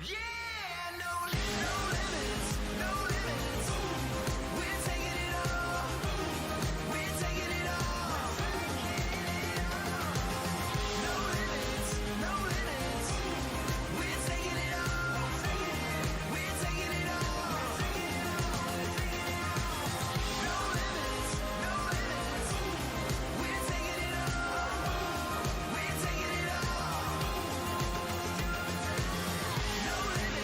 Yeah, no limits, no limits. We're taking it all. We're taking it all. No limits, no limits. We're taking it all. We're taking it all. No limits, no limits. We're taking it all. We're taking it all. No limits.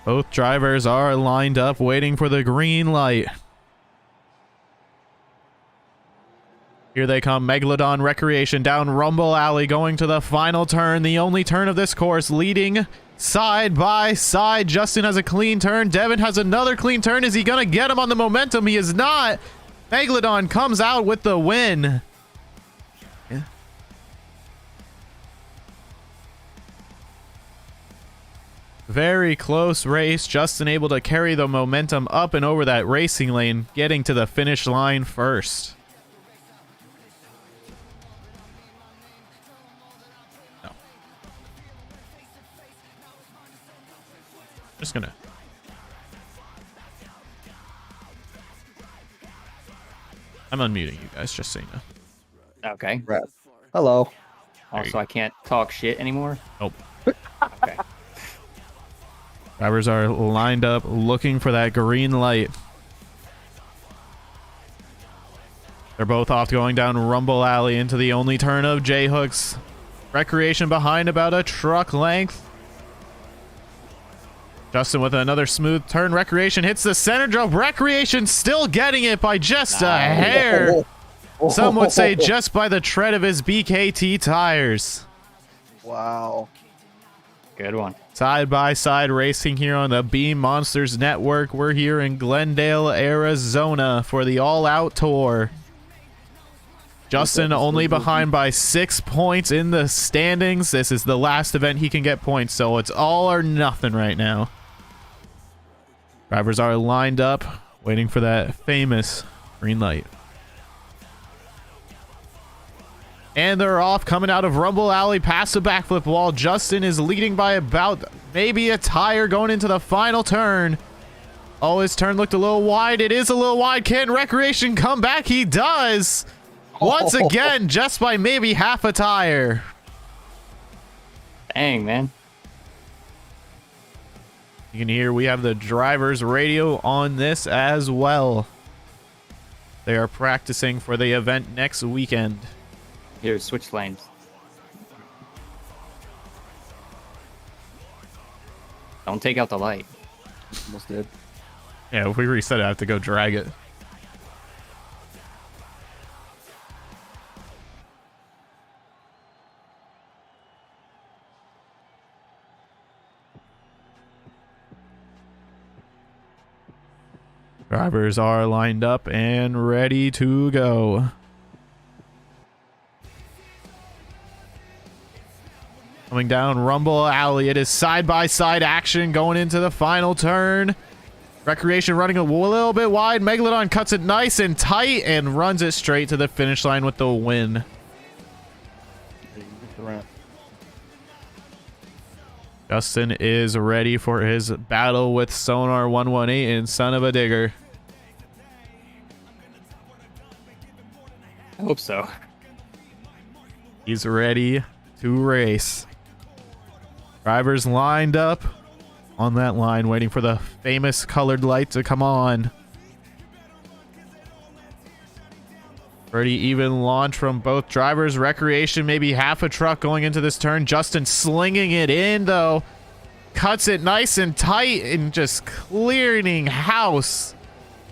Both drivers are lined up waiting for the green light. Here they come, Megalodon Recreation down Rumble Alley, going to the final turn, the only turn of this course, leading side by side. Justin has a clean turn. Devin has another clean turn. Is he going to get him on the momentum? He is not. Megalodon comes out with the win. Yeah. Very close race. Justin able to carry the momentum up and over that racing lane, getting to the finish line first. No. Just gonna. I'm unmuting you guys, just so you know. Okay. Right. Hello. Also, I can't talk shit anymore. Nope. Okay. Drivers are lined up looking for that green light. They're both off going down Rumble Alley into the only turn of J-Hooks. Recreation behind about a truck length. Justin with another smooth turn. Recreation hits the center jump. Recreation still getting it by just a hair. Some would say just by the tread of his BKT tires. Wow. Good one. Side by side racing here on the Beam Monsters Network. We're here in Glendale, Arizona for the All Out Tour. Justin only behind by 6 points in the standings. This is the last event he can get points, so it's all or nothing right now. Drivers are lined up, waiting for that famous green light. And they're off, coming out of Rumble Alley past the backflip wall. Justin is leading by about maybe a tire going into the final turn. Oh, his turn looked a little wide. It is a little wide. Can Recreation come back? He does. Once again, just by maybe half a tire. Dang, man. You can hear we have the driver's radio on this as well. They are practicing for the event next weekend. Here, switch lanes. Don't take out the light. Almost did. Yeah, if we reset it, I have to go drag it. Drivers are lined up and ready to go. Coming down Rumble Alley. It is side-by-side action going into the final turn. Recreation running a little bit wide. Megalodon cuts it nice and tight and runs it straight to the finish line with the win. Justin is ready for his battle with Sonar 118 and Son of a Digger. I hope so. He's ready to race. Drivers lined up on that line, waiting for the famous colored light to come on. Pretty even launch from both drivers. Recreation, maybe half a truck going into this turn. Justin slinging it in, though. Cuts it nice and tight and just clearing house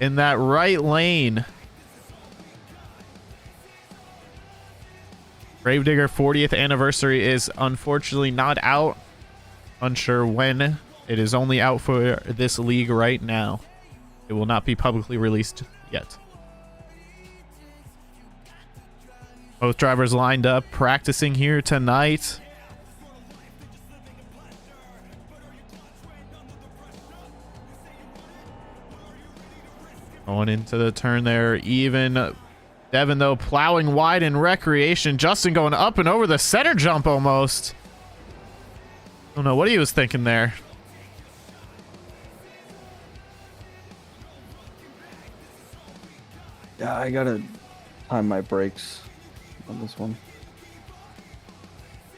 in that right lane. Gravedigger 40th anniversary is unfortunately not out. Unsure when. It is only out for this league right now. It will not be publicly released yet. Both drivers lined up, practicing here tonight. Going into the turn there, even. Devin, though, plowing wide in Recreation. Justin going up and over the center jump almost. I don't know what he was thinking there. Yeah, I gotta time my brakes on this one.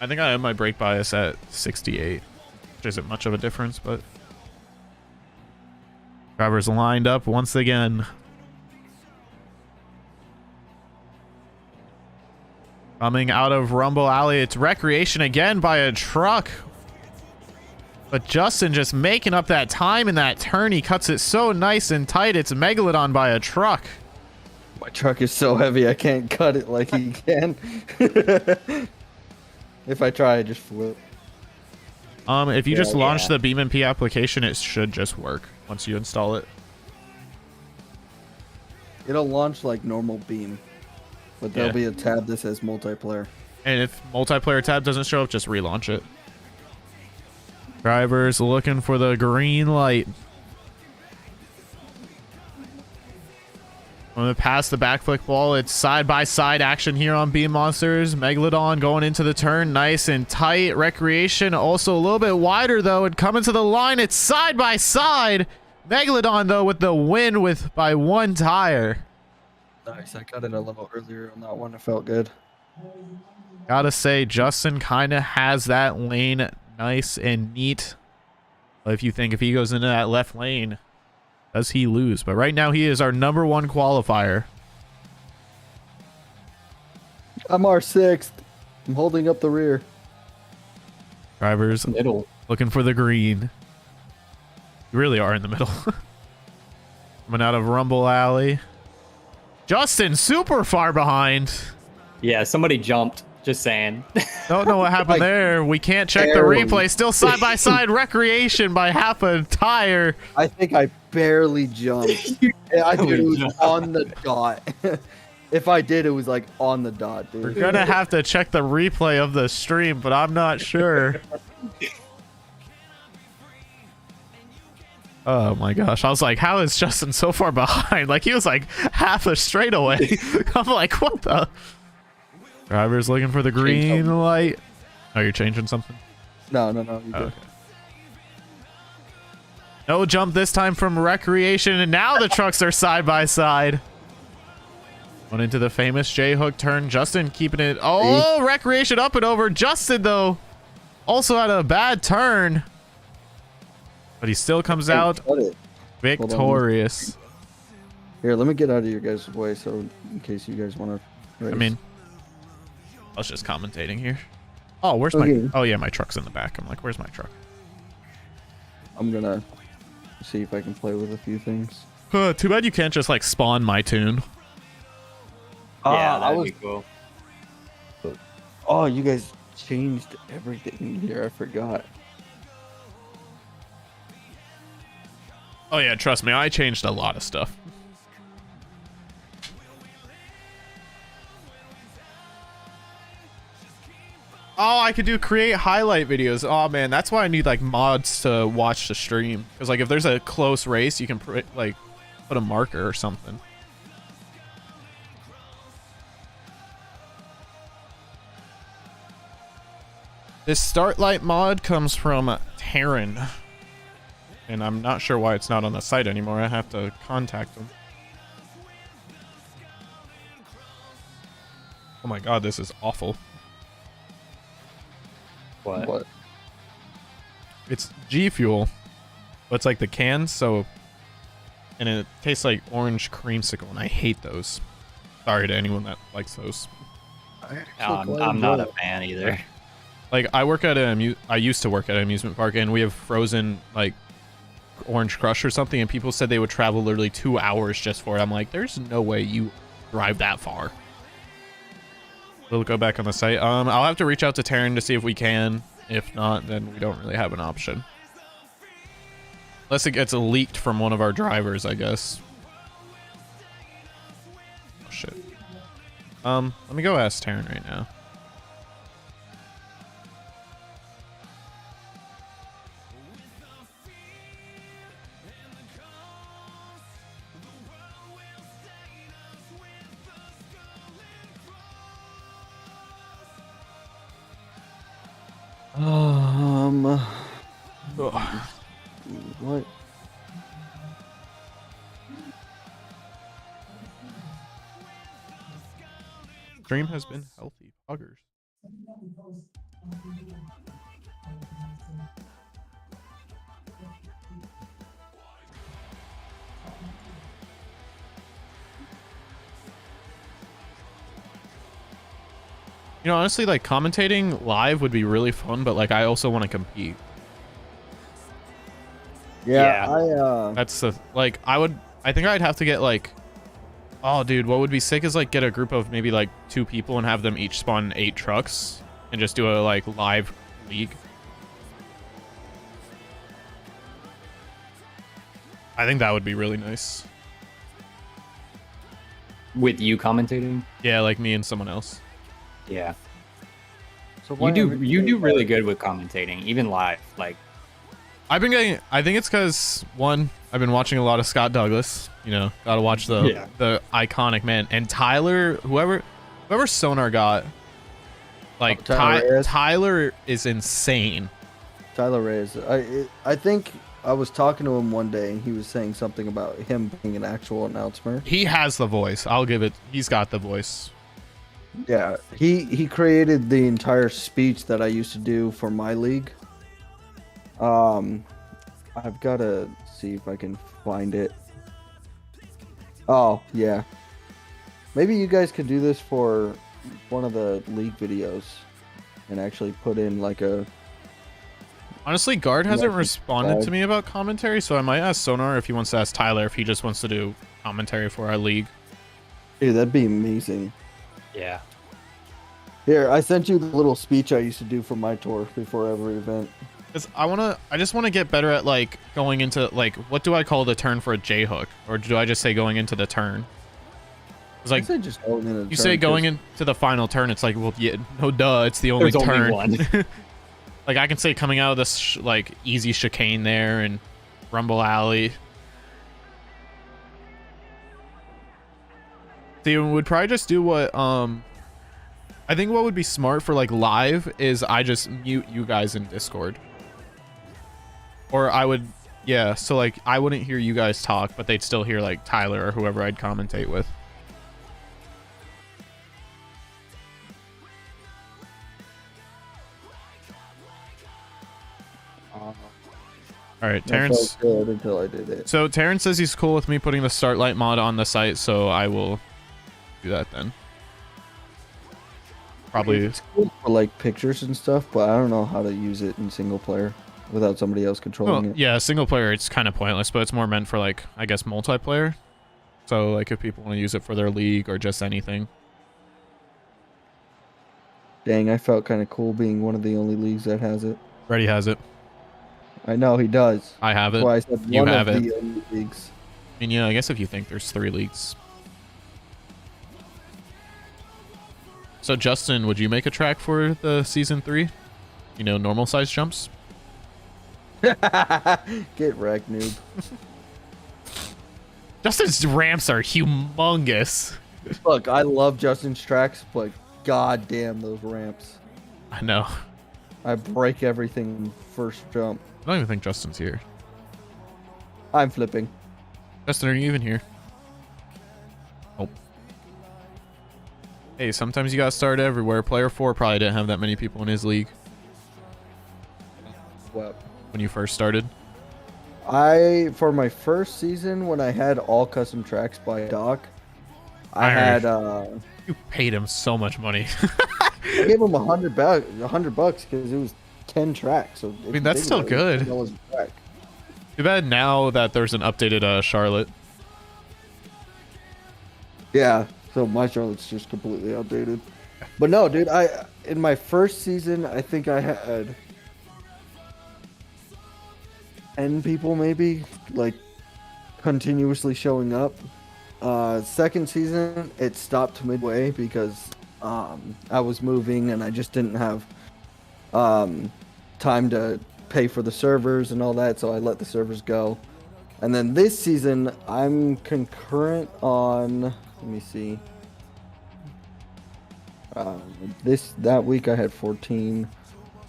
I think I have my brake bias at 68, which isn't much of a difference, but drivers lined up once again. Coming out of Rumble Alley, it's Recreation again by a truck. But Justin just making up that time in that turn. He cuts it so nice and tight. It's Megalodon by a truck. My truck is so heavy I can't cut it like he can. If I try, I just flip. If you just launch yeah. the BeamNP application, it should just work once you install it. It'll launch like normal Beam, but there'll Yeah. be a tab that says multiplayer. And if multiplayer tab doesn't show up, just relaunch it. Drivers looking for the green light. I'm gonna pass the backflip ball. It's side-by-side action here on Beam Monsters. Megalodon going into the turn, nice and tight. Recreation also a little bit wider though, and coming to the line. It's side-by-side. Megalodon though with the win by one tire. Nice, I cut it a little earlier on that one. It felt good. Gotta say, Justin kind of has that lane nice and neat. But if you think if he goes into that left lane, does he lose? But right now he is our #1 qualifier. I'm our 6th. I'm holding up the rear. Drivers Middle. looking for the green. You really are in the middle. Coming out of Rumble Alley. Justin super far behind. Yeah, somebody jumped. Just saying. Don't know what happened Like, there. We can't check the barely. replay. Still side-by-side Recreation by half a tire. I think I barely jumped. I think it was jumped. on the dot. If I did, it was like on the dot, We're dude. gonna have to check the replay of the stream, but I'm not sure. Oh my gosh. I was like, how is Justin so far behind? Like, he was like half a straightaway. I'm like, what the? Driver's looking for the green light. Oh, you're changing something? No. You Oh, good. okay. No jump this time from Recreation, and now the trucks are side by side. Going into the famous J-hook turn. Justin keeping it. Oh, Recreation up and over. Justin, though, also had a bad turn. But he still comes out Cut it. victorious. Here, let me get out of your guys' way, so in case you guys want to. I mean, I was just commentating here. Oh, where's Okay. my... Oh, yeah, my truck's in the back. I'm like, where's my truck? I'm gonna see if I can play with a few things. Too bad you can't just, like, spawn my tune. Yeah, I that'd was. be cool. Oh, you guys changed everything here. I forgot. Oh, yeah, trust me. I changed a lot of stuff. Oh, I could do create highlight videos. Oh, man, that's why I need, like, mods to watch the stream. Because, like, if there's a close race, you can, like, put a marker or something. This start light mod comes from Terran. And I'm not sure why it's not on the site anymore. I have to contact them. Oh my god, this is awful. What? It's G Fuel. But it's like the cans, so... And it tastes like orange creamsicle, and I hate those. Sorry to anyone that likes those. I'm not a fan either. Like, I work at I used to work at an amusement park, and we have frozen, like, Orange Crush or something, and people said they would travel literally 2 hours just for it. I'm like, there's no way you drive that far. We'll go back on the site. I'll have to reach out to Terran to see if we can. If not, then we don't really have an option. Unless it gets leaked from one of our drivers, I guess. Oh, shit. Let me go ask Terran right now. What? Stream has been healthy. Poggers. You know, honestly, like, commentating live would be really fun, but, like, I also want to compete. Yeah, Yeah. That's the like I think I'd have to get like, oh dude, what would be sick is like get a group of maybe like 2 people and have them each spawn 8 trucks and just do a like live league. I think that would be really nice. With you commentating? Yeah, like me and someone else. Yeah. So You why do every- you do really good with commentating, even live. Like, I've been getting. I think it's because one, I've been watching a lot of Scott Douglas. You know, gotta watch the iconic man and Tyler. Whoever Sonar got, like Tyler Reyes? Tyler is insane. Tyler Reyes. I think I was talking to him one day and he was saying something about him being an actual announcer. He has the voice. I'll give it. He's got the voice. Yeah, he created the entire speech that I used to do for my league. I've got to see if I can find it. Oh, yeah. Maybe you guys could do this for one of the league videos and actually put in like a... Honestly, Guard hasn't Yeah, responded to me about commentary, so I might ask Sonar if he wants to ask Tyler if he just wants to do commentary for our league. Dude, that'd be amazing. yeah. Here, I sent you the little speech I used to do for my tour before every event. Cause I just want to get better at like going into like, what do I call the turn for a J hook, or do I just say going into the turn? It's I like said just going in a you turn, say going 'cause- into the final turn. It's like, well, yeah, no, duh, it's the only There's turn. only one. Like I can say coming out of this like easy chicane there and Rumble Alley. Steven would probably just do what I think what would be smart for like live is I just mute you guys in Discord. Or I would, yeah, so like I wouldn't hear you guys talk, but they'd still hear like Tyler or whoever I'd commentate with. All right, that Terrence. felt good until I did it. So Terrence says he's cool with me putting the Starlight mod on the site, so I will do that then. Probably. It's cool for like pictures and stuff, but I don't know how to use it in single player without somebody else controlling Well, it. yeah, single player it's kind of pointless, but it's more meant for like I guess multiplayer. So like if people want to use it for their league or just anything. Dang, I felt kind of cool being one of the only leagues that has it. Reddy has it. I know he does. I have it. That's why I said You one have of it. the only leagues. I mean, yeah, I guess if you think there's 3 leagues. So Justin, would you make a track for the season 3? You know, normal size jumps? Get wrecked, noob. Justin's ramps are humongous. Look, I love Justin's tracks, but goddamn those ramps. I know. I break everything first jump. I don't even think Justin's here. I'm flipping. Justin, are you even here? Oh. Hey, sometimes you gotta start everywhere. Player 4 probably didn't have that many people in his league Well, when you first started. for my first season when I had all custom tracks by Doc, I I had You paid him so much money. I gave him $100 because it was 10 tracks. So I mean, that's still good. Too bad now that there's an updated Charlotte. Yeah, so my Charlotte's just completely outdated. But no, dude, in my first season, I think I had 10 people maybe, like, continuously showing up. Second season, it stopped midway because I was moving and I just didn't have time to pay for the servers and all that, so I let the servers go. And then this season, I'm concurrent on. Let me see. That week I had 14.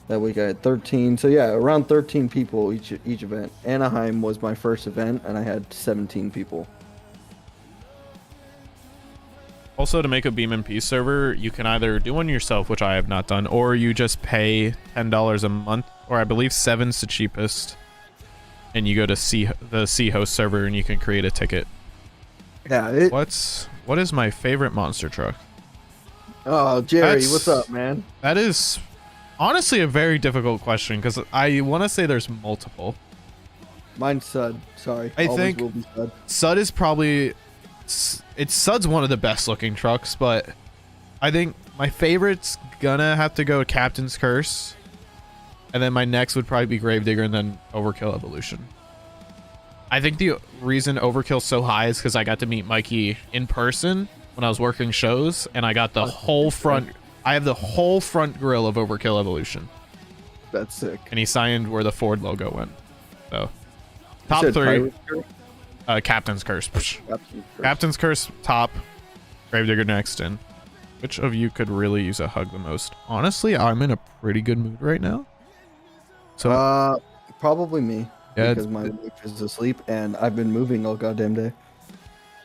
That week I had 13. So yeah, around 13 people each event. Anaheim was my first event, and I had 17 people. Also, to make a BeamNP server, you can either do one yourself, which I have not done, or you just pay $10 a month, or I believe $7's the cheapest, and you go to the C host server and you can create a ticket. Yeah. What is my favorite monster truck? Oh, Jerry, That's- what's up, man? That is honestly a very difficult question because I want to say there's multiple. Mine's Sud. Sorry. I Always think- will be Sud. Sud is probably Sud's one of the best looking trucks, but I think my favorite's gonna have to go Captain's Curse, and then my next would probably be Gravedigger, and then Overkill Evolution. I think the reason Overkill's so high is because I got to meet Mikey in person when I was working shows, and I got the whole front. I have the whole front grill of Overkill Evolution, That's sick. and he signed where the Ford logo went. So You top said 3, Pirate's Curse? Captain's Curse. Captain's Curse. Captain's Curse top, Gravedigger next, and which of you could really use a hug the most? Honestly, I'm in a pretty good mood right now. So Probably me. Yeah, Because my wife is asleep and I've been moving all goddamn day.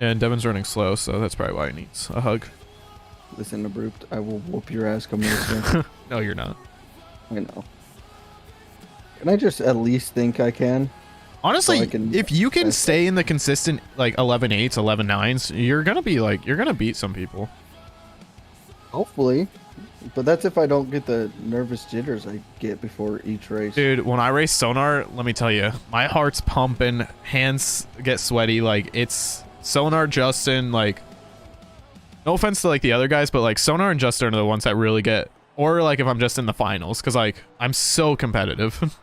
and Devin's running slow, so that's probably why he needs a hug. Listen, Abrupt, I will whoop your ass coming this way. No, you're not. I know. Can I just at least think I can? Honestly, So I can- if you can stay in the consistent like 11.8s, 11.9s, you're gonna beat some people. Hopefully. But that's if I don't get the nervous jitters I get before each race. Dude, when I race Sonar, let me tell you, my heart's pumping, hands get sweaty. Like, it's Sonar, Justin, like, no offense to like the other guys, but like Sonar and Justin are the ones that really get, or like if I'm just in the finals, because like I'm so competitive.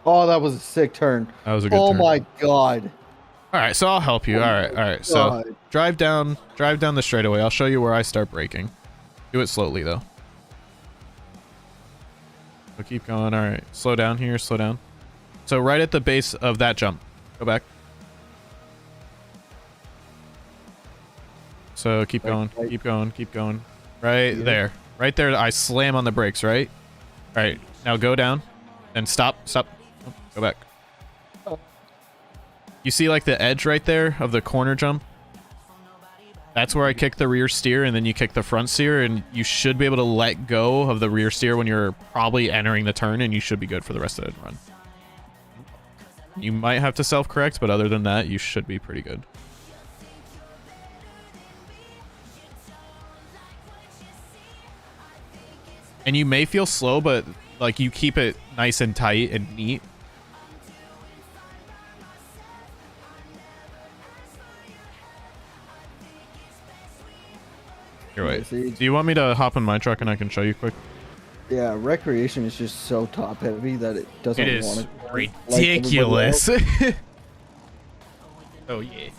Oh, that was a sick turn. That was a good Oh turn. my god. All right, so I'll help you. All right. So God. drive down the straightaway. I'll show you where I start braking. Do it slowly though. So keep going. All right, slow down here. Slow down. So right at the base of that jump. Go back. So keep going. Right. Keep going. Keep going. Right Yeah. there. Right there. I slam on the brakes. Right. All right. Now go down. Then stop. Stop. Oh, go back. You see like the edge right there of the corner jump? That's where I kick the rear steer, and then you kick the front steer, and you should be able to let go of the rear steer when you're probably entering the turn, and you should be good for the rest of the run. You might have to self-correct, but other than that, you should be pretty good. And you may feel slow, but like you keep it nice and tight and neat. Here, wait. See? Do you want me to hop in my truck and I can show you quick? Yeah, recreation is just so top heavy that it doesn't It want is to ridiculous. Oh yeah.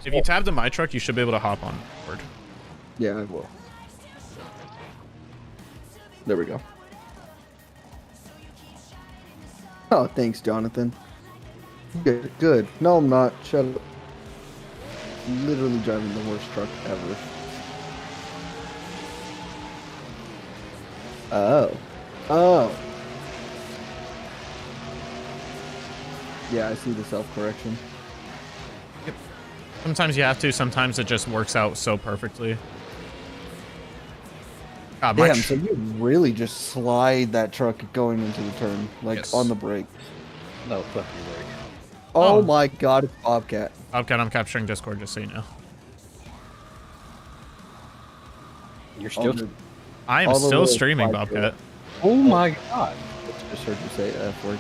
If you tab to my truck, you should be able to hop on board. Yeah, I will. There we go. Oh, thanks, Jonathan. Good, good. No, I'm not. Shut up. Literally driving the worst truck ever. Oh. Oh. Yeah, I see the self-correction. Sometimes you have to. Sometimes it just works out so perfectly. God, Damn, so you really just slide that truck going into the turn, like Yes. on the brake. No, fuck your brake. Oh, Oh. my god, it's Bobcat. Bobcat, I'm capturing Discord just so you know. You're All still. the- I am All the still little streaming flag Bobcat. Oh my god. Just heard you say F word.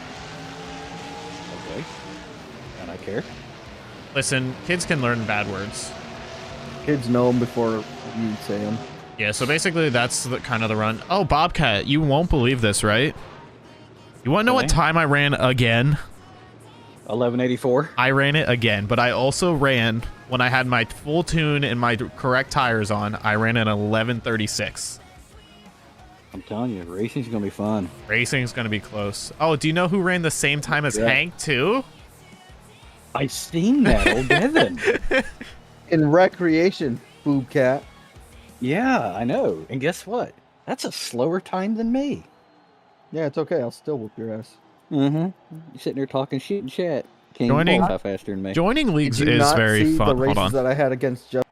Okay. And I care. Listen, kids can learn bad words. Kids know them before you say them. Yeah, so basically that's the kind of the run. Oh, Bobcat, you won't believe this, right? You want to know what Okay. time I ran again? 1184. I ran it again, but I also ran when I had my full tune and my correct tires on. I ran at 11:36. I'm telling you, racing's gonna be fun. Racing's gonna be close. Oh, do you know who ran the same time as Yeah. Hank too? I seen that, old Devin. In recreation, boob cat. Yeah, I know. And guess what? That's a slower time than me. Yeah, it's okay. I'll still whoop your ass. Mm-hmm. You sitting there talking shit and chat. Can't Joining- even qualify faster than me. Joining leagues Did you is not very see fun. the Hold races on. that I had against Jeff?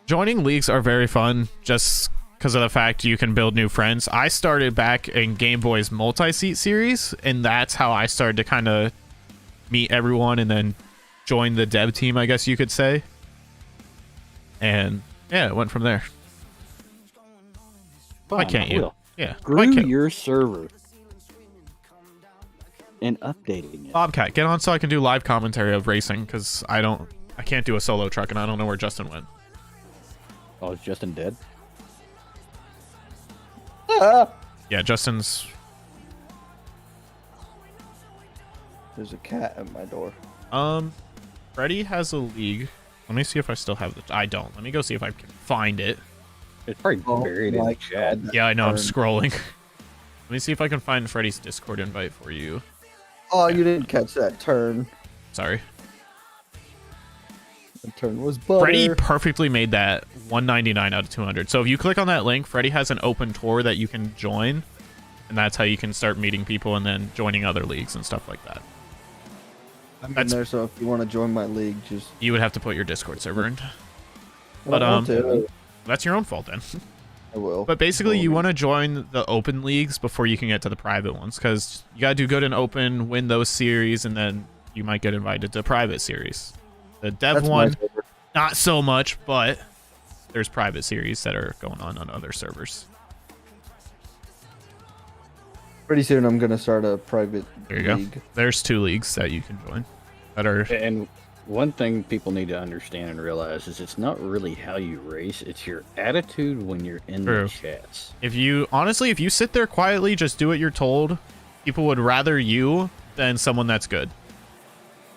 Joining leagues are very fun just because of the fact you can build new friends. I started back in Game Boy's multi-seat series, and that's how I started to kind of meet everyone and then join the dev team, I guess you could say. And yeah, it went from there. Why Fun, can't I you? will. Yeah. Why Grew can't your server. and updating it. Bobcat, get on so I can do live commentary of racing, because I can't do a solo truck, and I don't know where Justin went. Oh, is Justin dead? Yeah, Justin's... There's a cat at my door. Freddy has a league. Let me see if I still have the... I don't. Let me go see if I can find it. It's probably buried in the chat. Yeah, I know, I'm scrolling. Let me see if I can find Freddy's Discord invite for you. Oh, you didn't catch that turn. Sorry. The turn was butter. Freddy perfectly made that 199 out of 200. So if you click on that link, Freddy has an open tour that you can join, and that's how you can start meeting people and then joining other leagues and stuff like that. I'm in That's- there, so if you want to join my league, just... You would have to put your Discord server in. I But want to. that's your own fault then. I will. But basically, you want to join the open leagues before you can get to the private ones, because you gotta do good in open, win those series, and then you might get invited to private series. The dev That's my one, favorite. not so much, but there's private series that are going on other servers. Pretty soon, I'm gonna start a private There you league. go. There's 2 leagues that you can join that are... And one thing people need to understand and realize is it's not really how you race, it's your attitude when you're in True. the chats. If you sit there quietly, just do what you're told, people would rather you than someone that's good.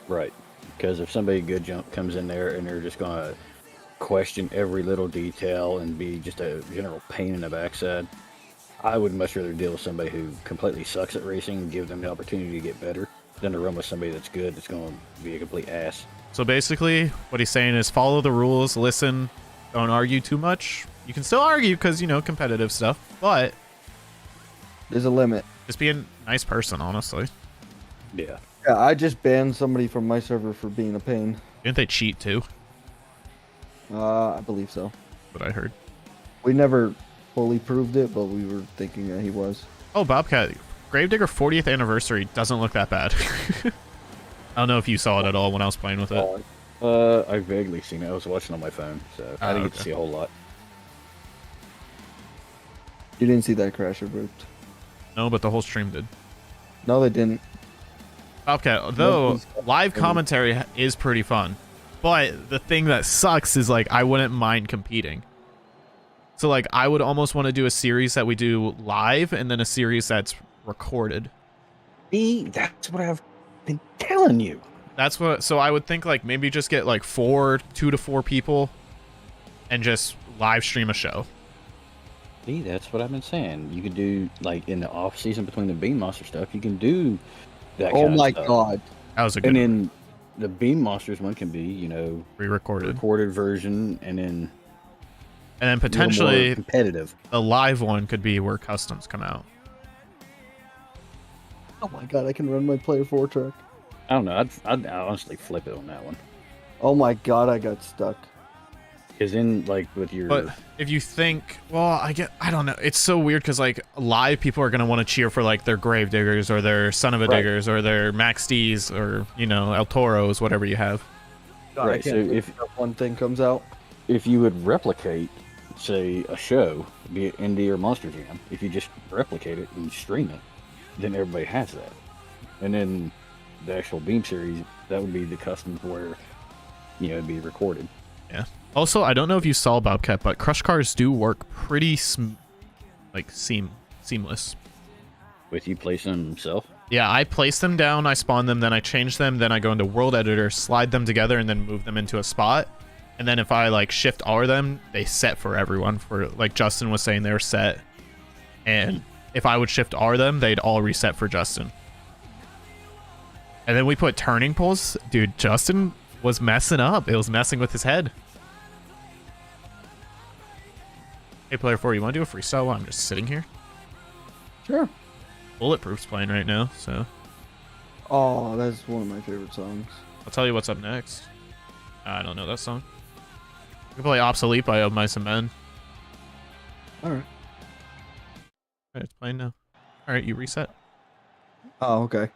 Right. Because if somebody good comes in there and they're just going to question every little detail and be just a general pain in the backside, I would much rather deal with somebody who completely sucks at racing and give them the opportunity to get better than to run with somebody that's good that's going to be a complete ass. So basically, what he's saying is follow the rules, listen, don't argue too much. You can still argue because, competitive stuff, but There's a limit. just be a nice person, honestly. Yeah. Yeah, I just banned somebody from my server for being a pain. Didn't they cheat too? I believe so. What I heard. We never fully proved it, but we were thinking that he was. Oh, Bobcat, Gravedigger 40th anniversary doesn't look that bad. I don't know if you saw it at all when I was playing with it. I vaguely seen it. I was watching on my phone, so I didn't get to see a whole lot. You didn't see that crash abrupt. No, but the whole stream did. No, they didn't. Bobcat, though, live commentary is pretty fun. But the thing that sucks is, I wouldn't mind competing. So, I would almost want to do a series that we do live and then a series that's recorded. That's what I've been telling you. That's what, so I would think, maybe just get, 2 to 4 people and just live stream a show. See, that's what I've been saying. You could do, in the off season between the Beam Monster stuff, you can do that Oh kind of my stuff. god. That was a good And one. then the Beam Monsters one can be, Re-recorded. recorded version, and then And then a little more potentially competitive. a live one could be where customs come out. Oh my god, I can run my player 4 truck. I don't know. I'd honestly flip it on that one. Oh my god, I got stuck. Because then, with your But if you think, well, I don't know. It's so weird because live people are gonna want to cheer for their Grave Diggers or their Son of a Right. Diggers or their Max D's or El Toros, whatever you have. God, Right, I can't so wait if- till one thing comes out. if you would replicate, say, a show, be it Indie or Monster Jam, if you just replicate it and stream it, then everybody has that. And then the actual Beam series, that would be the customs where, it'd be recorded. Yeah. Also, I don't know if you saw Bobcat, but Crush Cars do work pretty seamless. With you placing them himself. Yeah, I place them down, I spawn them, then I change them, then I go into World Editor, slide them together, and then move them into a spot. And then if I shift R them, they set for everyone. For Justin was saying, they're set. And if I would shift R them, they'd all reset for Justin. And then we put turning poles. Dude, Justin was messing up. It was messing with his head. Hey, Player 4, you want to do a freestyle while I'm just sitting here? Sure. Bulletproof's playing right now, so Oh, that's one of my favorite songs. I'll tell you what's up next. I don't know that song. We can play Obsolete by Of Mice and Men. Alright. Alright, it's playing now. Alright, you reset. Oh, okay.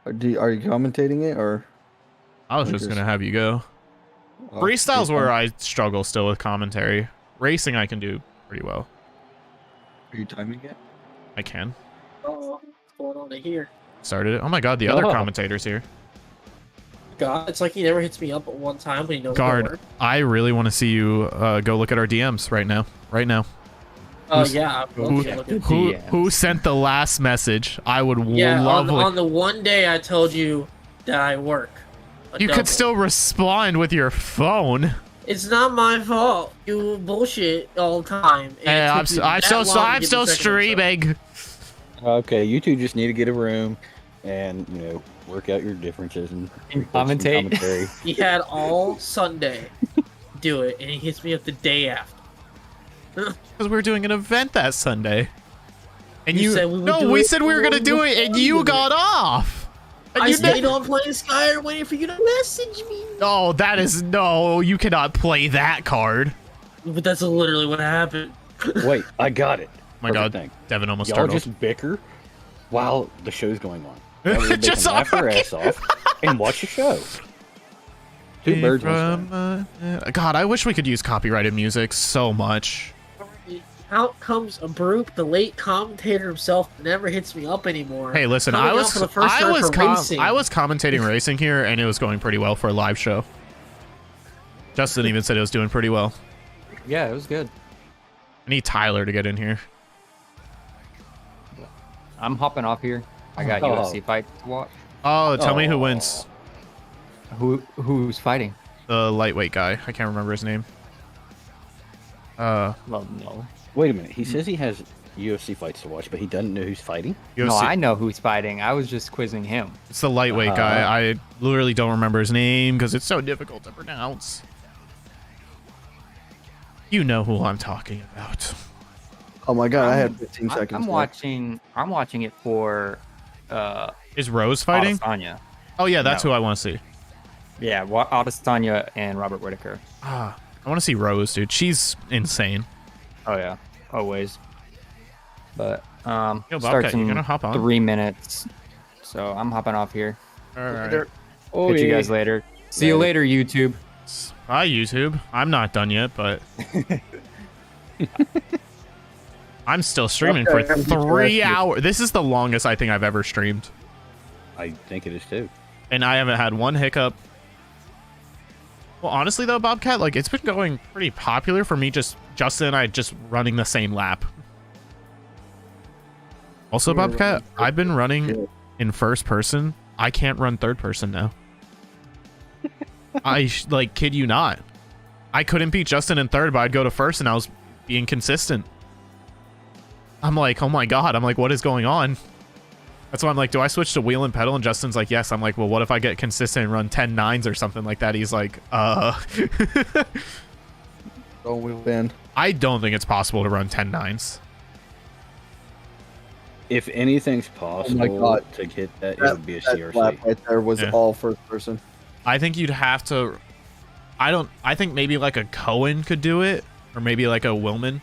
Are you commentating it, or? I was I just just- gonna have you go. Oh, Freestyle's you're where fine. I struggle still with commentary. Racing I can do pretty well. Are you timing it? I can. Oh, what's going on in here? started it. Oh my god, the other Oh. commentator's here. God, it's like he never hits me up at one time when he knows Guard, the word. I really want to see you go look at our DMs right now. Right now. Oh Who's- yeah, I'd love Who, to look at- who sent the last message? I would yeah. love On the one day I told you that I work. a You double. could still respond with your phone. It's not my fault. You bullshit all the time. and it Hey, took you that long to I'm get still the second episode. streaming. Okay, you two just need to get a room and work out your differences and commentate. commentary. He had all Sunday do it, and he hits me up the day after. Because we were doing an event that Sunday. And You said we would no, do we it said we were gonna do it, and you got off. And I you stayed ne- on playing Skyrim waiting for you to message me. No, that is no. You cannot play that card. But that's literally what happened. Wait, I got it. My Perfect God, thing. Devin almost Y'all startled. just bicker while the show's going on. That way they Just can laugh their fucking- ass off and watch the show. Two birds, one stone. God, I wish we could use copyrighted music so much. Out comes a Broop, the late commentator himself, never hits me up anymore. Hey, listen, Coming I out was for the first I time was for racing. I was commentating racing here, and it was going pretty well for a live show. Justin even said it was doing pretty well. Yeah, it was good. I need Tyler to get in here. I'm hopping off here. I got Oh. UFC fight to watch. Oh, tell me who Oh. wins. Who's fighting? The lightweight guy. I can't remember his name. Well, no. Wait a minute. He says he has UFC fights to watch, but he doesn't know who's fighting. No, UFC I know who's fighting. I was just quizzing him. It's the lightweight guy. I literally don't remember his name because it's so difficult to pronounce. You know who I'm talking about. Oh my god, I I'm- had 15 seconds. I'm left. watching. I'm watching it for Is Rose fighting? Adesanya. Oh yeah, that's No. who I want to see. Yeah, Adesanya and Robert Whitaker. I want to see Rose, dude. She's insane. Oh yeah, always. But Yo, Bobcat, starts you in gonna hop on? 3 minutes. So I'm hopping off here. All right. Oh, Catch you guys later. See you later, YouTube. Hi, YouTube. I'm not done yet, but I'm still streaming for Okay, I'm 3 interested. hours. This is the longest I think I've ever streamed, I think it is too. and I haven't had one hiccup. Well, honestly though, Bobcat, like it's been going pretty popular for me. Justin and I just running the same lap. Also, We're Bobcat, running I've been running Yeah. in first person. I can't run third person now. Like, kid you not. I couldn't beat Justin in third, but I'd go to first, and I was being consistent. I'm like, oh my god. I'm like, what is going on? That's why I'm like, do I switch to wheel and pedal? And Justin's like, yes. I'm like, well, what if I get consistent and run 10 nines or something like that? He's like, Oh, we've been. I don't think it's possible to run 10 nines. If anything's possible God. to get that, it That, would be a that CRC. lap right there was Yeah. all first person. I think you'd have to. I think maybe like a Cohen could do it, or maybe like a Willman.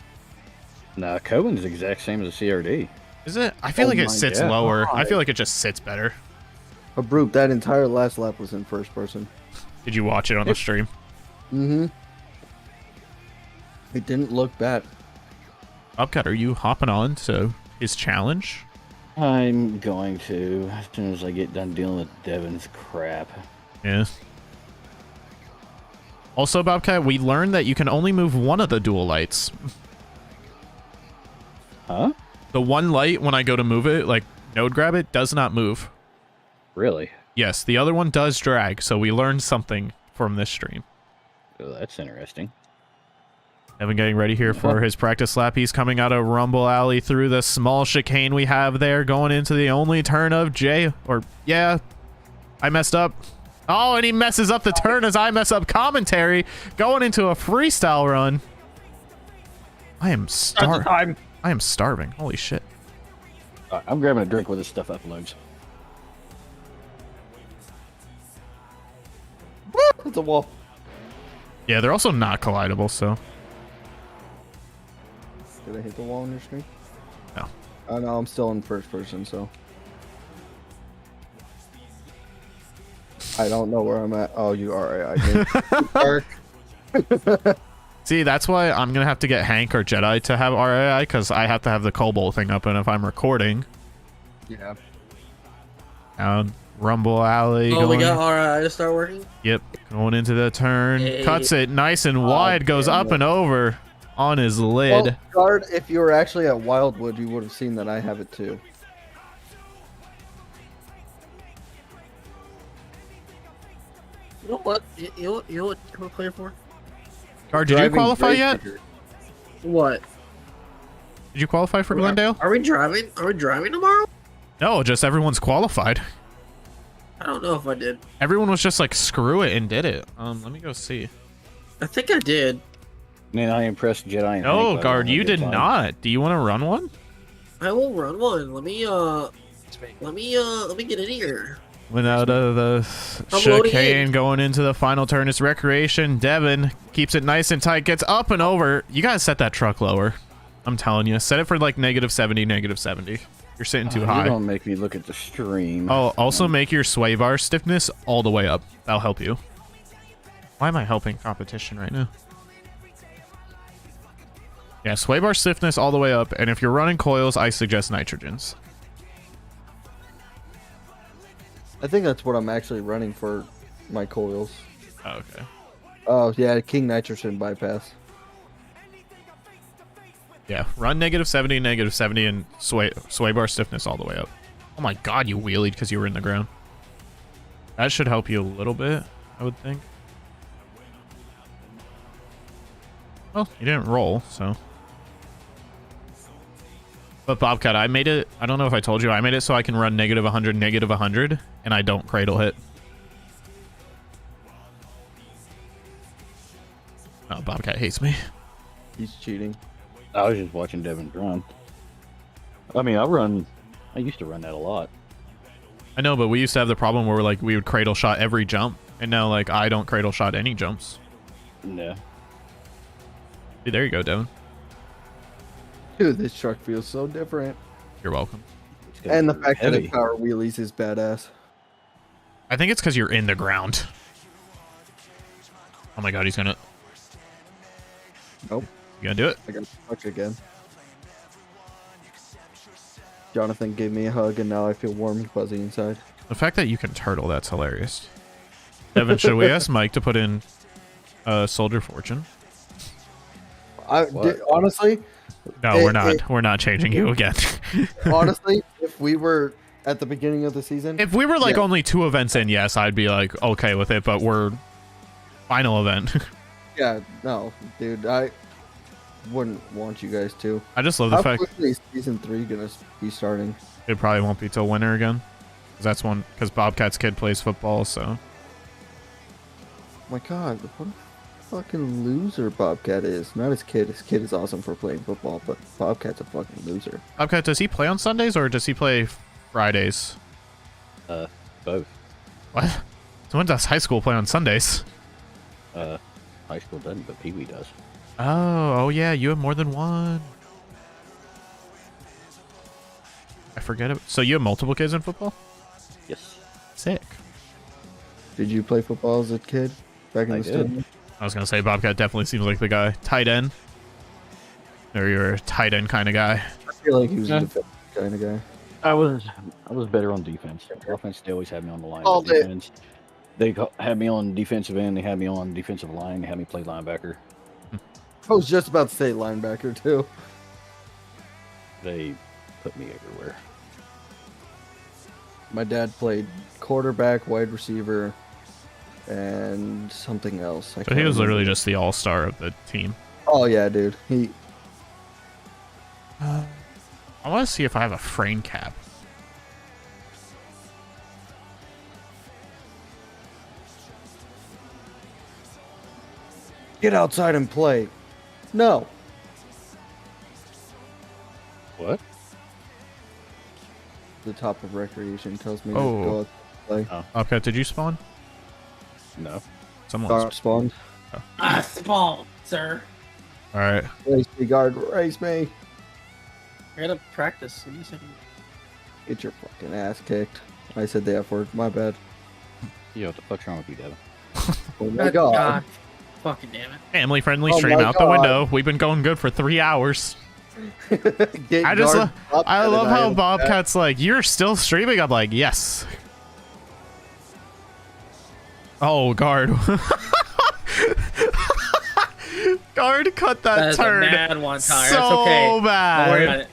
Nah, Cohen's the exact same as a CRD. Is it? I feel Oh like it my sits God. lower. I feel like it just sits better. But Broop, that entire last lap was in first person. Did you watch it on the stream? Mm-hmm. It didn't look bad. Upcut, are you hopping on to his challenge? I'm going to as soon as I get done dealing with Devin's crap. Yeah. Also, Bobcat, we learned that you can only move one of the dual lights. Huh? The one light, when I go to move it, like node grab it, does not move. Really? Yes, the other one does drag, so we learned something from this stream. Oh, that's interesting. Evan getting ready here for his practice lap. He's coming out of Rumble Alley through the small chicane we have there, going into the only turn of Jay. Or, yeah, I messed up. Oh, and he messes up the turn as I mess up commentary, going into a freestyle run. I am starving. I am starving. Holy shit. All right, I'm grabbing a drink with this stuff uploads. It's a wall. Yeah, they're also not collidable, so. Did I hit the wall on your screen? No. Oh no, I'm still in first person, so. I don't know where I'm at. Oh, you are. I think. See, that's why I'm going to have to get Hank or Jedi to have RAI, because I have to have the Cobalt thing up, and if I'm recording, Yeah. Down Rumble Alley. Oh, we going- got our to start working. Yep, going into the turn. Hey. Cuts it nice and wide. Goes damn up it. and over on his lid. Well, guard, if you were actually at Wildwood, you would have seen that I have it too. You know what? You know what we're playing for? Guard, did you Driving qualify Grace yet? Digger. What? Did you qualify for Glendale? Are we driving? Are we driving tomorrow? No, just everyone's qualified. I don't know if I did. Everyone was just like, screw it, and did it. Let me go see. I think I did. Man, I impressed Jedi. And No, Hank by Guard, having a you good did time. not. Do you want to run one? I will run one. Let me get in here. Went out of the I'm loading chicane, in. going into the final turn. It's Recreation. Devin keeps it nice and tight, gets up and over. You gotta set that truck lower. I'm telling you, set it for like -70, -70. You're sitting too You're high. gonna make me look at the stream. Oh, also make your sway bar stiffness all the way up. That'll help you. Why am I helping competition right now? Yeah, sway bar stiffness all the way up, and if you're running coils, I suggest nitrogens. I think that's what I'm actually running for my coils. Oh, okay. Oh yeah, King Nitrogen bypass. Yeah, run -70, -70, and sway bar stiffness all the way up. Oh my god, you wheelied because you were in the ground. That should help you a little bit, I would think. Well, you didn't roll, so. But Bobcat, I made it, I don't know if I told you, I made it so I can run -100, -100, and I don't cradle hit. Oh, Bobcat hates me. He's cheating. I was just watching Devin run. I mean, I used to run that a lot. I know, but we used to have the problem where like we would cradle shot every jump, and now like I don't cradle shot any jumps. No. Dude, there you go, Devin. Dude, this truck feels so different. You're welcome. It's 'cause And the you're fact that heavy. it power wheelies is badass. I think it's because you're in the ground. Oh my god, he's gonna. Nope, You gonna do it? I got stuck again. Jonathan gave me a hug and now I feel warm and fuzzy inside. The fact that you can turtle, that's hilarious. Devin, should we ask Mike to put in Soldier Fortune? What? Honestly, No, we're not. We're not changing you again. honestly, if we were at the beginning of the season, If we were like Yeah. only 2 events in, yes, I'd be like okay with it, but we're final event. yeah, no, dude, I wouldn't want you guys to. I just love the How fact quickly is season 3 gonna be starting? it probably won't be till winter again. 'Cause that's one, because Bobcat's kid plays football, so. My God, what a fucking loser Bobcat is. Not his kid. His kid is awesome for playing football, but Bobcat's a fucking loser. Bobcat, does he play on Sundays or does he play Fridays? Both. What? So when does high school play on Sundays? High school doesn't, but Pee Wee does. Oh yeah, you have more than one. I forget it. So you have multiple kids in football? Yes. Sick. Did you play football as a kid back in I the did. state? I was gonna say Bobcat definitely seems like the guy. Tight end. Or you're a tight end kind of guy. I feel like he was Yeah. a defensive kind of guy. I was better on defense. Offense, they always had me on the line. All but day. defense, they had me on defensive end. They had me on defensive line. They had me play linebacker. I was just about to say linebacker too. They put me everywhere. My dad played quarterback, wide receiver, and something else. So he was literally just the all-star of the team. Oh yeah, dude. He I want to see if I have a frame cap. get outside and play. No. What? The top of recreation tells me Oh. to go out and play. Bobcat, did you spawn? No. Someone's. Guard spawned. Spawn, sir. All right. Race me, guard. Race me. I gotta practice. Give me a second. Get your fucking ass kicked. I said the F word. My bad. Yo, what the fuck's wrong with you, Devin? Oh my god. Fucking damn it. Family-friendly Oh stream my out the God. window. We've been going good for 3 hours. Get I just guard I Bobcat love and how am Bobcat's like, you're still streaming. I'm like, yes. Oh, guard. Guard cut that That is a turn. mad one tire. So That's okay. Don't worry about bad. it.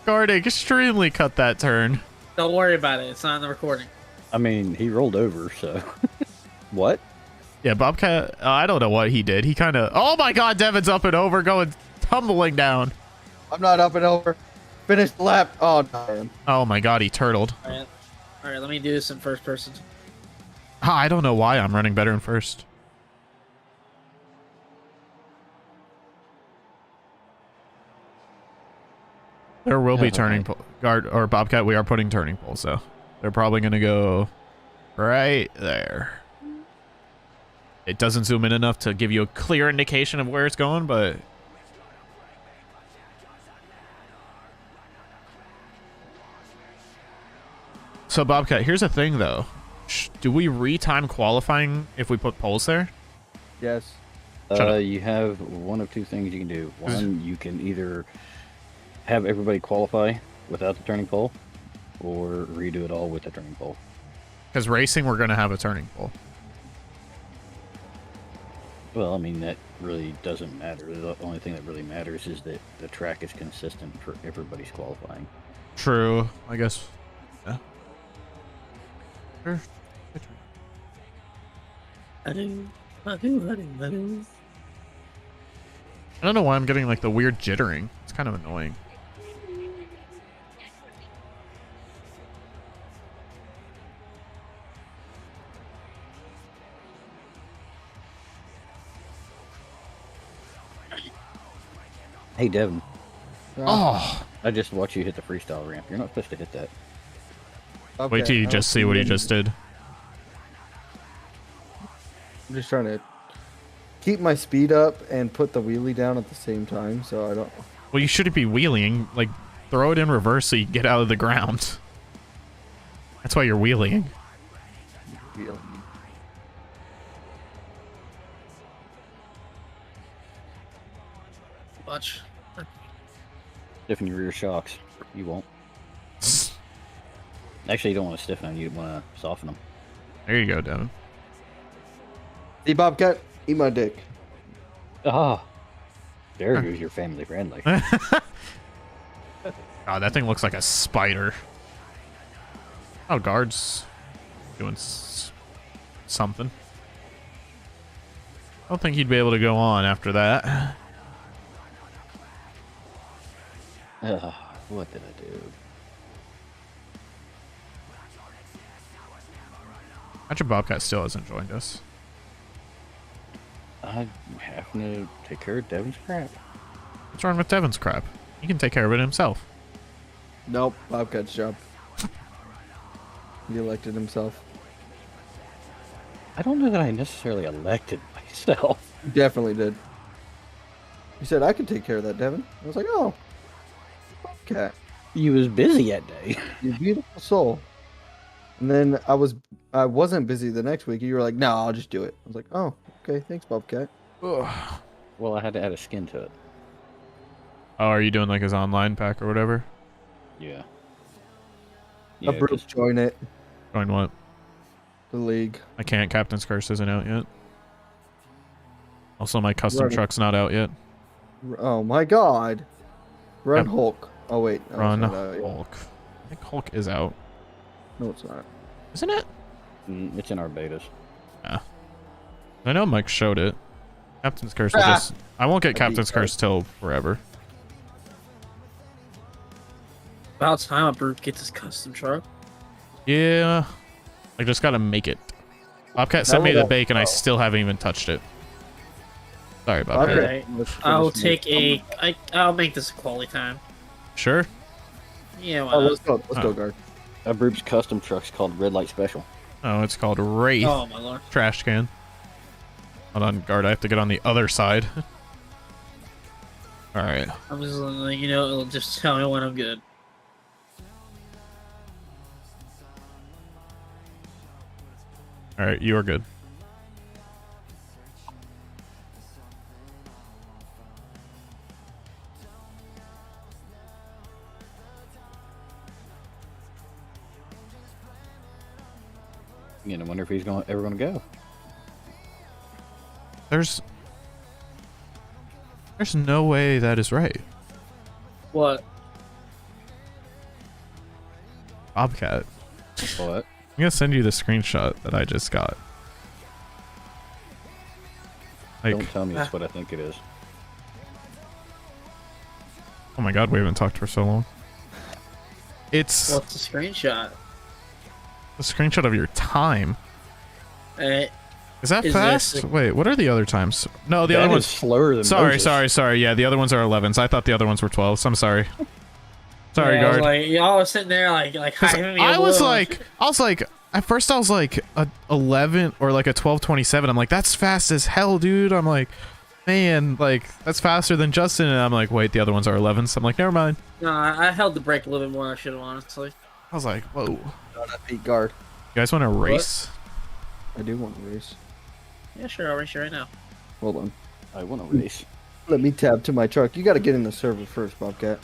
Guard extremely cut that turn. Don't worry about it. It's not in the recording. I mean, he rolled over, so. What? Yeah, Bobcat, I don't know what he did. He kind of... Oh my god, Devin's up and over, going tumbling down. I'm not up and over. Finish the lap. Oh, damn. Oh my god, he turtled. All right. Let me do this in first person. I don't know why I'm running better in first. There will be turning guard or Bobcat. We are putting turning poles, so they're probably gonna go right there. It doesn't zoom in enough to give you a clear indication of where it's going, but so Bobcat, here's the thing though. Do we retime qualifying if we put poles there? Yes. Shut up. You have one of two things you can do. One, you can either have everybody qualify without the turning pole, or redo it all with the turning pole. Because racing, we're gonna have a turning pole. Well, I mean, that really doesn't matter. The only thing that really matters is that the track is consistent for everybody's qualifying. True, I guess. Yeah. Sure. I don't know why I'm getting like the weird jittering. It's kind of annoying. Hey, Devin, Oh, I just watched you hit the freestyle ramp. You're not supposed to hit that. wait till you I just don't see what he any- just did. I'm just trying to keep my speed up and put the wheelie down at the same time, so I don't. Well, you shouldn't be wheeling. Like, throw it in reverse so you get out of the ground. That's why you're wheeling. Wheel. Watch. Stiffen your rear shocks. You won't. Actually, you don't want to stiffen them. You want to soften them. There you go, Devin. See, Bobcat, eat my dick. Ah, there goes your family friendly. God, that thing looks like a spider. Oh, guards doing something. I don't think he'd be able to go on after that. What did I do? Imagine Bobcat still hasn't joined us. I'm having to take care of Devin's crap. What's wrong with Devin's crap? He can take care of it himself. Nope, Bobcat's job. He elected himself. I don't know that I necessarily elected myself. He definitely did. He said, I can take care of that, Devin. I was like, oh, Bobcat, You was busy that day. you beautiful soul. And then I wasn't busy the next week. You were like, no, I'll just do it. I was like, oh, okay, thanks, Bobcat. Well, I had to add a skin to it. Oh, are you doing like his online pack or whatever? Yeah. A Bruce join it, Join what? the league. I can't. Captain's Curse isn't out yet. Also, my custom Right. truck's not out yet. Oh my God, Run Yep. Hulk. Oh wait, no, it's Run not out yet. Hulk. I think Hulk is out. No, it's not. Isn't it? It's in our betas. I know Mike showed it. Captain's Curse will Ah! just... I won't get I beat Captain's Mike. Curse till forever. About time a brute gets his custom truck. Yeah. I just gotta make it. Bobcat sent me the will- bake and I still haven't even touched it. Sorry, Bobcat. Alright. I'll take I'll make this a quality time. Sure. Yeah, why Oh, not? let's go. Let's Oh. go, guard. A Bruce's custom truck's called Red Light Special. Oh, it's called Wraith. Oh my lord. Trash can. Hold on, guard. I have to get on the other side. Alright. I'm just like, it'll just tell me when I'm good. Alright, you are good. You wonder if he's ever going to go. There's no way that is right. What? Bobcat. What? I'm gonna send you the screenshot that I just got. Like, Don't tell me it's what I think it is. oh my god, we haven't talked for so long. It's What's the screenshot? a screenshot of your time. Eh, Is that Is fast? this- Wait, what are the other times? No, the That other is ones. slower than Sorry, Moses. sorry. Yeah, the other ones are 11s. I thought the other ones were 12s. I'm sorry. Sorry, yeah, I was guard. like, y'all was sitting there like 'Cause hyping me I up a was little. like, at first I was like a 11 or like a 12:27. I'm like, that's fast as hell, dude. I'm like, man, like that's faster than Justin. And I'm like, wait, the other ones are 11s. I'm like, never mind. No, I held the brake a little bit more than I should have, honestly. I was like, whoa. You I beat guard. guys want to race? I do want to race. Yeah, sure, I'll race you right now. Hold on. I want to race. Let me tab to my truck. You got to get in the server first, Bobcat.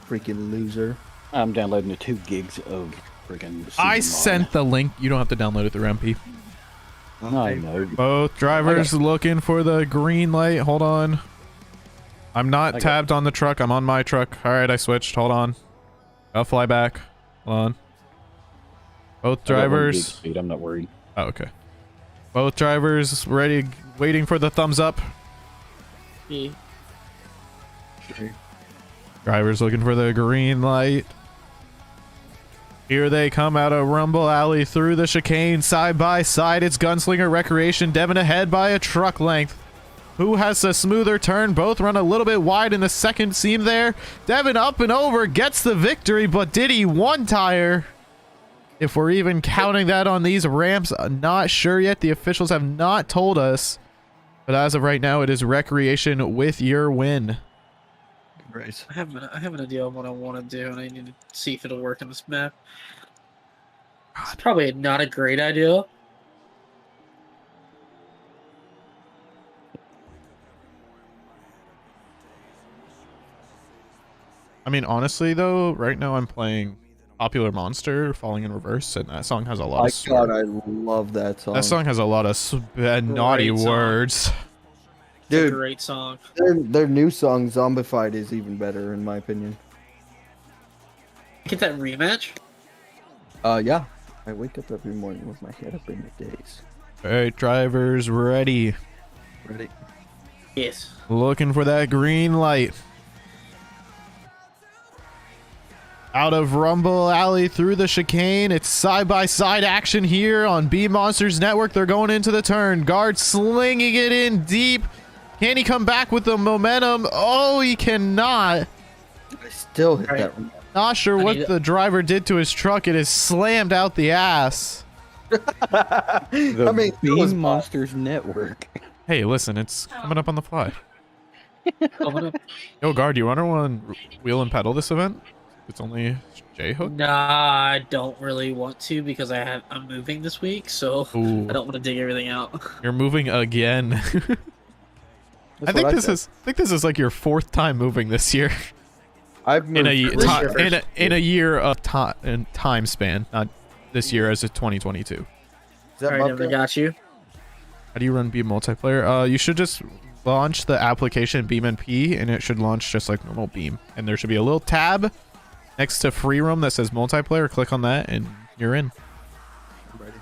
Freaking loser. I'm downloading the 2 gigs of freaking. I sent the link. You don't have to download it through MP. I know. Both drivers looking for the green light. Hold on. I'm not I got- tabbed on the truck. I'm on my truck. All right, I switched. Hold on. I'll fly back. Hold on. Both I got 1 gig drivers. Speed. I'm not worried. Oh, okay. Both drivers ready, waiting for the thumbs up. Yeah. Drivers looking for the green light. Here they come out of Rumble Alley through the chicane, side by side. It's Gunslinger Recreation. Devin ahead by a truck length. Who has a smoother turn? Both run a little bit wide in the second seam there. Devin up and over, gets the victory, but did he one tire? If we're even counting that on these ramps, not sure yet. The officials have not told us. But as of right now, it is Recreation with your win. Race. I have an idea on what I want to do, and I need to see if it'll work on this map. It's probably not a great idea. I mean, honestly, though, right now I'm playing Popular Monster, Falling in Reverse, and that song has a lot My of God, I love that song. that song has a lot of naughty Great song. words. It's a Dude, great song. their new song, Zombified, is even better, in my opinion. Get that rematch? Yeah. I wake up every morning with my head up in the days. All right, drivers ready. Ready? Yes. Looking for that green light. Out of Rumble Alley through the chicane. It's side-by-side action here on B Monsters Network. They're going into the turn. Guard slinging it in deep. Can he come back with the momentum? Oh, he cannot. I still hit Alright. that. Not sure I what need- the driver did to his truck. It is slammed out the ass. The I mean, it was Bean Monsters Network. Hey, listen, it's coming up on the fly. Coming up. Yo, Guard, you want to run wheel and pedal this event? It's only J-hook. Nah, I don't really want to because I'm moving this week, so Ooh, I don't want to dig everything out. you're moving again. I think this is like your 4th time moving this year I've moved in a This ti- year in a, first. in a year of time span, not this year as a 2022. Is that Alright, Devin, I Bobcat? got you. How do you run Beam multiplayer? You should just launch the application BeamNP, and it should launch just like normal Beam. And there should be a little tab next to free roam that says multiplayer. Click on that, and you're in. Ready.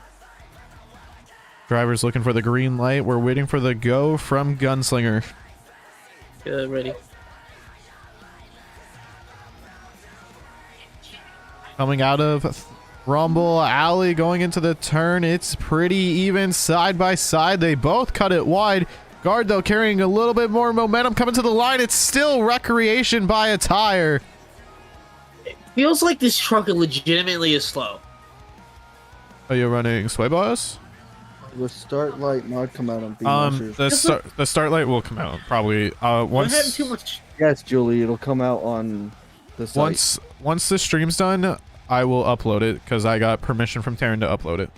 Drivers looking for the green light. We're waiting for the go from Gunslinger. Good, ready. Coming out of Rumble Alley, going into the turn. It's pretty even side by side. They both cut it wide. Guard, though, carrying a little bit more momentum coming to the line. It's still Recreation by a tire. Feels like this truck legitimately is slow. Are you running Sway Boss? Will start light not come out on B Monsters? The start light will come out probably I'm having once too much. Yes, Julie, it'll come out on the site. once the stream's done. I will upload it because I got permission from Taryn to upload it.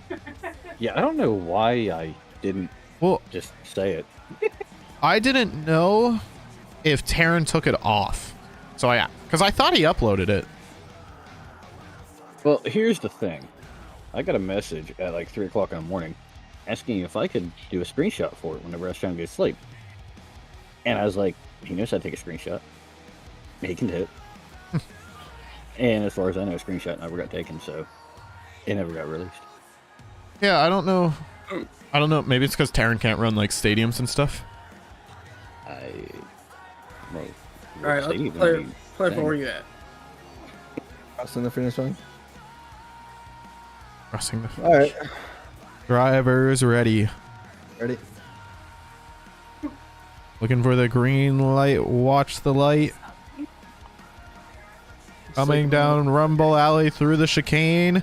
Yeah, I don't know why I didn't Well, just say it. I didn't know if Taryn took it off, so because I thought he uploaded it. Well, here's the thing. I got a message at like 3 o'clock in the morning asking if I could do a screenshot for it whenever I was trying to go to sleep. And I was like, he knows how to take a screenshot. He can do it. And as far as I know, a screenshot never got taken, so it never got released. Yeah, I don't know. I don't know. Maybe it's because Terran can't run like stadiums and stuff. Well, All right, Stadium player, would be player dang. where you at? Crossing the finish line. Crossing the All right, drivers ready. ready. Looking for the green light. Watch the light. Coming down Rumble Alley through the chicane.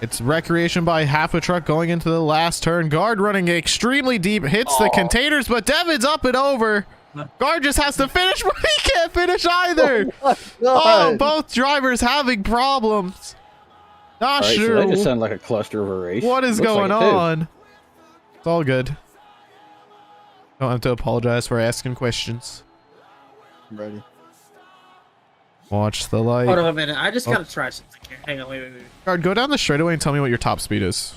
It's Recreation by half a truck going into the last turn. Guard running extremely deep. Hits the containers, but Devin's up and over. Guard just has to finish, but he can't finish either. Oh, God. both drivers having problems. Not All right, sure so that just sounded like a cluster of a race. what is Looks like going it, too. on. It's all good. Don't have to apologize for asking questions. I'm ready. Watch the light. Hold on a minute. I just Oh. gotta try something here. Hang on, wait. Guard, go down the straightaway and tell me what your top speed is.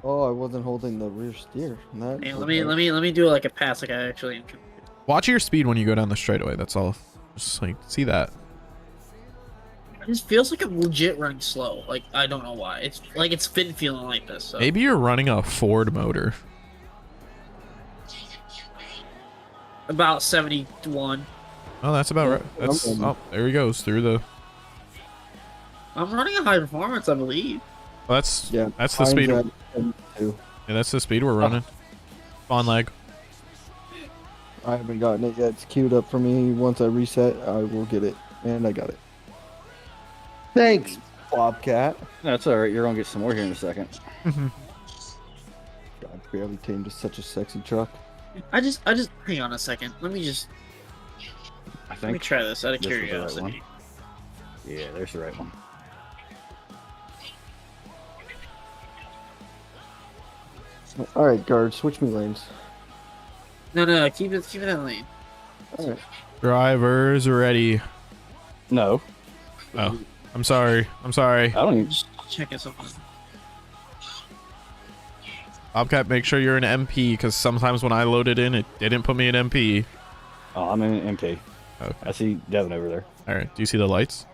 Oh, I wasn't holding the rear steer. That Hang on, was let me do like a pass like I actually. Watch your speed when you go down the straightaway. That's all. Just like see that. It just feels like I'm legit running slow. Like I don't know why. It's like it's been feeling like this. So. Maybe you're running a Ford motor. About 71. Oh, that's about right. That's oh, there he goes through the. I'm running a high performance, I believe. Well, that's Yeah, that's the mine's speed. at 10.2. Yeah, that's the speed we're running. On leg. I haven't gotten it yet. It's queued up for me. Once I reset, I will get it. And I got it. Thanks, Bobcat. That's all right. You're gonna get some more here in a second. God, barely tamed is such a sexy truck. I just hang on a second. Let me I let me think. try this out of this was the right curiosity. Yeah, there's the right one. All right, guard, switch me lanes. No, keep it in lane. All right. Drivers ready. No, Oh, I'm sorry. I'm sorry. I don't even. Just checking something. Bobcat, make sure you're an MP because sometimes when I loaded in, it didn't put me in MP. Oh, I'm in MT. Okay. I see Devin over there. All right. Do you see the lights?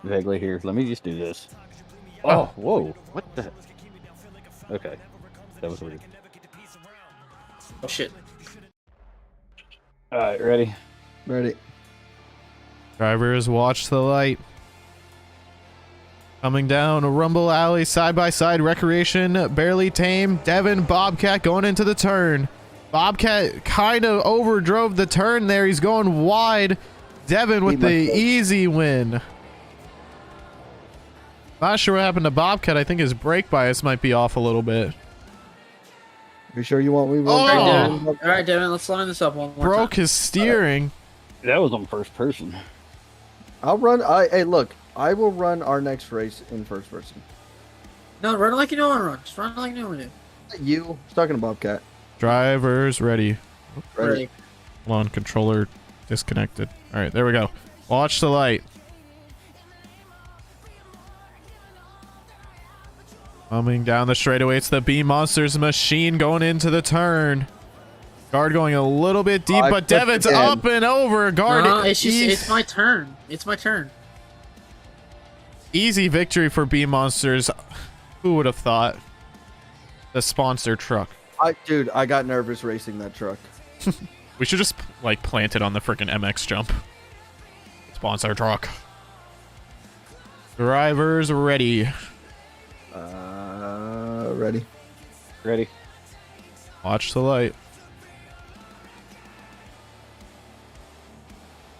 Vaguely here. Let me just do this. Oh, whoa! What the? Okay, that was weird. Oh shit. All right, ready? Ready. Drivers, watch the light. Coming down a Rumble Alley, side by side, Recreation, barely tame. Devin, Bobcat going into the turn. Bobcat kind of overdrove the turn there. He's going wide. Devin with the easy win. Not sure what happened to Bobcat. I think his brake bias might be off a little bit. You sure you want me? Oh! All right, Oh. Devin. All right, Devin. Let's line this up one more Broke time. his steering. That was on first person. I'll run. Hey, look. I will run our next race in first person. No, run like you know I run. Just run like you know I do. You. I was talking to Bobcat. Drivers ready. Ready. Hold on, controller disconnected. All right, there we go. Watch the light. Coming down the straightaway, it's the B Monsters machine going into the turn. Guard going a little bit deep, I but clicked Devin's again. up and over. Guard, No, it's just eas- it's my turn. It's my turn. easy victory for B Monsters. Who would have thought? The sponsor truck. Dude, I got nervous racing that truck. We should just like plant it on the freaking MX jump. Sponsor truck. Drivers ready. Ready. Ready? Watch the light.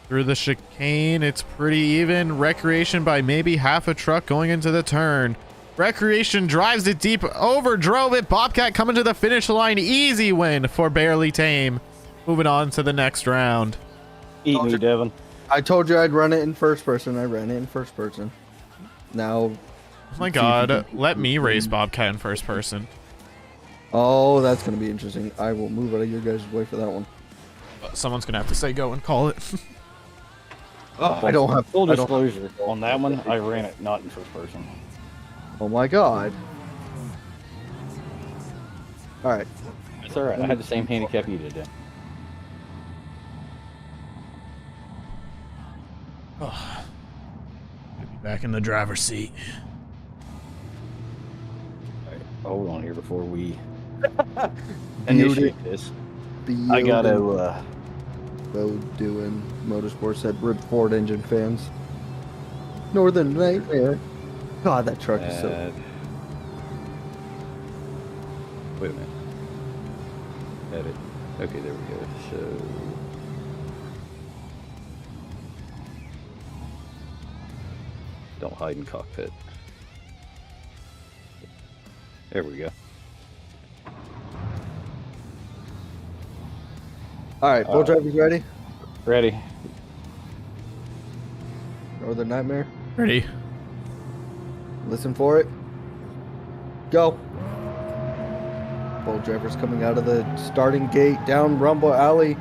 Through the chicane, it's pretty even. Recreation by maybe half a truck going into the turn. Recreation drives it deep, overdrove it. Bobcat coming to the finish line. Easy win for Barely Tame. Moving on to the next round. Eat me, Devin. I told you I'd run it in first person. I ran it in first person. Now, Oh my god, let me race Bobcat in first person. oh, that's gonna be interesting. I will move out of your guys' way for that one. Someone's gonna have to say go and call it. Oh, I don't have Full I don't- disclosure, on that one, I ran it not in first person. Oh my god. All right. It's alright, I had the same handicap you did then. Back in the driver's seat. Alright, hold on here before we Beauty. initiate this. I gotta, doing motorsports at Rip Ford engine fans. Northern Nightmare. God, that truck is so. add... Wait a minute. Edit. Okay, there we go. So... Don't hide in cockpit. There we go. All right, full drivers ready? Ready? Northern Nightmare. Ready? Listen for it. Go. Full drivers coming out of the starting gate down Rumble Alley.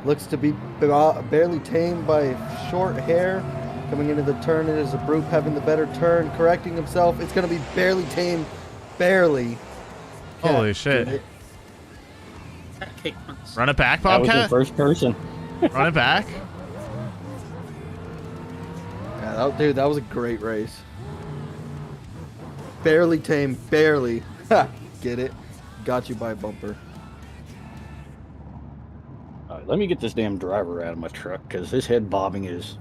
Looks to be barely tamed by short hair. Coming into the turn, it is a Brute having the better turn, correcting himself. It's going to be barely tamed. Barely. Holy Cat, shit. did it. That kick once. Run it back, That was in Bobcat. first person. Run it back. Yeah, dude, that was a great race. Barely tame, barely. Ha, get it? Got you by a bumper. Alright, let me get this damn driver out of my truck, because this head bobbing is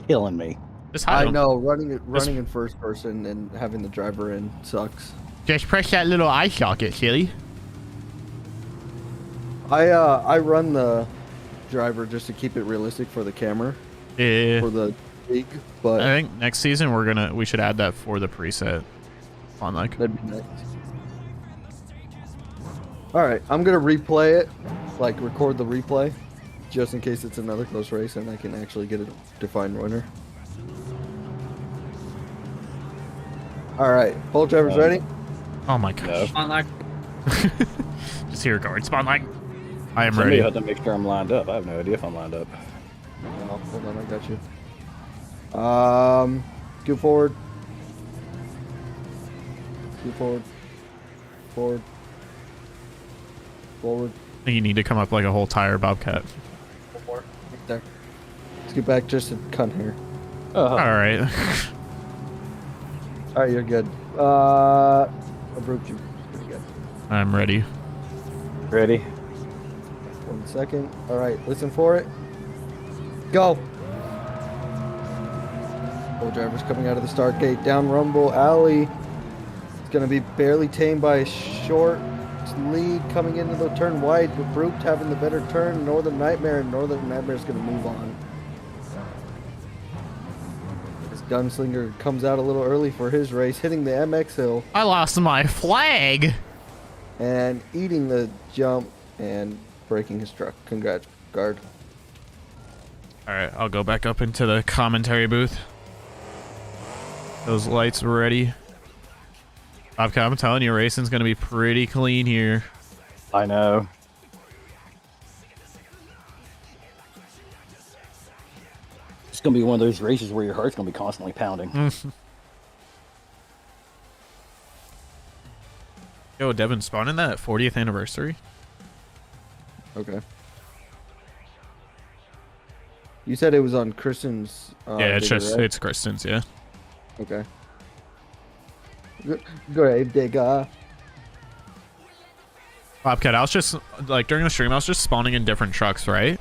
killing me. Just hide I him. know, running in first person and having the driver in sucks. Just press that little eye socket, silly. I run the driver just to keep it realistic for the camera, Yeah. for the league, I but think next season we should add that for the preset. On like. that'd be nice. Alright, I'm gonna replay it, like record the replay, just in case it's another close race and I can actually get a defined winner. Alright, both drivers ready? Oh my gosh. On like Just here, guard. Spawn like. I am Somebody ready. have to make sure I'm lined up. I have no idea if I'm lined up. Oh, hold on, I got you. Scoot forward. Scoot forward. Forward. Forward. I think you need to come up like a whole tire, Bobcat. Right there. Scoot back just a cunt here. All right. Alright, you're good. I broke you. Pretty good. I'm ready. Ready? 1 second. Alright, listen for it. Go! Full drivers coming out of the start gate down Rumble Alley. It's gonna be barely tamed by a short lead coming into the turn wide, with Brute having the better turn. Northern Nightmare, and Northern Nightmare is gonna move on. This gunslinger comes out a little early for his race, hitting the MX hill I lost my flag. and eating the jump and breaking his truck. Congrats, guard. All right, I'll go back up into the commentary booth. Those lights are ready. Bobcat, I'm telling you, racing's gonna be pretty clean here. I know. It's gonna be one of those races where your heart's gonna be constantly pounding. Yo, Devin, spawning that 40th anniversary. Okay. You said it was on Kristen's. Yeah, it's digger, just right? it's Kristen's. Yeah. Okay. Grave digger. Bobcat, I was just like during the stream, I was just spawning in different trucks, right?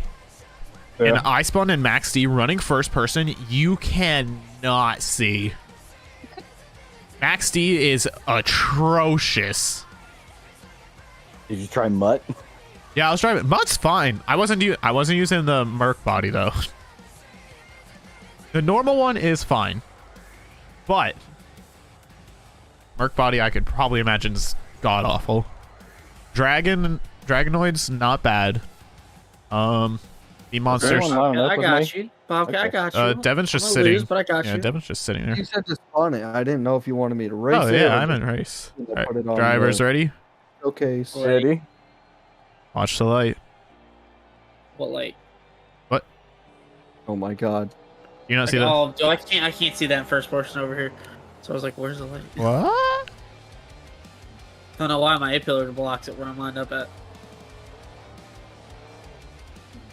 Yeah. And I spawned in Max D running first person. You cannot see. Max D is atrocious. Did you try Mutt? Yeah, I was driving. Mutt's fine. I wasn't using the Merc body though. The normal one is fine, but Merc body I could probably imagine is god awful. Dragonoid's not bad. The monsters. Everyone line up I with got me? you. Bobcat, I Okay. got you. Devin's just I'm gonna sitting. lose, but I got Yeah, you. Devin's just sitting there. You said to spawn it. I didn't know if you wanted me to race Oh it. yeah, or I'm just in race. put All right, it on drivers the ready? Showcase. Ready. Watch the light. What like? What? Oh my god. You don't see that? Oh, I can't see that in first person over here. So I was like, where's the light? What? Don't know why my A pillar blocks it where I'm lined up at.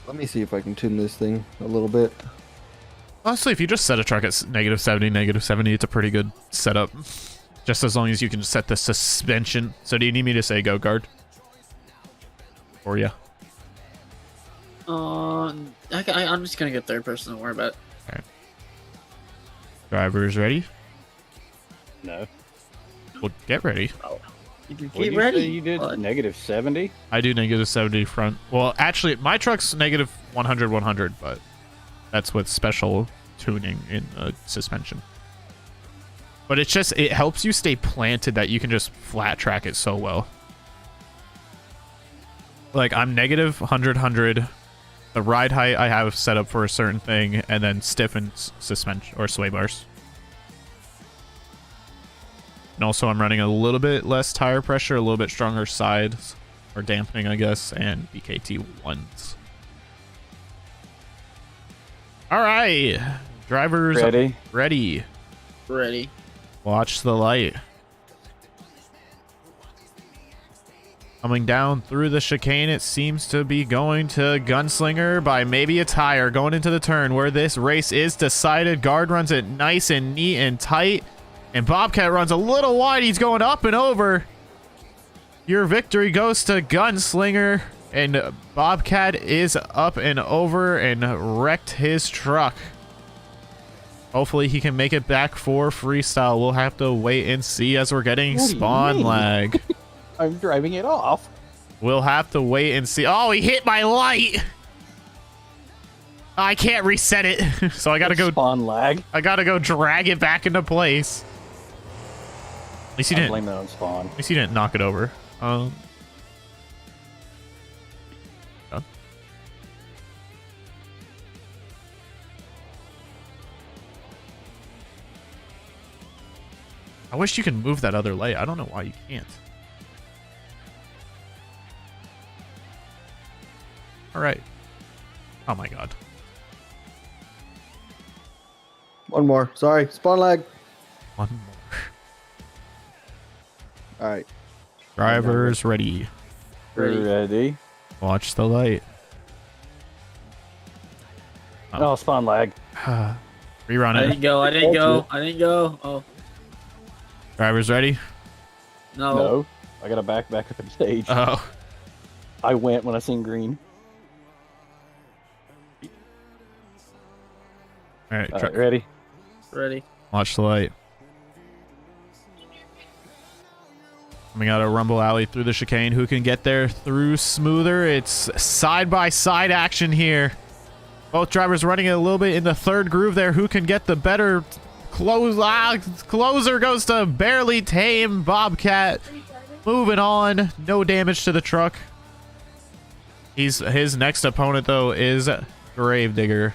Let me see if I can tune this thing a little bit. Honestly, if you just set a truck at -70, it's a pretty good setup. Just as long as you can set the suspension. So do you need me to say go guard? For you? I'm just gonna get third person. Don't worry about it. Drivers ready? No. Well, get ready. What Get did you say ready. you did? What? -70? I do -70 front. Well, actually, my truck's -100, but that's with special tuning in suspension. But it's just, it helps you stay planted that you can just flat track it so well. Like, I'm -100. The ride height I have set up for a certain thing, and then stiffened suspension or sway bars. And also, I'm running a little bit less tire pressure, a little bit stronger sides, or dampening, I guess, and BKT 1s. All right, drivers Ready? ready. Ready. Watch the light. Coming down through the chicane, it seems to be going to Gunslinger by maybe a tire. Going into the turn where this race is decided. Guard runs it nice and neat and tight. And Bobcat runs a little wide. He's going up and over. Your victory goes to Gunslinger. And Bobcat is up and over and wrecked his truck. Hopefully he can make it back for freestyle. We'll have to wait and see as we're getting What do you spawn mean? lag. I'm driving it off. We'll have to wait and see. Oh, he hit my light. I can't reset it. So I gotta go. Spawn lag. I gotta go drag it back into place. At least he I'm didn't. blaming it on spawn. At least he didn't knock it over. Done. I wish you could move that other light. I don't know why you can't. All right. Oh my god. One more. Sorry. Spawn lag. One more. All right. Drivers ready. Ready? Watch the light. Oh, spawn lag. Rerun I it. didn't go. I didn't go. I didn't go. Oh Drivers ready? no. No. I gotta back up the stage. Oh. I went when I seen green. All right. All right, ready? Ready. Watch the light. Coming out of Rumble Alley through the chicane. Who can get there through smoother? It's side-by-side action here. Both drivers running it a little bit in the third groove there. Who can get the better close? Closer goes to Barely Tame. Bobcat moving on. No damage to the truck. His next opponent, though, is Gravedigger.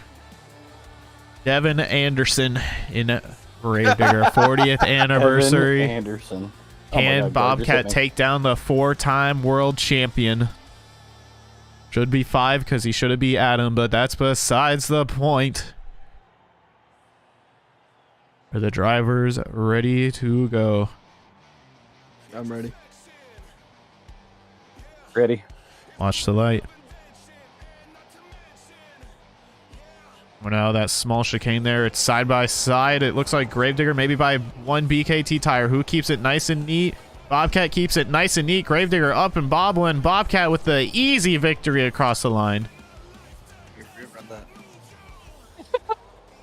Devin Anderson in Gravedigger. 40th anniversary. Evan Anderson. Oh my Can God, Guard, just hit Bobcat me. take down the 4-time world champion? Should be 5 because he should have beat Adam, but that's besides the point. Are the drivers ready to go? I'm ready. Ready? Watch the light. We're now that small chicane there. It's side by side. It looks like Gravedigger maybe by 1 BKT tire. Who keeps it nice and neat? Bobcat keeps it nice and neat. Gravedigger up and bobbling. Bobcat with the easy victory across the line.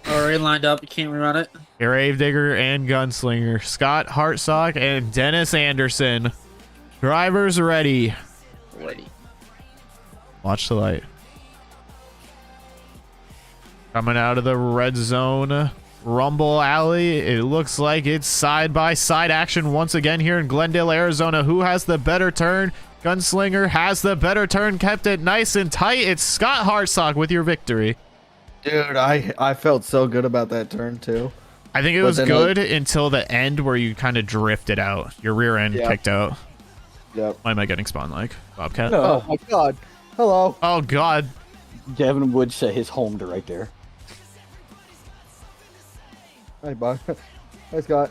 Already lined up. You can't rerun it. Gravedigger and Gunslinger. Scott Hartsock and Dennis Anderson. Drivers ready. Ready. Watch the light. Coming out of the red zone. Rumble Alley. It looks like it's side-by-side action once again here in Glendale, Arizona. Who has the better turn? Gunslinger has the better turn. Kept it nice and tight. It's Scott Hartsock with your victory. Dude, I felt so good about that turn too. I think it But was then, good until the end where you kind of drifted out. Your rear end Yeah. kicked out. Yep. Why am I getting spawn like? Bobcat? No. Oh my god. Hello. Oh, God. Devin would say his home to right there. Hi, Bob. Hi, Scott.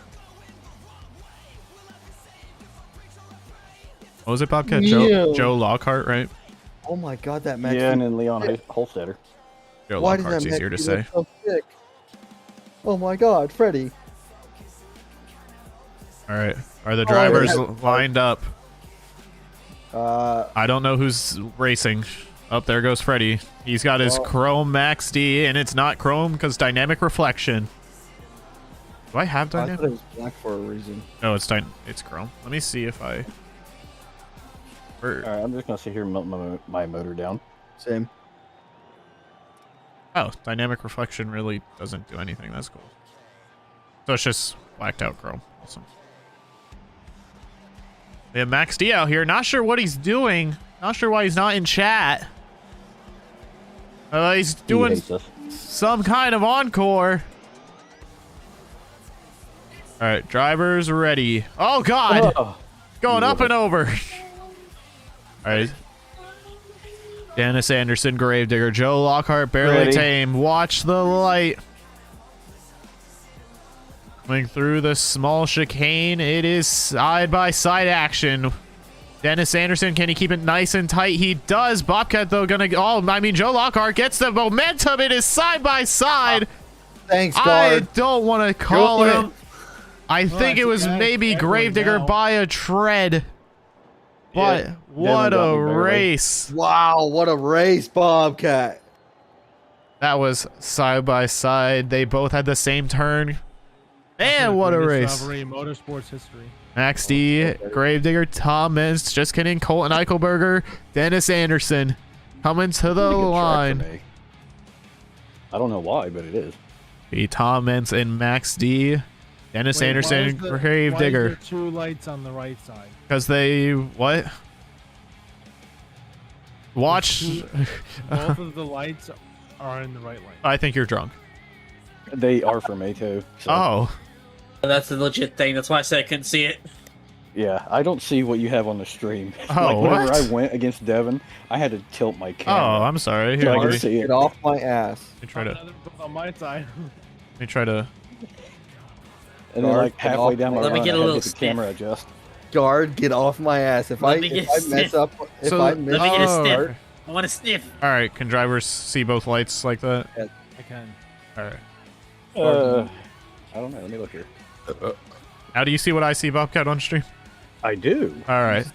What was it, Bobcat? Ew. Joe Lockhart, right? Oh my God, that Max. Yeah, and then Leon Holstetter. Joe Why does Lockhart's that easier to Max say. look so sick? Oh my God, Freddy. All right. Are the Oh, drivers yeah. lined up? Uh, I don't know who's racing. Up there goes Freddy. He's got his Oh. Chrome Max D, and it's not Chrome because Dynamic Reflection. Do I have I thought Dynamic? it was black for a reason. No, it's Chrome. Let me see if I. Where- All right, I'm just gonna sit here and melt my motor down. Same. Oh, Dynamic Reflection really doesn't do anything. That's cool. So it's just blacked out Chrome. Awesome. We have Max D out here. Not sure what he's doing. Not sure why he's not in chat. He's He doing hates us. some kind of encore. All right, drivers ready. Oh God, Oh, going up love and it. over. All right. Dennis Anderson, Gravedigger, Joe Lockhart, barely Ready. tame. Watch the light. Coming through the small chicane, it is side-by-side action. Dennis Anderson, can he keep it nice and tight? He does. Bobcat, though, gonna... Oh, I mean, Joe Lockhart gets the momentum. It is side-by-side. Thanks, I guard. don't want to call it. I think it was actually, maybe everyone Gravedigger now. by a tread. But Yeah, what Devin got a me barely. race. Wow, what a race, Bobcat. That was side by side. They both had the same turn. Man, what a race. Rivalry in motorsports history. Max D, Gravedigger, Tom Mintz, just kidding, Colton Eichelberger, Dennis Anderson coming to the Pretty good track for line. me. I don't know why, but it is. Be Tom Mintz and Max D, Dennis Wait, Anderson, why is there Gravedigger. two lights on the right side? Because they, what? Watch. Both of the lights are in the right lane. I think you're drunk. They are for me too. So, Oh. That's a legit thing. That's why I said I couldn't see it. yeah, I don't see what you have on the stream. Oh, like whenever what? I went against Devin, I had to tilt my Oh, camera. I'm sorry. Here, so I let could me, see it. Get off my ass. let me try to. Another both on my side. Let me try to. And then like Get halfway off down my my- Let me run, get a I had to little get the stiff. camera adjust. Guard, get off my ass. If Let I me get mess sniff. up, if So- I miss Let me get a Oh. sniff. I want to sniff. All right, can drivers see both lights like that? I can. All right. I don't know. Let me look here. How do you see what I see, Bobcat, on stream? I do. All right.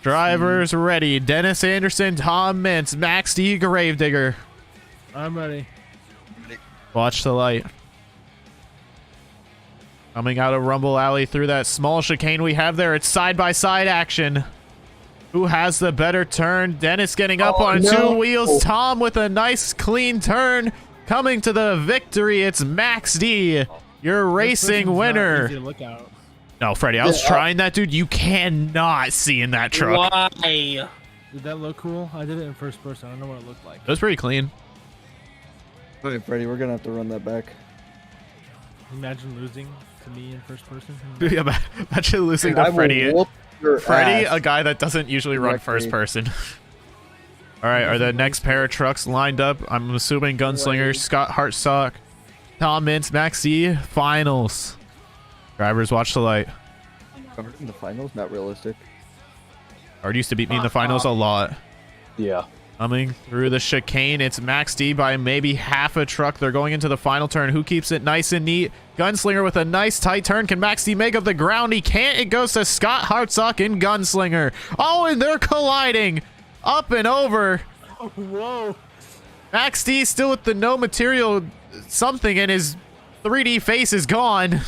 Drivers ready. Dennis Anderson, Tom Mintz, Max D, Gravedigger. I'm ready. Watch the light. Coming out of Rumble Alley through that small chicane we have there. It's side-by-side action. Who has the better turn? Dennis getting up Oh, on no. two wheels. Tom with a nice clean turn. Coming to the victory, it's Max D, your This racing person's not winner. easy to look out. No, Freddie, I was Yeah. trying that, dude. You cannot see in that truck. Why? Did that look cool? I did it in first person. I don't know what it looked like. It was pretty clean. Hey, Freddy, we're gonna have to run that back. Imagine losing to me in first person. Yeah, imagine losing Dude, I to will Freddie. whoop your Freddie, ass. a guy that doesn't usually run Directly. first person. All right, are the next pair of trucks lined up? I'm assuming Gunslinger, Scott Hartsock, Tom Mintz, Max D, finals. Drivers, watch the light. Guard in the finals, not realistic. Guard used to beat me in the finals a lot. Yeah. Coming through the chicane, it's Max D by maybe half a truck. They're going into the final turn. Who keeps it nice and neat? Gunslinger with a nice tight turn. Can Max D make up the ground? He can't. It goes to Scott Hartsock and Gunslinger. Oh, and they're colliding. Up and over. Whoa! Max D still with the no material something, and his 3D face is gone.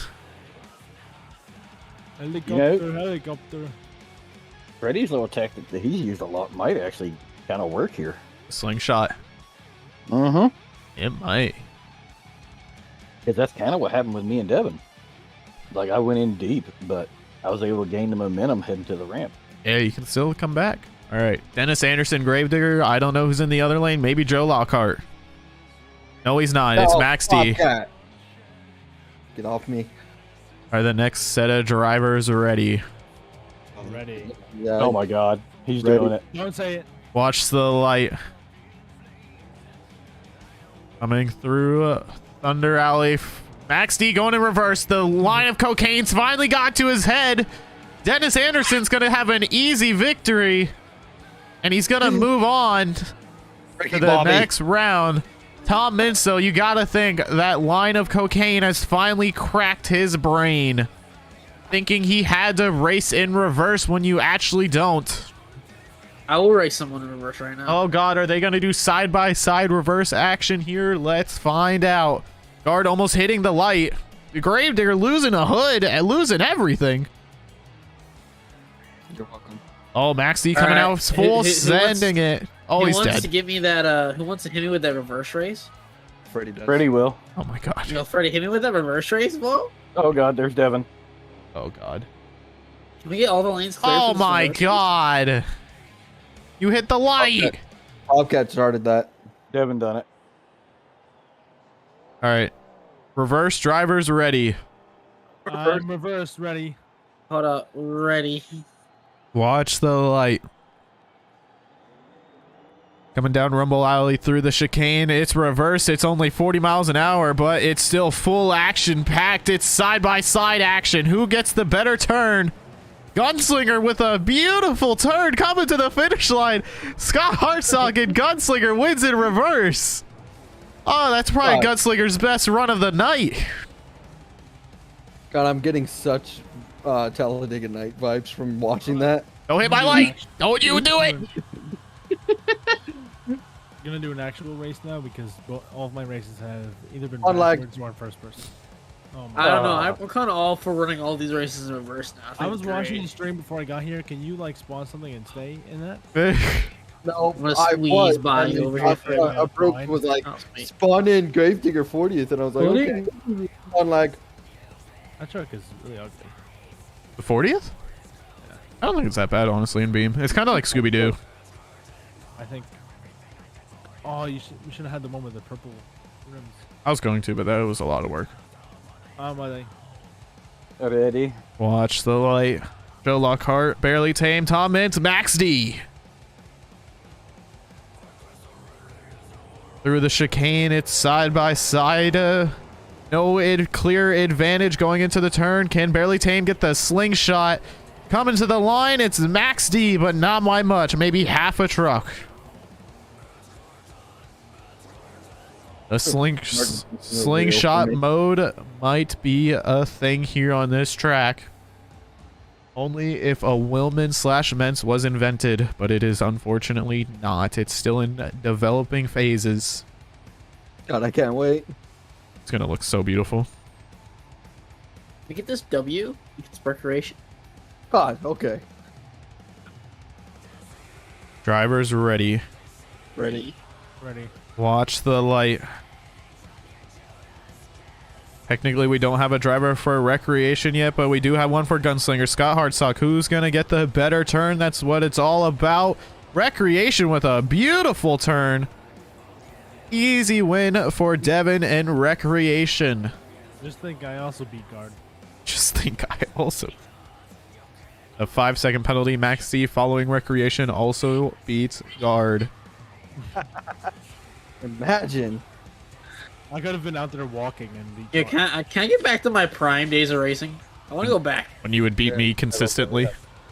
Helicopter, helicopter. Freddy's little tactic that he's used a lot might actually kind of work here. Slingshot. Mm-hmm. It might. Because that's kind of what happened with me and Devin. Like, I went in deep, but I was able to gain the momentum heading to the ramp. Yeah, you can still come back. All right. Dennis Anderson, Gravedigger. I don't know who's in the other lane. Maybe Joe Lockhart. No, he's not. It's Oh, Max D. Bobcat. Get off me. Are the next set of drivers ready? Ready. Yeah. Oh my god. He's Ready. doing it. Don't say it. Watch the light. Coming through Thunder Alley. Max D going in reverse. The line of cocaine's finally got to his head. Dennis Anderson's going to have an easy victory. And he's going to move on to the next round. Tom Minso, you got to think that line of cocaine has finally cracked his brain. Thinking he had to race in reverse when you actually don't. I will race someone in reverse right now. Oh god, are they going to do side-by-side reverse action here? Let's find out. Guard almost hitting the light. The Gravedigger losing a hood and losing everything. You're welcome. Oh, Max D coming All right. out full, sending it. Oh, who he's wants dead. to give me that? Who wants to hit me with that reverse race? Freddy does. Freddie will. Oh my god. Yo, Freddie, hit me with that reverse race, bro. Oh god, there's Devin. Oh god. Can we get all the lanes clear? Oh for this my reverse race? god. You hit the light. Bobcat started that. Devin done it. All right. Reverse drivers ready. I'm reverse ready. Hold up, ready. Watch the light. Coming down Rumble Alley through the chicane. It's reverse. It's only 40 miles an hour, but it's still full action packed. It's side-by-side action. Who gets the better turn? Gunslinger with a beautiful turn coming to the finish line. Scott Hartsock and Gunslinger wins in reverse. Oh, that's probably God. Gunslinger's best run of the night. God, I'm getting such Talladega Night vibes from watching that. Don't hit my light. Don't you do it. Gonna do an actual race now because all of my races have either been On lag. backwards or in first person. Oh my I don't know. We're kind of all for running all these races in reverse now. I think was it's watching the great. stream before I got here. Can you like spawn something and stay in that? No, I'm gonna I squeeze was. by and you over then here for a minute. a broke was like, Oh, sweet. spawn in Gravedigger 40th, and I was like, okay. On lag. That truck is really ugly. The 40th? I don't think it's that bad, honestly, in Beam. It's kind of like Scooby-Doo. I think. Oh, you should have had the one with the purple rims. I was going to, but that was a lot of work. Are they? Ready. Watch the light. Joe Lockhart, Barely Tame, Tom Mintz, Max D. Through the chicane, it's side-by-side. No clear advantage going into the turn. Can Barely Tame get the slingshot? Coming to the line, it's Max D, but not by much. Maybe half a truck. The slingshot mode might be a thing here on this track. Only if a Willman/Mentz was invented, but it is unfortunately not. It's still in developing phases. God, I can't wait. It's gonna look so beautiful. Can we get this W? It's recreation. God, okay. Drivers ready. Ready. Ready. Watch the light. Technically, we don't have a driver for recreation yet, but we do have one for Gunslinger. Scott Hartsock, who's going to get the better turn? That's what it's all about. Recreation with a beautiful turn. Easy win for Devin and Recreation. Just think I also beat guard. Just think I also... A 5-second penalty. Max C following Recreation also beats guard. Imagine. I could have been out there walking and beat Yeah, guard. can I get back to my prime days of racing? I want to go back When you would beat me consistently.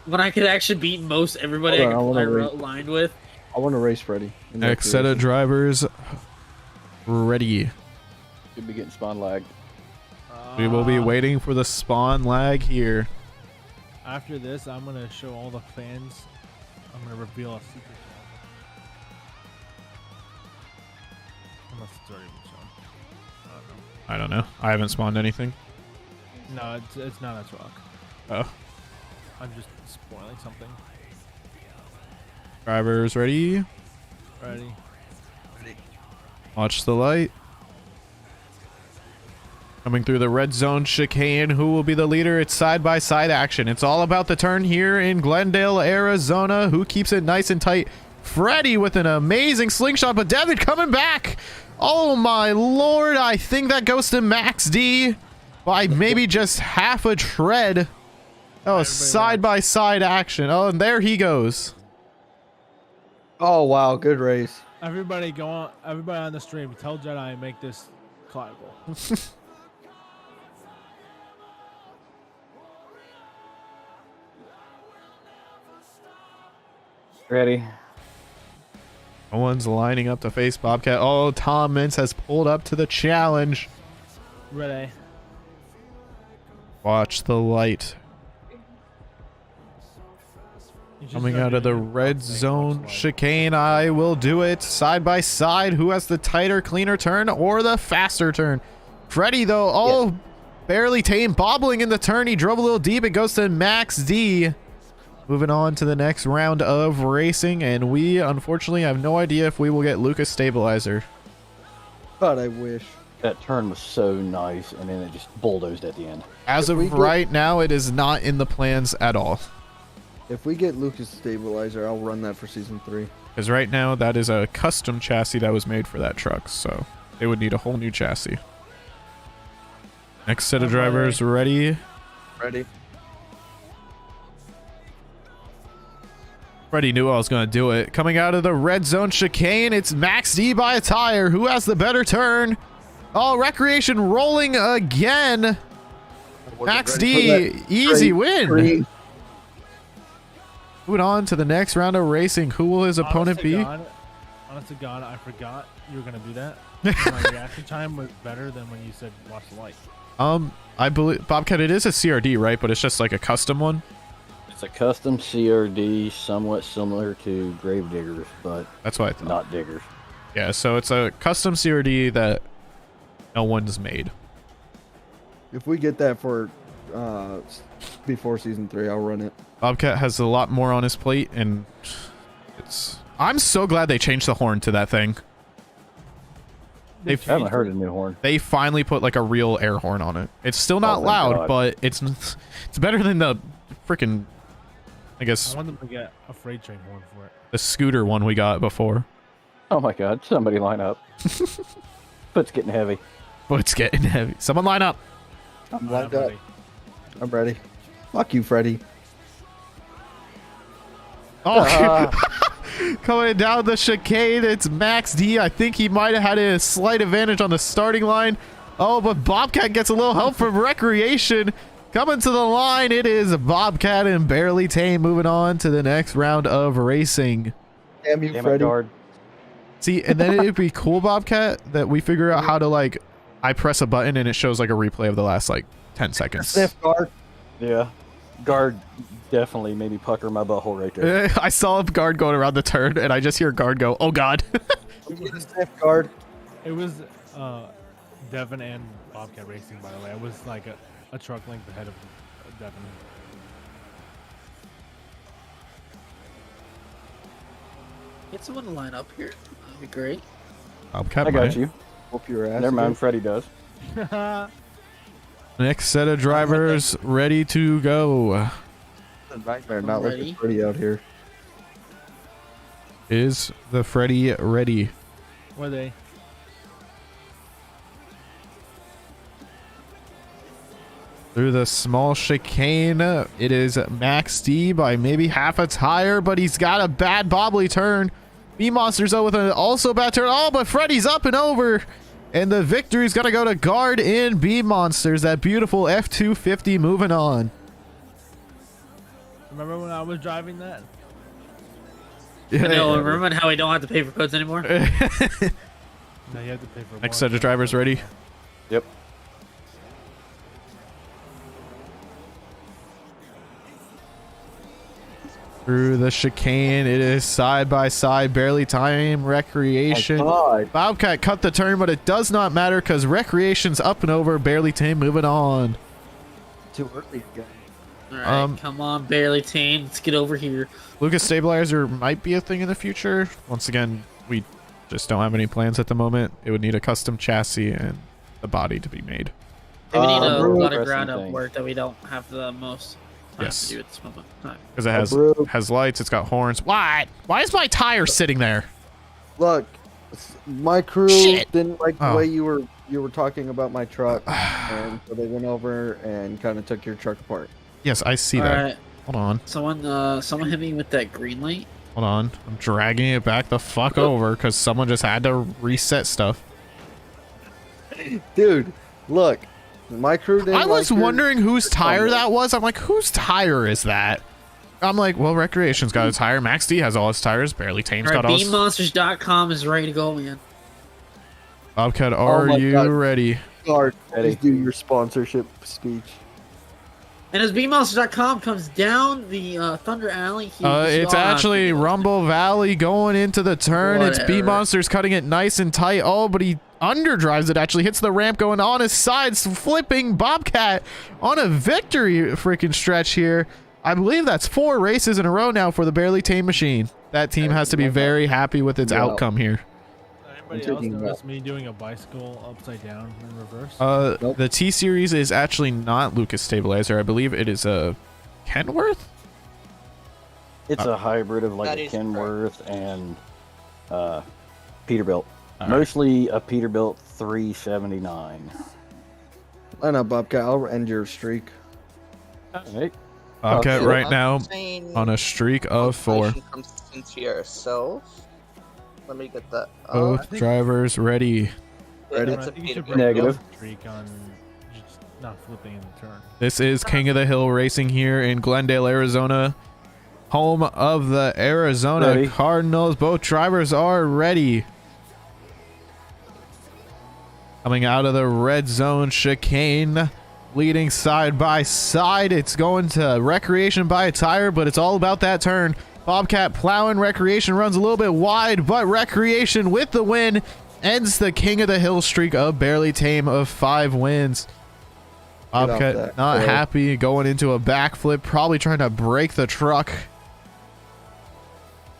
when I could actually beat most everybody Hold on, I wanna I read. aligned with. I want to race Freddy. in Next set of recreation. drivers ready. Should be getting spawn lag. We will be waiting for the spawn lag here. After this, I'm gonna show all the fans. I'm gonna reveal a secret. to all of them. Unless it's already been shown. I don't know. I don't know. I haven't spawned anything. No, it's not a truck. Oh. I'm just spoiling something. Drivers ready. Ready? Watch the light. Coming through the red zone chicane. Who will be the leader? It's side-by-side action. It's all about the turn here in Glendale, Arizona. Who keeps it nice and tight? Freddy with an amazing slingshot, but Devin coming back. Oh my lord. I think that goes to Max D by maybe just half a tread. Oh, side-by-side action. Oh, and there he goes. Oh, wow. Good race. Everybody go on. Everybody on the stream, tell Jedi make this climbable. Ready? No one's lining up to face Bobcat. Oh, Tom Mintz has pulled up to the challenge. Ready. Watch the light. You just Coming gotta out of do the it. red Watch zone light. chicane. I will do it side by side. Who has the tighter, cleaner turn or the faster turn? Freddy, though, oh, barely tame. Bobbling in the turn. He drove a little deep. It goes to Max D. Moving on to the next round of racing. And we, unfortunately, have no idea if we will get Lucas Stabilizer. God, I wish. That turn was so nice, and then it just bulldozed at the end. As If we of get- right now, it is not in the plans at all. If we get Lucas Stabilizer, I'll run that for season 3. Because right now, that is a custom chassis that was made for that truck. So they would need a whole new chassis. Next set of drivers ready. Ready? Freddie knew I was going to do it. Coming out of the red zone chicane, it's Max D by a tire. Who has the better turn? Oh, Recreation rolling again. Max D, easy win. Moving on to the next round of racing. Who will his opponent be? Honest to God, I forgot you were gonna do that. My reaction time was better than when you said watch the light. I believe Bobcat. It is a CRD, right? But it's just like a custom one. It's a custom CRD, somewhat similar to Gravediggers, but That's what I thought. not Diggers. Yeah, so it's a custom CRD that no one's made. If we get that for before season 3, I'll run it. Bobcat has a lot more on his plate, and it's. I'm so glad they changed the horn to that thing. I haven't heard a new horn. They finally put like a real air horn on it. It's still not thank loud, God. but it's better than the freaking, I guess, I want them to get a freight train horn for it. the scooter one we got before. Oh my god, somebody line up. Foot's getting heavy. But it's getting heavy. Someone line up. I'm I'm lined up. ready. I'm ready. Fuck you, Freddy. Oh, coming down the chicane, it's Max D. I think he might have had a slight advantage on the starting line. Oh, but Bobcat gets a little help from Recreation. Coming to the line, it is Bobcat and Barely Tame moving on to the next round of racing. Damn you, Damn it, Freddy. guard. See, and then it'd be cool, Bobcat, that we figure out how to, like, I press a button and it shows, like, a replay of the last, like, 10 seconds. Sniff guard. Yeah. Guard definitely made me pucker my butthole right there. I saw a guard going around the turn, and I just hear guard go, oh, God. Sniff guard. It was Devin and Bobcat racing, by the way. I was like a truck length ahead of Devin. Get someone to line up here. That'd be great. Bobcat I got might. you. Whoop your ass. Never mind, dude. Freddy does. Next set of drivers ready to go. Nightmare not Ready? looking pretty out here. Is the Freddy ready? Were they? Through the small chicane, it is Max D by maybe half a tire, but he's got a bad bobbly turn. B-Monsters though with an also bad turn. Oh, but Freddy's up and over. And the victory's got to go to Guard in B-Monsters. That beautiful F-250 moving on. Remember when I was driving that? I know. Remember how we don't have to pay for codes anymore? No, you have to pay for Next more. set of drivers ready. Yep. Through the chicane, it is side by side, barely time, Recreation. God. Bobcat cut the turn, but it does not matter because Recreation's up and over, barely tame, moving on. Too early again. Alright, come on, barely tame. Let's get over here. Lucas Stabilizer might be a thing in the future. Once again, we just don't have any plans at the moment. It would need a custom chassis and the body to be made. We need a Brew- lot of Interesting ground up thing. work that we don't have the most time Yes. to do at this moment in time. Because it Brew. has lights, it's got horns. What? Why is my tire sitting there? Look, my crew Shit. didn't like the Oh. way you were talking about my truck, and so they went over and kind of took your truck apart. Yes, I see that. Alright, Hold on. someone hit me with that green light. Hold on. I'm dragging it back the fuck over because someone just had to reset stuff. Dude, look. My crew didn't I was like your- wondering whose tire that was. I'm like, whose tire is that? I'm like, well, Recreation's got a tire. Max D has all his tires. Barely Tame's All got right, all his... beanmonsters.com is ready to go, man. Bobcat, are my you God. ready? Guard, Eddie. please do your sponsorship speech. And as beanmonsters.com comes down the Thunder Alley, It's actually Rumble Valley going into the turn. It's B Whatever. Monsters cutting it nice and tight. Oh, but he underdrives it. Actually hits the ramp going on his side, flipping Bobcat on a victory freaking stretch here. I believe that's 4 races in a row now for the Barely Tame Machine. That team has to be very happy with its Yeah. outcome here. Anybody else taking notice me doing a bicycle upside down in reverse? Nope. The T series is actually not Lucas Stabilizer. I believe it is a Kenworth. It's a hybrid of like That a is Kenworth and Peterbilt. All right. Mostly a Peterbilt 379. I know, Bobcat. I'll end your streak. Right? Bobcat Okay. right now Saying on a streak of 4. confirmation from Cynthia herself. Let me get that. Both drivers ready. Ready? That's I a think you should Peterbilt. break Negative. the streak on just not flipping in the turn. This is King of the Hill Racing here in Glendale, Arizona, home of the Arizona Ready. Cardinals. Both drivers are ready. Coming out of the red zone chicane, leading side by side. It's going to Recreation by a tire, but it's all about that turn. Bobcat plowing. Recreation runs a little bit wide, but Recreation with the win ends the King of the Hill streak of Barely Tame of 5 wins. off Bobcat that not hill. happy, going into a backflip, probably trying to break the truck.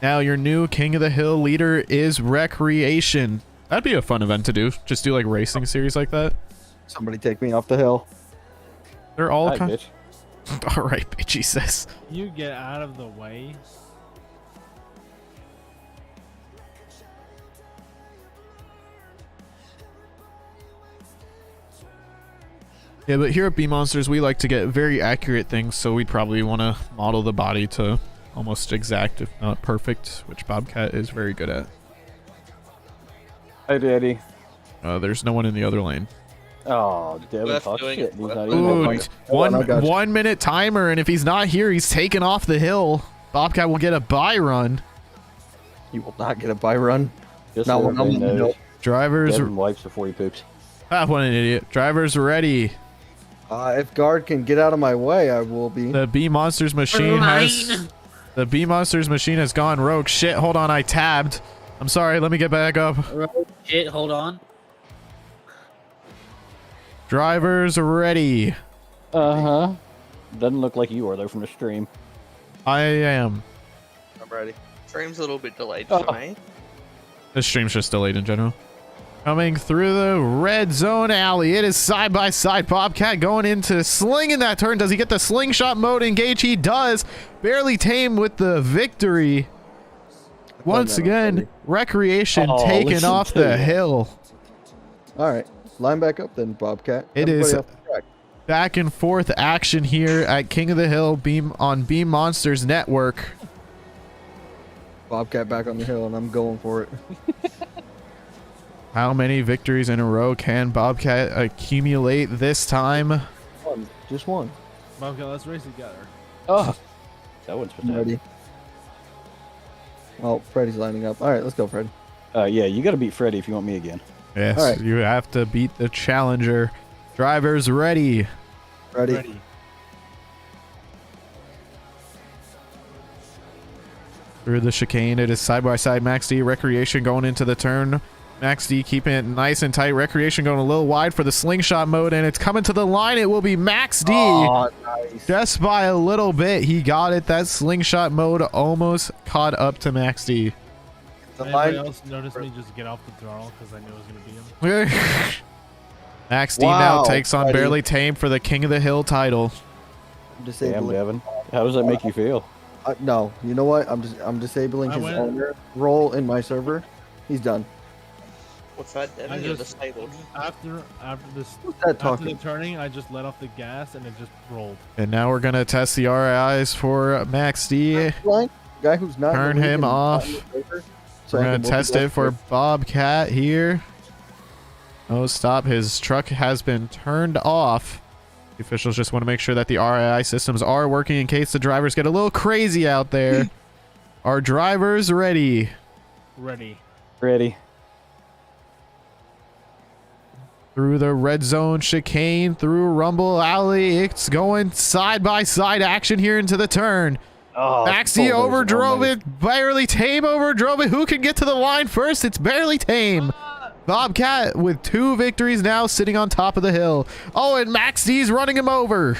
Now your new King of the Hill leader is Recreation. That'd be a fun event to do. Just do like racing series like that. Somebody take me off the hill. They're all Hi, kind. bitch. All right, bitch. He says. You get out of the way. Yeah, but here at B Monsters, we like to get very accurate things, so we'd probably want to model the body to almost exact, if not perfect, which Bobcat is very good at. Hi, Daddy. There's no one in the other lane. Oh, Devin Left talks doing shit. it. He's Left not doing even Ooh, going. Hold on, I got you. 1 minute timer, and if he's not here, he's taken off the hill. Bobcat will get a bye run. You will not get a buy run. Just Not so when I'm everybody on the knows, hill. Drivers, Devin wipes before he poops. what an idiot. Drivers ready. If guard can get out of my way, I will be. The B Monsters machine has the B Monsters machine has gone rogue. Shit, hold on, I tabbed. I'm sorry, let me get back up. Shit, hold on. Drivers ready. Uh-huh. Doesn't look like you are, though, from the stream. I am. I'm ready. Frame's a little bit delayed Oh. for me. This stream's just delayed in general. Coming through the red zone alley. It is side by side. Bobcat going into slinging that turn. Does he get the slingshot mode engage? He does. Barely Tame with the victory. Once that again, already. Recreation Oh, taking listen off to the that. hill. All right, line back up then, Bobcat. It Everybody is- off the track. Back and forth action here at King of the Hill Beam on Beam Monsters Network. Bobcat back on the hill, and I'm going for it. How many victories in a row can Bobcat accumulate this time? One, just one. Bobcat, let's race together. Oh. That one's supposed I'm to happen. ready. Oh, Freddy's lining up. All right, let's go, Freddy. Yeah, you got to beat Freddy if you want me again. Yes, All right. you have to beat the challenger. Drivers ready. Ready. Through the chicane, it is side by side. Max D, Recreation going into the turn. Max D keeping it nice and tight. Recreation going a little wide for the slingshot mode, and it's coming to the line. It will be Max D. Oh, nice. Just by a little bit, he got it. That slingshot mode almost caught up to Max D. The Anybody line. else notice me just get off the throttle because I knew it was gonna be him? Max D now Wow, takes on Freddy. Barely Tame for the King of the Hill title. Damn, Disabling. Devin. How does that make you feel? No, you know what? I'm disabling I his win. owner role in my server. He's done. What's that? I Devin? You're just disabled. after this Who's that after the talking? turning, I just let off the gas and it just rolled. And now we're going to test the RIs for Max D. Line? guy who's not in the Turn league him and not off. in the favor, so We're I gonna can move test the it for left Bobcat here. Oh, stop. His truck has been turned off. The officials just want to make sure that the RAI systems are working in case the drivers get a little crazy out there. Are drivers ready? Ready. Ready. Through the red zone chicane, through Rumble Alley. It's going side by side action here into the turn. Oh, Maxi full overdrove version it. Barely Tame overdrove it. Who can get to the line first? It's Barely Tame. Bobcat with 2 victories now, sitting on top of the hill. Oh, and Max D's running him over.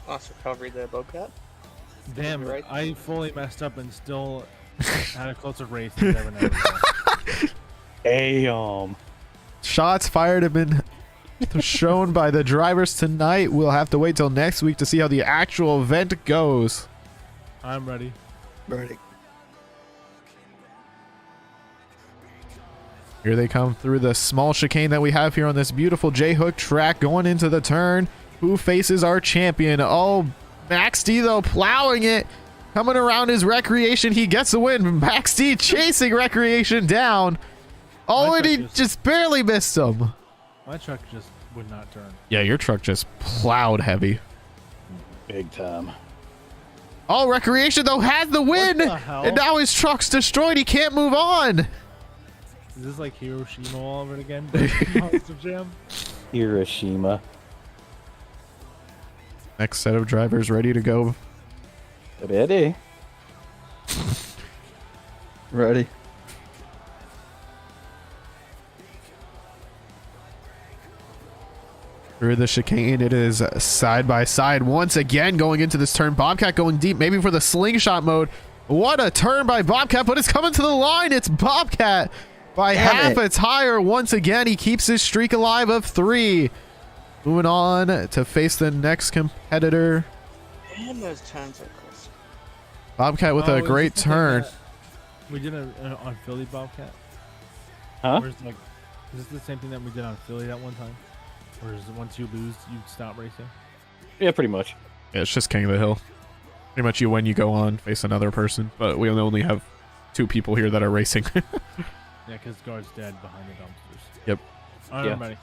Lost recovery there, Bobcat. Damn, Right. I fully messed up and still had a closer race than Devin ever. Damn. Shots fired have been shown by the drivers tonight. We'll have to wait till next week to see how the actual event goes. I'm ready. Ready. Here they come through the small chicane that we have here on this beautiful J-Hook track going into the turn. Who faces our champion? Oh, Max D, though, plowing it. Coming around his Recreation. He gets the win. Max D chasing Recreation down. Oh, My and he truck just barely missed him. My truck just would not turn. Yeah, your truck just plowed heavy. Big time. Oh, Recreation, though, has the win. the hell? And now his truck's destroyed. He can't move on. Is this like Hiroshima all over again? Monster Jam? Hiroshima. Next set of drivers ready to go. Ready. Ready. Through the chicane, it is side by side once again going into this turn. Bobcat going deep, maybe for the slingshot mode. What a turn by Bobcat, but it's coming to the line. It's Bobcat by Damn half it. a tire. Once again, he keeps his streak alive of 3. Moving on to face the next competitor. Damn, those turns are close. Bobcat with Oh, a is great this something turn. that We did it on Philly Bobcat. Huh? Or is, like, is this the same thing that we did on Philly that one time? Or is it once you lose, you stop racing? Yeah, pretty much. Yeah, it's just King of the Hill. Pretty much you win, you go on, face another person. But we only have 2 people here that are racing. Yeah, because Guard's dead behind the dumpsters. Yep. All right, Yeah. I'm ready.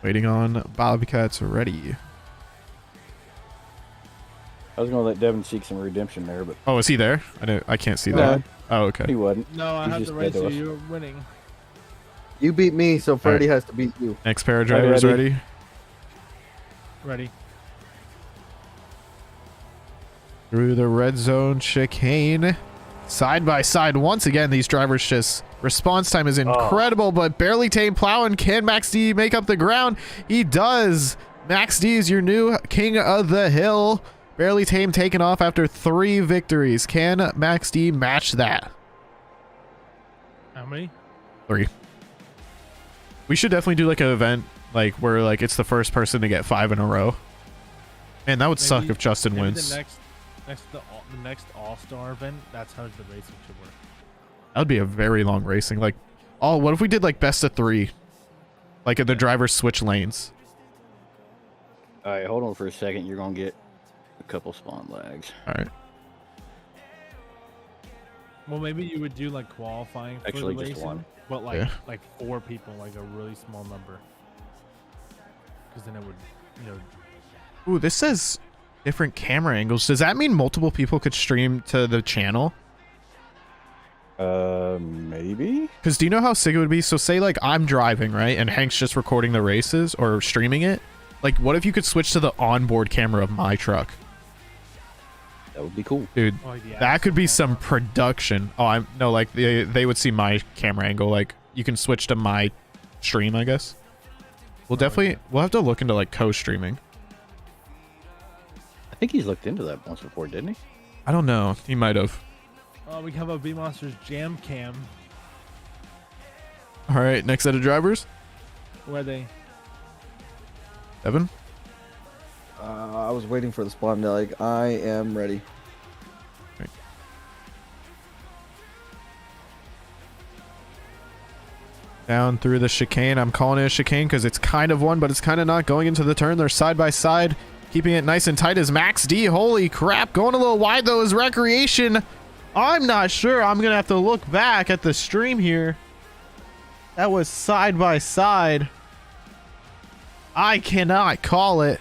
Waiting on Bobcat's ready. I was gonna let Devin seek some redemption there, but Oh, is he there? I can't see No. that. Oh, he okay. wasn't. No, I He's have just to race dead to you. us. You're winning. You beat me, so Freddie right. has to beat you. Next pair of drivers ready? ready. Ready. Through the red zone chicane. Side by side once again, these drivers just response time is incredible, but Barely Tame plowing. Can Max D make up the ground? He does. Max D is your new king of the hill. Barely Tame taken off after 3 victories. Can Max D match that? How many? 3. We should definitely do like an event like where like it's the first person to get 5 in a row. Man, that would suck Maybe- if Justin maybe wins. The next All-Star event, that's how the racing should work. That would be a very long racing. Like, oh, what if we did like best of 3? Like, if the drivers switch lanes. All right, hold on for a second. You're gonna get a couple spawn lags. All right. Well, maybe you would do like qualifying for Actually, the just racing, one. but like Yeah. like 4 people, like a really small number. Because then it would, you know, Ooh, this says different camera angles. Does that mean multiple people could stream to the channel? Maybe. Because do you know how sick it would be? So say like I'm driving, right? And Hank's just recording the races or streaming it. Like, what if you could switch to the onboard camera of my truck? That would be cool. Dude, oh yeah, that could be some production. Oh, I'm no, like they would see my camera angle. Like you can switch to my stream, I guess. We'll definitely we'll have to look into like co-streaming. I think he's looked into that once before, didn't he? I don't know. He might have. We have a B Monsters Jam Cam. All right, next set of drivers. Where they? Evan. I was waiting for the spawn lag. I am ready. Down through the chicane. I'm calling it a chicane because it's kind of one, but it's kind of not. Going into the turn, they're side by side, keeping it nice and tight as Max D. Holy crap. Going a little wide, though, is Recreation. I'm not sure. I'm going to have to look back at the stream here. That was side by side. I cannot call it.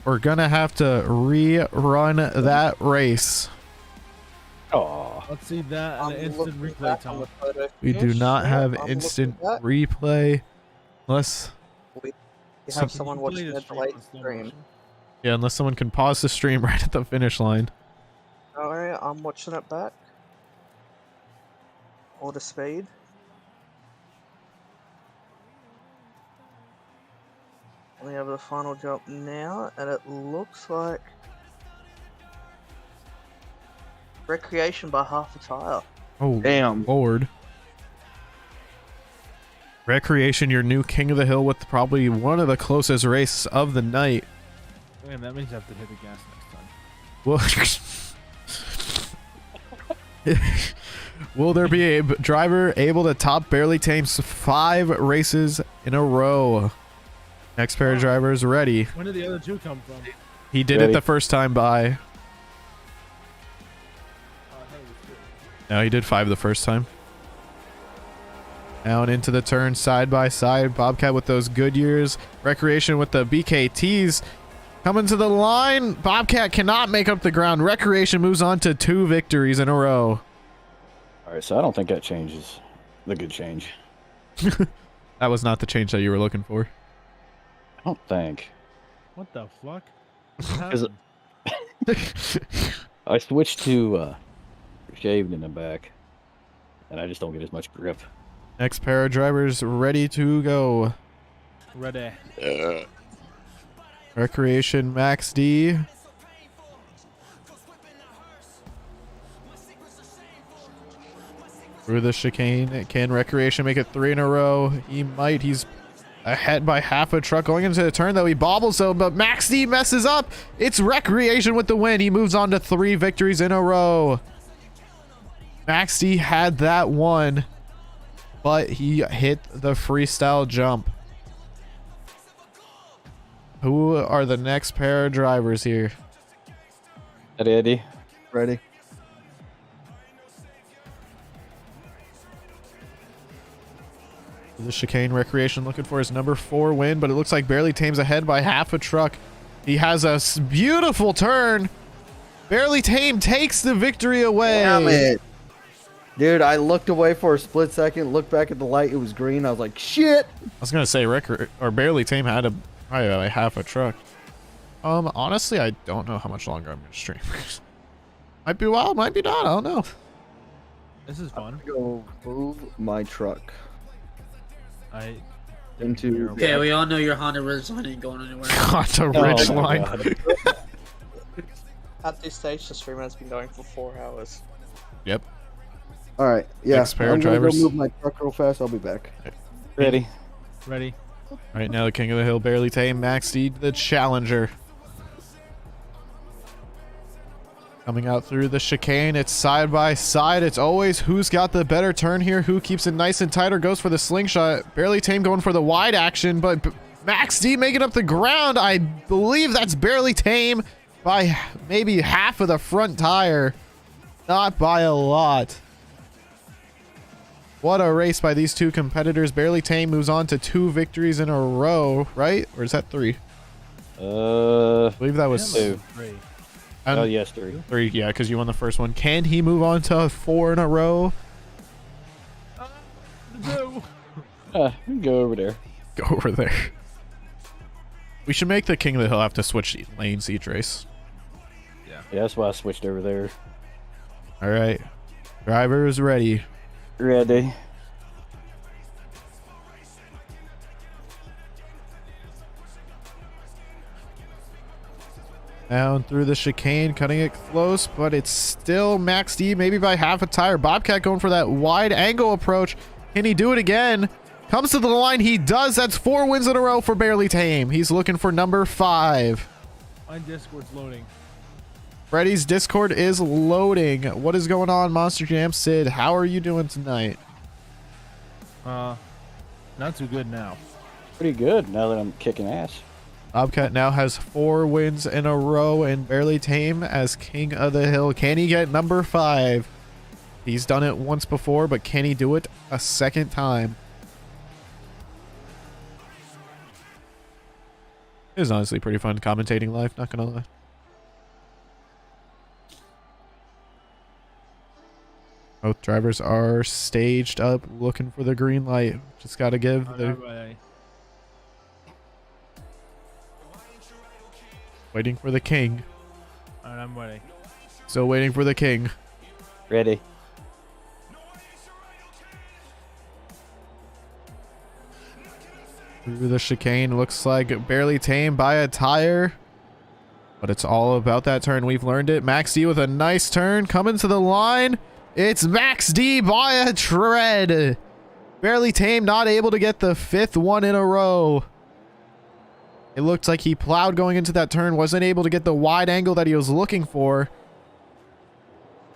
We're going to have to rerun that race. Oh, Let's see that and I'm an instant looking replay, back on Tom. the photo We do finish. not Yeah, have I'm instant looking back. replay. Unless, You So- have someone Play watching the the stream delayed on slow stream. motion. yeah, unless someone can pause the stream right at the finish line. Alright, I'm watching it back. Order speed. We have the final jump now, and it looks like Recreation by half a tire. Oh, Damn. Lord. Recreation, your new king of the hill with probably one of the closest races of the night. Man, that means I have to hit the gas next time. Will there be a driver able to top Barely Tame's 5 races in a row? Next pair of drivers ready. When did the other two come from? He did Ready. it the first time by. No, he did 5 the first time. Down into the turn, side by side. Bobcat with those Goodyears. Recreation with the BKTs. Coming to the line. Bobcat cannot make up the ground. Recreation moves on to 2 victories in a row. all right. So I don't think that changes the good change. That was not the change that you were looking for. I don't think. What the fuck? Is it- I switched to shaved in the back, and I just don't get as much grip. Next pair of drivers ready to go. Ready. Recreation Max D. Through the chicane. Can Recreation make it 3 in a row? He might. He's ahead by half a truck going into the turn, though. He bobbles, though, but Max D messes up. It's Recreation with the win. He moves on to 3 victories in a row. Max D had that one, but he hit the freestyle jump. Who are the next pair of drivers here? Eddie. Ready? The chicane. Recreation looking for his number 4 win, but it looks like Barely Tame's ahead by half a truck. He has a beautiful turn. Barely Tame takes the victory away. Damn it. Dude, I looked away for a split second, looked back at the light, it was green. I was like, shit. I was gonna say Barely Tame had probably like half a truck. Honestly, I don't know how much longer I'm gonna stream. Might be wild, might be not. I don't know. This is fun. Go move my truck I into. Okay, we all know your Honda Ridgeline ain't going anywhere. On to Oh Ridge my Line. God. At this stage, the stream has been going for 4 hours. Yep. All right, yeah. Next pair of I'm gonna drivers. go move my truck real fast. I'll be back. Ready. ready. Right now, the king of the hill, Barely Tame, Max D, the challenger. Coming out through the chicane, it's side by side. It's always who's got the better turn here, who keeps it nice and tight or goes for the slingshot. Barely Tame going for the wide action, but Max D making up the ground. I believe that's Barely Tame by maybe half of the front tire. Not by a lot. What a race by these two competitors. Barely Tame moves on to 2 victories in a row, right? Or is that 3? I believe that was Two. Great. Oh yes, 3. 3. Yeah, because you won the first one. Can he move on to 4 in a row? No. Go over there. Go over there. We should make the king of the hill have to switch lanes each race. Yeah, that's why I switched over there. All right. Drivers ready. Ready. Down through the chicane, cutting it close, but it's still Max D, maybe by half a tire. Bobcat going for that wide angle approach. Can he do it again? Comes to the line. He does. That's 4 wins in a row for Barely Tame. He's looking for number 5. My Discord's loading. Freddy's Discord is loading. What is going on, Monster Jam? Sid, how are you doing tonight? Not too good now. Pretty good now that I'm kicking ass. Bobcat now has 4 wins in a row and Barely Tame as king of the hill. Can he get number 5? He's done it once before, but can he do it a second time? It was honestly pretty fun commentating live, not gonna lie. Both drivers are staged up looking for the green light. Just gotta give the waiting for the king. Alright, I'm ready. Still waiting for the king. Ready. Through the chicane, looks like Barely Tame by a tire. But it's all about that turn. We've learned it. Max D with a nice turn. Coming to the line. It's Max D by a tread. Barely Tame not able to get the 5th one in a row. It looked like he plowed going into that turn. Wasn't able to get the wide angle that he was looking for.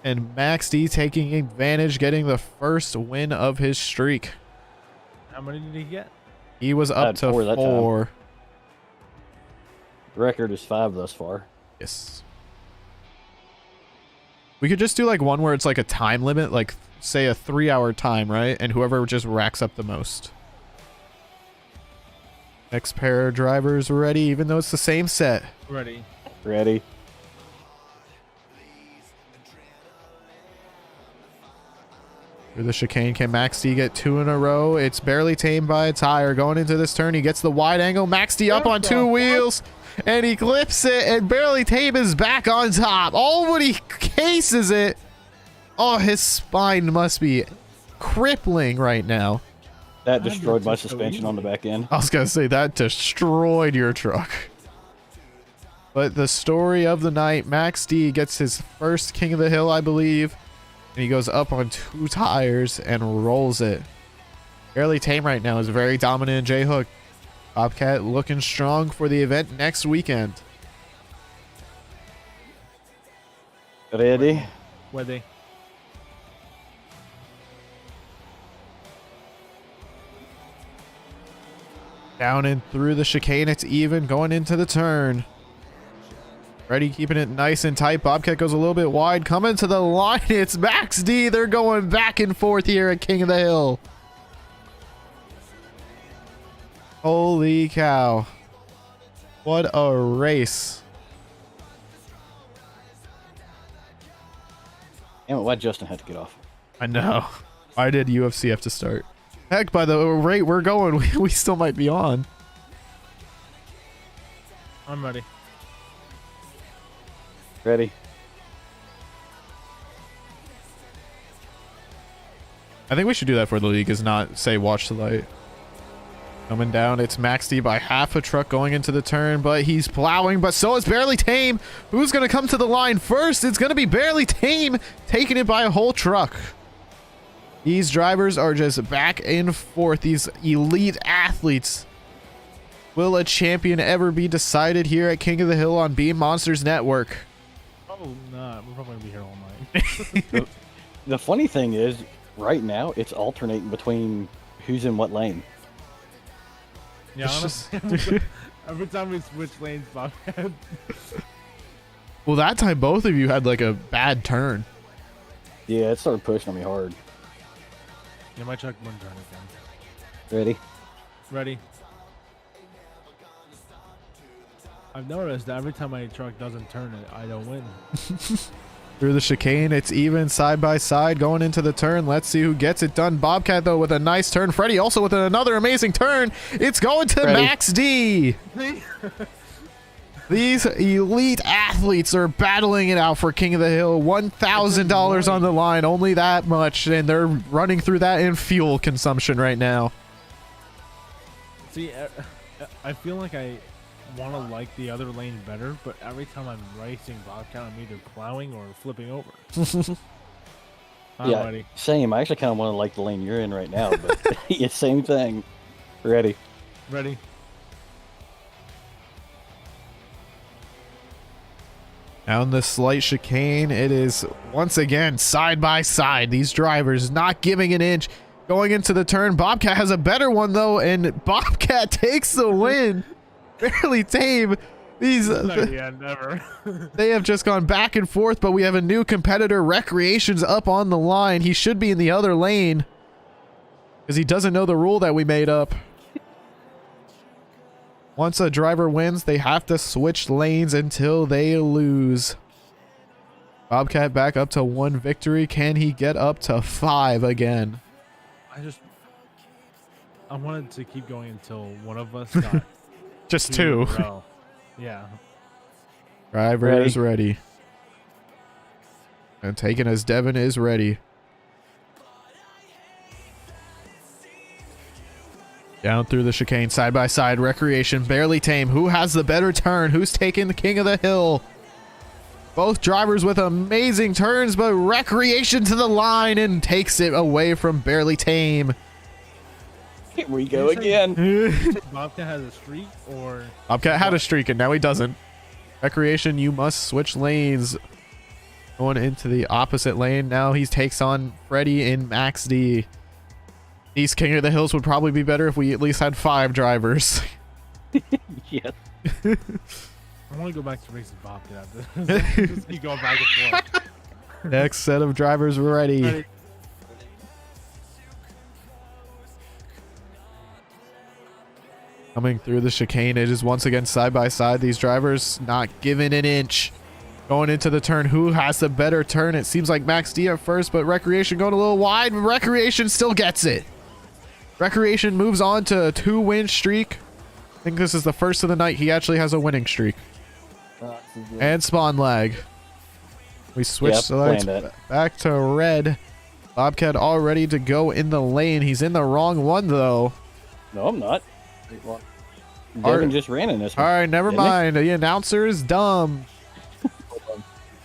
And Max D taking advantage, getting the first win of his streak. How many did he get? He was up Had to 4 that time. 4. Record is 5 thus far. Yes. We could just do like one where it's like a time limit, like say a 3-hour time, right? And whoever just racks up the most. Next pair of drivers ready, even though it's the same set. Ready. Ready. Through the chicane, can Max D get 2 in a row? It's Barely Tamed by a tire. Going into this turn, he gets the wide angle. Max D up on 2 wheels, and he clips it, and Barely Tamed is back on top. Oh, but he cases it. Oh, his spine must be crippling right now. That destroyed my suspension on the back end. I was gonna say that destroyed your truck. But the story of the night, Max D gets his first King of the Hill, I believe. And he goes up on 2 tires and rolls it. Barely Tame right now is very dominant in J-Hook. Bobcat looking strong for the event next weekend. Ready. Ready. Down and through the chicane, it's even going into the turn. Ready, keeping it nice and tight. Bobcat goes a little bit wide. Coming to the line, it's Max D. They're going back and forth here at King of the Hill. Holy cow. What a race. Damn it, why'd Justin have to get off? I know. Why did UFC have to start? Heck, by the rate we're going, we still might be on. I'm ready. Ready. I think we should do that for the league, is not say watch the light. Coming down, it's Max D by half a truck going into the turn, but he's plowing, but so is Barely Tame. Who's going to come to the line first? It's going to be Barely Tame, taking it by a whole truck. These drivers are just back and forth, these elite athletes. Will a champion ever be decided here at King of the Hill on Beam Monsters Network? Oh, nah. We're probably going to be here all night. The funny thing is, right now, it's alternating between who's in what lane. Yeah, It's honestly, every time we switch lanes, Bobcat. Well, that time both of you had like a bad turn. Yeah, it started pushing on me hard. Yeah, my truck wouldn't turn again. Ready. Ready. I've noticed that every time my truck doesn't turn it, I don't win. Through the chicane, it's even side by side going into the turn. Let's see who gets it done. Bobcat, though, with a nice turn. Freddy also with another amazing turn. It's going to Ready. Max D. These elite athletes are battling it out for King of the Hill. $1,000 on the line, only that much, and they're running through that in fuel consumption right now. See, I feel like I want to like the other lane better, but every time I'm racing Bobcat, I'm either plowing or flipping over. I'm Yeah, ready. same. I actually kind of want to like the lane you're in right now, but it's same thing. Ready. Ready. Down the slight chicane, it is once again side by side. These drivers not giving an inch. Going into the turn, Bobcat has a better one though, and Bobcat takes the win. Barely Tame. These Yeah, never. they have just gone back and forth, but we have a new competitor. Recreation's up on the line. He should be in the other lane because he doesn't know the rule that we made up. Once a driver wins, they have to switch lanes until they lose. Bobcat back up to 1 victory. Can he get up to 5 again? I wanted to keep going until one of us got Just 2. two. in a row. Yeah. Driver is ready. And taken as Devin is ready. Down through the chicane, side by side, Recreation, Barely Tame. Who has the better turn? Who's taking the king of the hill? Both drivers with amazing turns, but Recreation to the line and takes it away from Barely Tame. Here we go again. Bobcat has a streak, or Bobcat had a streak and now he doesn't. Recreation, you must switch lanes. Going into the opposite lane. Now he takes on Freddy and Max D. East King of the Hills would probably be better if we at least had 5 drivers. Yes. I want to go back to racing Bobcat after this. Just keep going back and forth. Next set of drivers ready. Ready. Coming through the chicane, it is once again side by side. These drivers not giving an inch. Going into the turn, who has the better turn? It seems like Max D at first, but Recreation going a little wide. Recreation still gets it. Recreation moves on to a 2-win streak. I think this is the first of the night he actually has a winning streak. And spawn lag. We switch Yep, sides planned it. back to red. Bobcat all ready to go in the lane. He's in the wrong one though. No, I'm not. Alright. Devin just ran in this All one. right, never didn't he? mind. The announcer is dumb.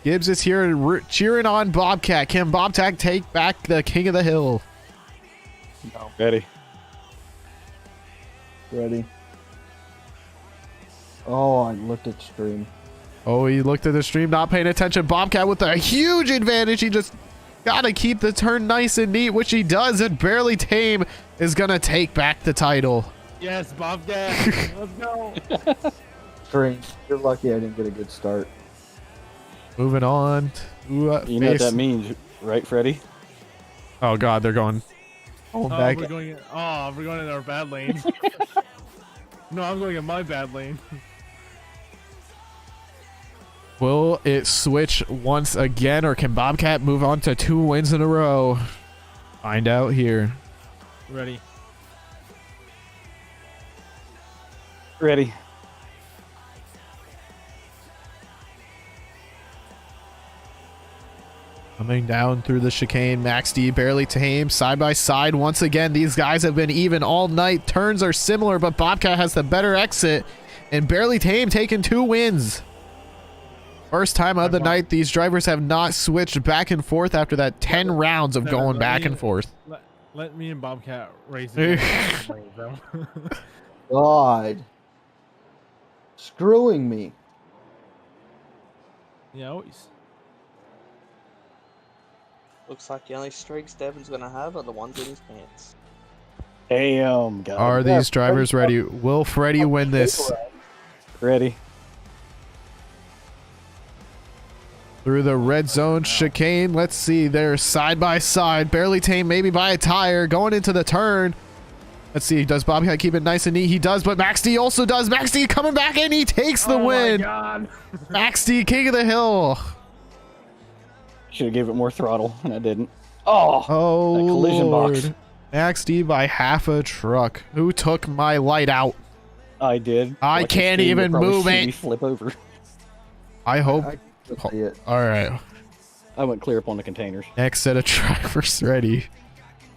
Gibbs is here cheering on Bobcat. Can Bobcat take back the king of the hill? Ready. Ready. Oh, I looked at stream. Oh, he looked at the stream, not paying attention. Bobcat with a huge advantage. He just got to keep the turn nice and neat, which he does. And Barely Tame is going to take back the title. Yes, Bobcat. Let's go. Stream. You're lucky I didn't get a good start. Moving on. To, You know what face- that means, right, Freddy? Oh, God, they're going. Oh, back. we're going in our bad lane. No, I'm going in my bad lane. Will it switch once again, or can Bobcat move on to 2 wins in a row? Find out here. Ready. Ready. Coming down through the chicane, Max D, Barely Tame, side by side. Once again, these guys have been even all night. Turns are similar, but Bobcat has the better exit, and Barely Tame taking 2 wins. First time of the night, these drivers have not switched back and forth after that 10 rounds of going back and forth. Let me and Bobcat race again. God. Screwing me. Yeah, always. Looks like the only streaks Devin's gonna have are the ones in his pants. Damn, God. Are these drivers ready? Will Freddy win this? Ready. Through the red zone chicane. Let's see. They're side by side. Barely Tame, maybe by a tire. Going into the turn. Let's see. Does Bobcat keep it nice and neat? He does, but Max D also does. Max D coming back in. He takes the win. My God. Max D, king of the hill. Should have gave it more throttle, and I didn't. Oh, Oh, that collision Lord. box. Max D by half a truck. Who took my light out? I did. I Watch can't this game, even you'll probably move see it. me flip over. I hope. I can see it. All right. I went clear up on the containers. Next set of drivers ready.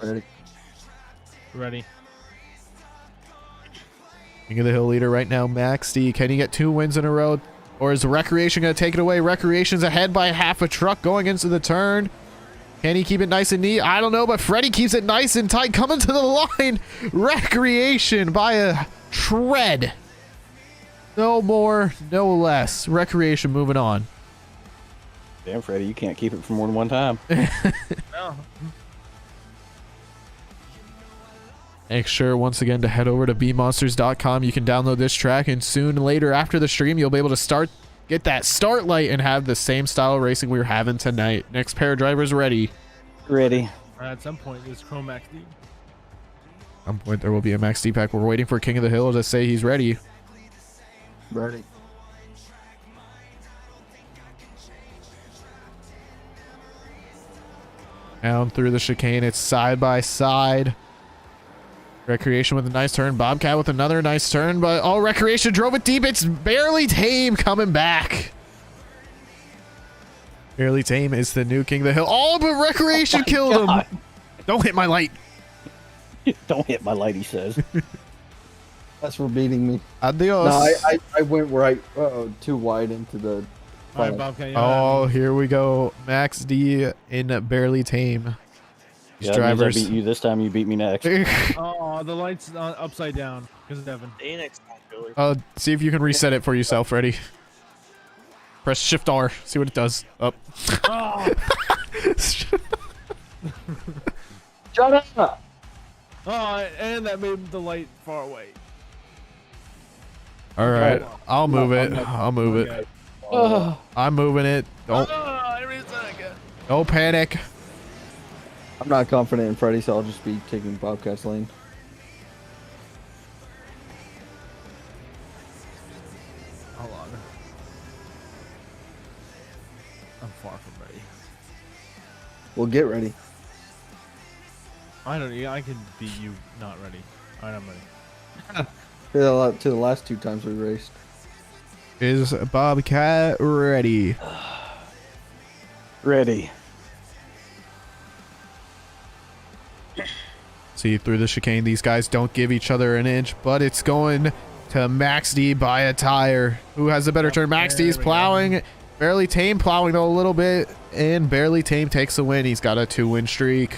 Ready. Ready. King of the hill leader right now, Max D. Can he get 2 wins in a row? Or is Recreation going to take it away? Recreation's ahead by half a truck going into the turn. Can he keep it nice and neat? I don't know, but Freddy keeps it nice and tight. Coming to the line. Recreation by a tread. No more, no less. Recreation moving on. Damn, Freddy, you can't keep it for more than one time. No. Make sure once again to head over to bemonsters.com. You can download this track, and soon later after the stream, you'll be able to get that start light and have the same style of racing we were having tonight. Next pair of drivers ready. Ready. At some point, there's Chrome XD. At some point there will be a Max D-Pack. We're waiting for King of the Hill to say he's ready. Ready. Down through the chicane. It's side by side. Recreation with a nice turn. Bobcat with another nice turn, but Recreation drove it deep. It's Barely Tame coming back. Barely Tame is the new King of the Hill. But Recreation killed him. Don't hit my light. Don't hit my light, he says. That's for beating me. Adios. No, I went right too wide into the. All right, final. Bobcat. You know what Here we go. Max D in Barely Tame. These Yeah, that means drivers. I beat you this time. You beat me next. Oh, the light's upside down because of Devin. Phoenix don't really. See if you can reset it for yourself, Freddy. Press Shift R. See what it does. Up. Oh, Shut up! oh, and that made the light far away. All right. I'll move it. I'll move it. Okay. I'm moving it. Don't Every second. don't panic. I'm not confident in Freddy, so I'll just be taking Bobcat's lane. Hold on. I'm far from ready. Well, get ready. I don't. Yeah, I can beat you. Not ready. All right, I'm ready. To the last 2 times we raced. Is Bobcat ready? Ready. See, through the chicane, these guys don't give each other an inch, but it's going to Max D by a tire. Who has the better turn? Max D's There we plowing. Barely Tame plowing though a little bit, and Barely Tame takes the win. He's got a 2-win streak.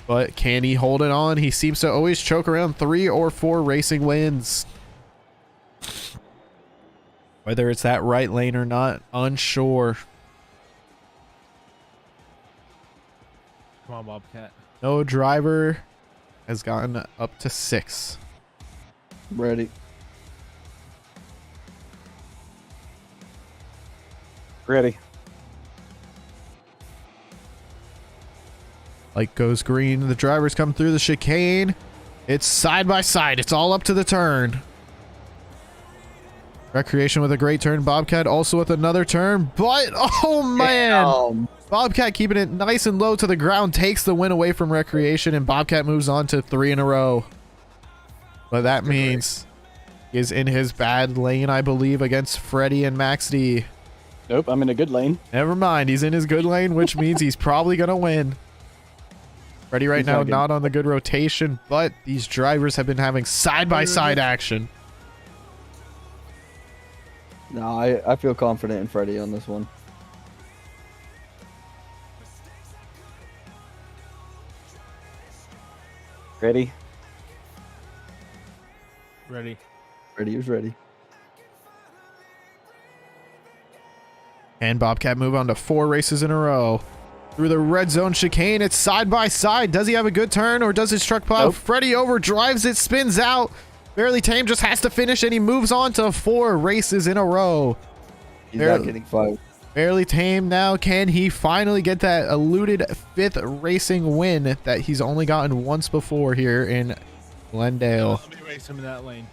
But can he hold it on? He seems to always choke around 3 or 4 racing wins. Whether it's that right lane or not, unsure. Come on, Bobcat. No driver has gotten up to 6. Ready. Ready. Light goes green. The drivers come through the chicane. It's side by side. It's all up to the turn. Recreation with a great turn. Bobcat also with another turn. But, oh man. Bobcat keeping it nice and low to the ground. Takes the win away from Recreation. And Bobcat moves on to 3 in a row. But that means he is in his bad lane, I believe, against Freddy and Max D. Nope, I'm in a good lane. Never mind. He's in his good lane, which means he's probably going to win. Freddy right He's now not not on the good rotation, but these drivers have been having side-by-side action. No, I feel confident in Freddy on this one. Ready. Ready. Freddy was ready. And Bobcat move on to 4 races in a row. Through the red zone chicane, it's side by side. Does he have a good turn or does his truck plow? Nope. Freddy over drives it, spins out. Barely Tame just has to finish and he moves on to 4 races in a row. He's Barely- not getting 5. Barely Tame now. Can he finally get that eluded 5th racing win that he's only gotten once before here in Glendale? Let me race him in that lane.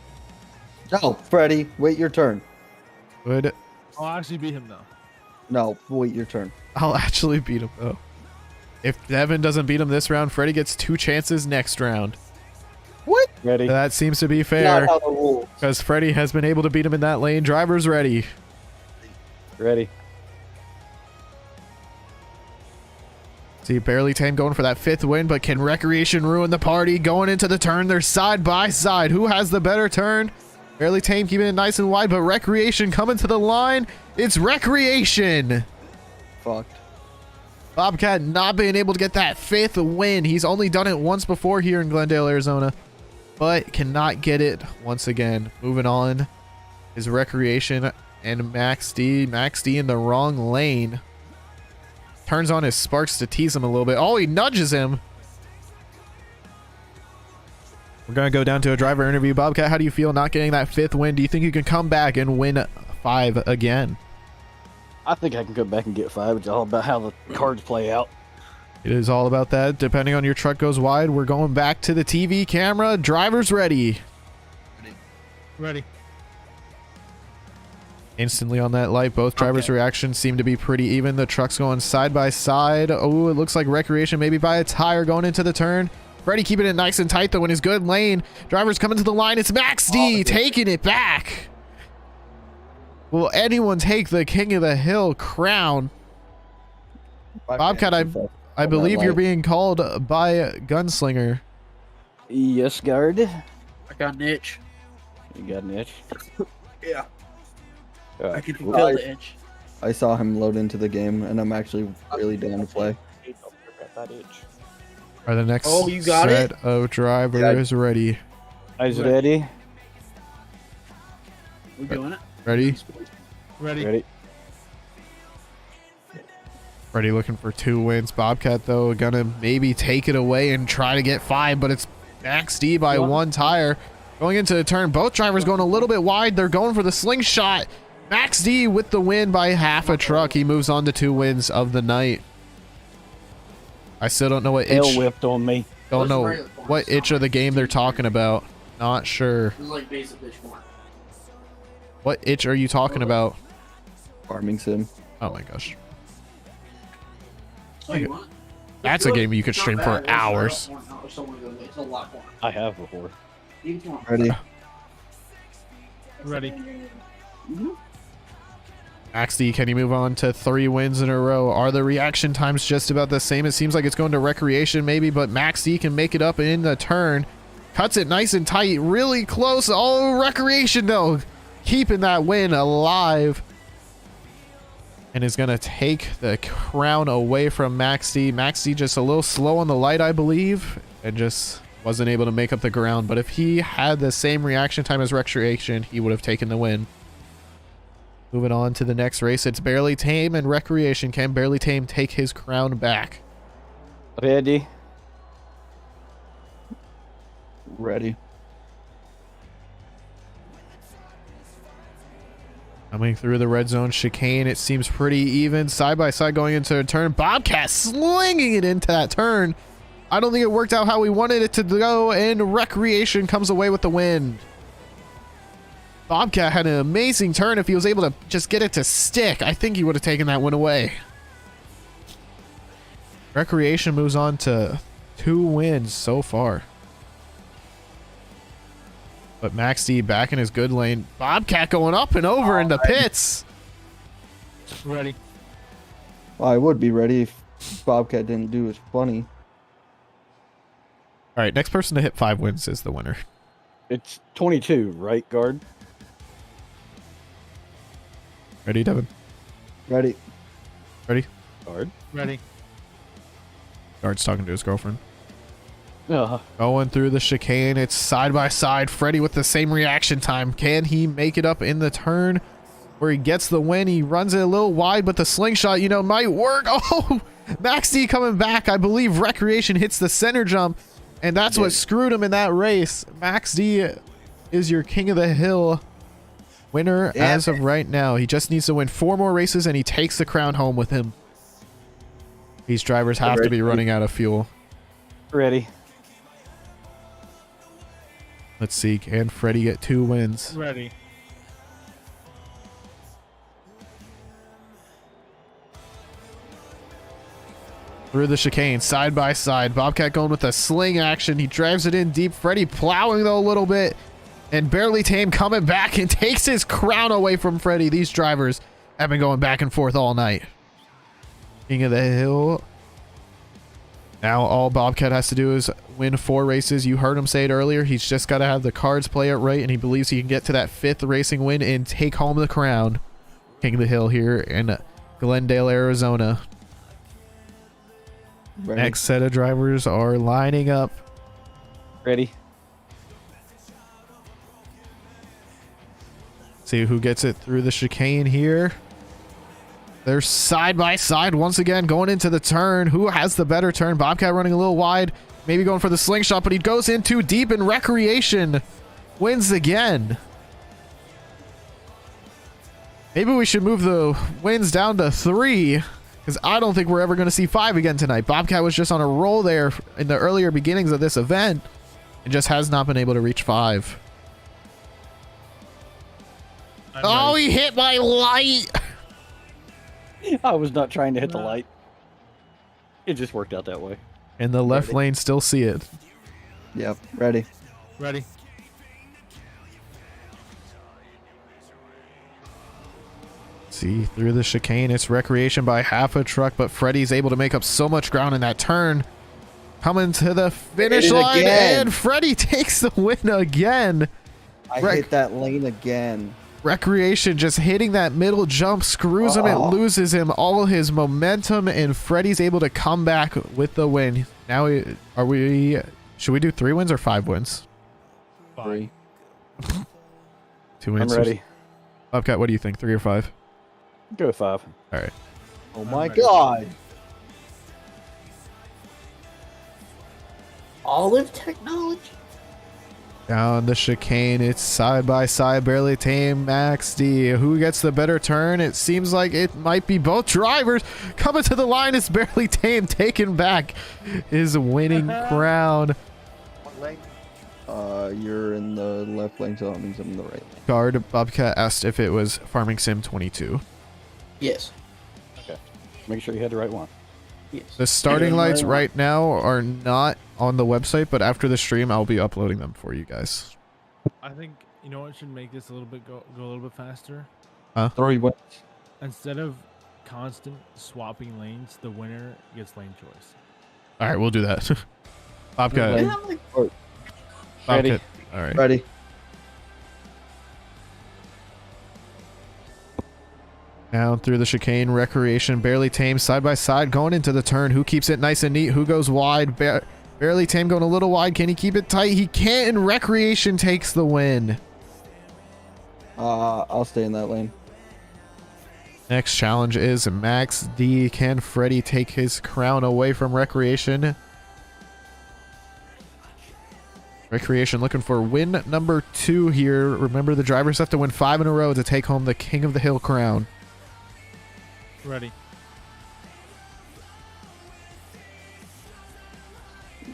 No, Freddy, wait your turn. Good. I'll actually beat him though. No, wait your turn. I'll actually beat him though. If Devin doesn't beat him this round, Freddy gets 2 chances next round. What? Ready. That seems to be fair Not how the rules. because Freddy has been able to beat him in that lane. Drivers ready. Ready. See, Barely Tame going for that 5th win, but can Recreation ruin the party? Going into the turn, they're side by side. Who has the better turn? Barely Tame keeping it nice and wide, but Recreation coming to the line. It's Recreation. Fucked. Bobcat not being able to get that 5th win. He's only done it once before here in Glendale, Arizona, but cannot get it once again. Moving on is Recreation and Max D. Max D in the wrong lane. Turns on his sparks to tease him a little bit. Oh, he nudges him. We're going to go down to a driver interview. Bobcat, how do you feel not getting that 5th win? Do you think you can come back and win 5 again? I think I can go back and get 5. It's all about how the cards play out. It is all about that. Depending on your truck goes wide, we're going back to the TV camera. Drivers ready. Ready. Instantly on that light, both drivers' reactions seem to be pretty even. The truck's going side by side. Oh, it looks like Recreation maybe by a tire going into the turn. Freddie keeping it nice and tight though in his good lane. Drivers coming to the line. It's Max D taking it back. Will anyone take the King of the Hill crown? Bobcat, I believe you're being called by Gunslinger. Yes, guard. I got an itch. You got an itch? Yeah. All I right, can cool. feel the itch. I saw him load into the game, and I'm actually really down to play. Are the next Oh, you got set it? of drivers ready? Eyes ready? We're doing it. Ready? Ready. Ready? Freddie looking for 2 wins. Bobcat, though, gonna maybe take it away and try to get 5, but it's Max D by 1 tire. Going into the turn, both drivers going a little bit wide. They're going for the slingshot. Max D with the win by half a truck. He moves on to 2 wins of the night. I still don't know what Tail itch. whipped on me. Don't know what itch of the game they're talking about. Not sure. This is like basic bitch one. What itch are you talking about? Farming sim. Oh my gosh. Oh, you want it? That's a game you could stream for hours. It's a lot more. I have before. Ready? Ready. Max D, can you move on to 3 wins in a row? Are the reaction times just about the same? It seems like it's going to Recreation maybe, but Max D can make it up in the turn. Cuts it nice and tight, really close. Oh, Recreation though, keeping that win alive. And is going to take the crown away from Max D. Max D just a little slow on the light, I believe, and just wasn't able to make up the ground. But if he had the same reaction time as Recreation, he would have taken the win. Moving on to the next race, it's Barely Tame and Recreation. Can Barely Tame take his crown back? Ready? Ready. Coming through the red zone chicane, it seems pretty even. Side by side going into a turn. Bobcat slinging it into that turn. I don't think it worked out how we wanted it to go, and Recreation comes away with the win. Bobcat had an amazing turn. If he was able to just get it to stick, I think he would have taken that win away. Recreation moves on to 2 wins so far. But Max D back in his good lane. Bobcat going up and over in the pits. Ready. Well, I would be ready if Bobcat didn't do his funny. All right, next person to hit 5 wins is the winner. It's 22, right, guard? Ready, Devin? Ready. Ready? Guard? Ready. Guard's talking to his girlfriend. Uh, Going through the chicane, it's side by side. Freddie with the same reaction time. Can he make it up in the turn where he gets the win? He runs it a little wide, but the slingshot, you know, might work. Oh, Max D coming back. I believe Recreation hits the center jump, and that's what screwed him in that race. Max D is your King of the Hill winner as of right now. He just needs to win 4 more races, and he takes the crown home with him. These drivers have to be running out of fuel. ready? Let's see. Can Freddie get 2 wins? Ready. Through the chicane, side by side. Bobcat going with a sling action. He drives it in deep. Freddie plowing though a little bit. And Barely Tame coming back and takes his crown away from Freddie. These drivers have been going back and forth all night. King of the Hill. Now all Bobcat has to do is win 4 races. You heard him say it earlier. He's just got to have the cards play it right, and he believes he can get to that 5th racing win and take home the crown. King of the Hill here in Glendale, Arizona. Ready. Next set of drivers are lining up. Ready? See who gets it through the chicane here. They're side by side once again going into the turn. Who has the better turn? Bobcat running a little wide. maybe going for the slingshot, but he goes in too deep, and Recreation wins again. Maybe we should move the wins down to 3, because I don't think we're ever going to see 5 again tonight. Bobcat was just on a roll there in the earlier beginnings of this event and just has not been able to reach 5. Oh, he hit my light. I was not trying to hit the light. It just worked out that way. In the left lane, still see it. Yep, ready. Ready. See, through the chicane, it's Recreation by half a truck, but Freddy's able to make up so much ground in that turn. Coming to the finish line, and Freddy takes the win again. I hit that lane again. Recreation just hitting that middle jump screws him. It loses him all his momentum, and Freddy's able to come back with the win. Now, should we do 3 wins or 5 wins? 3. 2 I'm answers. ready. Bobcat, what do you think? 3 or 5? Go with 5. All right. Oh my god. Olive technology. Down the chicane, it's side by side, Barely Tame, Max D. Who gets the better turn? It seems like it might be both drivers. Coming to the line is Barely Tame, taking back his winning crown. What lane? You're in the left lane, so that means I'm in the right lane. Guard Bobcat asked if it was Farming Sim 22. Yes. Okay. Make sure you had the right one. Yes. The starting lights right now are not on the website, but after the stream, I'll be uploading them for you guys. I think, you know what should make this a little bit go a little bit faster? 3 wins. Instead of constant swapping lanes, the winner gets lane choice. All right, we'll do that. Bobcat. Yeah, I'm like, Ready. Bobcat. All right. Ready. Down through the chicane, Recreation, Barely Tame, side by side, going into the turn. Who keeps it nice and neat? Who goes wide? Barely Tame going a little wide. Can he keep it tight? He can't, and Recreation takes the win. I'll stay in that lane. Next challenge is Max D. Can Freddy take his crown away from Recreation? Recreation looking for win number 2 here. Remember, the drivers have to win 5 in a row to take home the King of the Hill crown. Ready.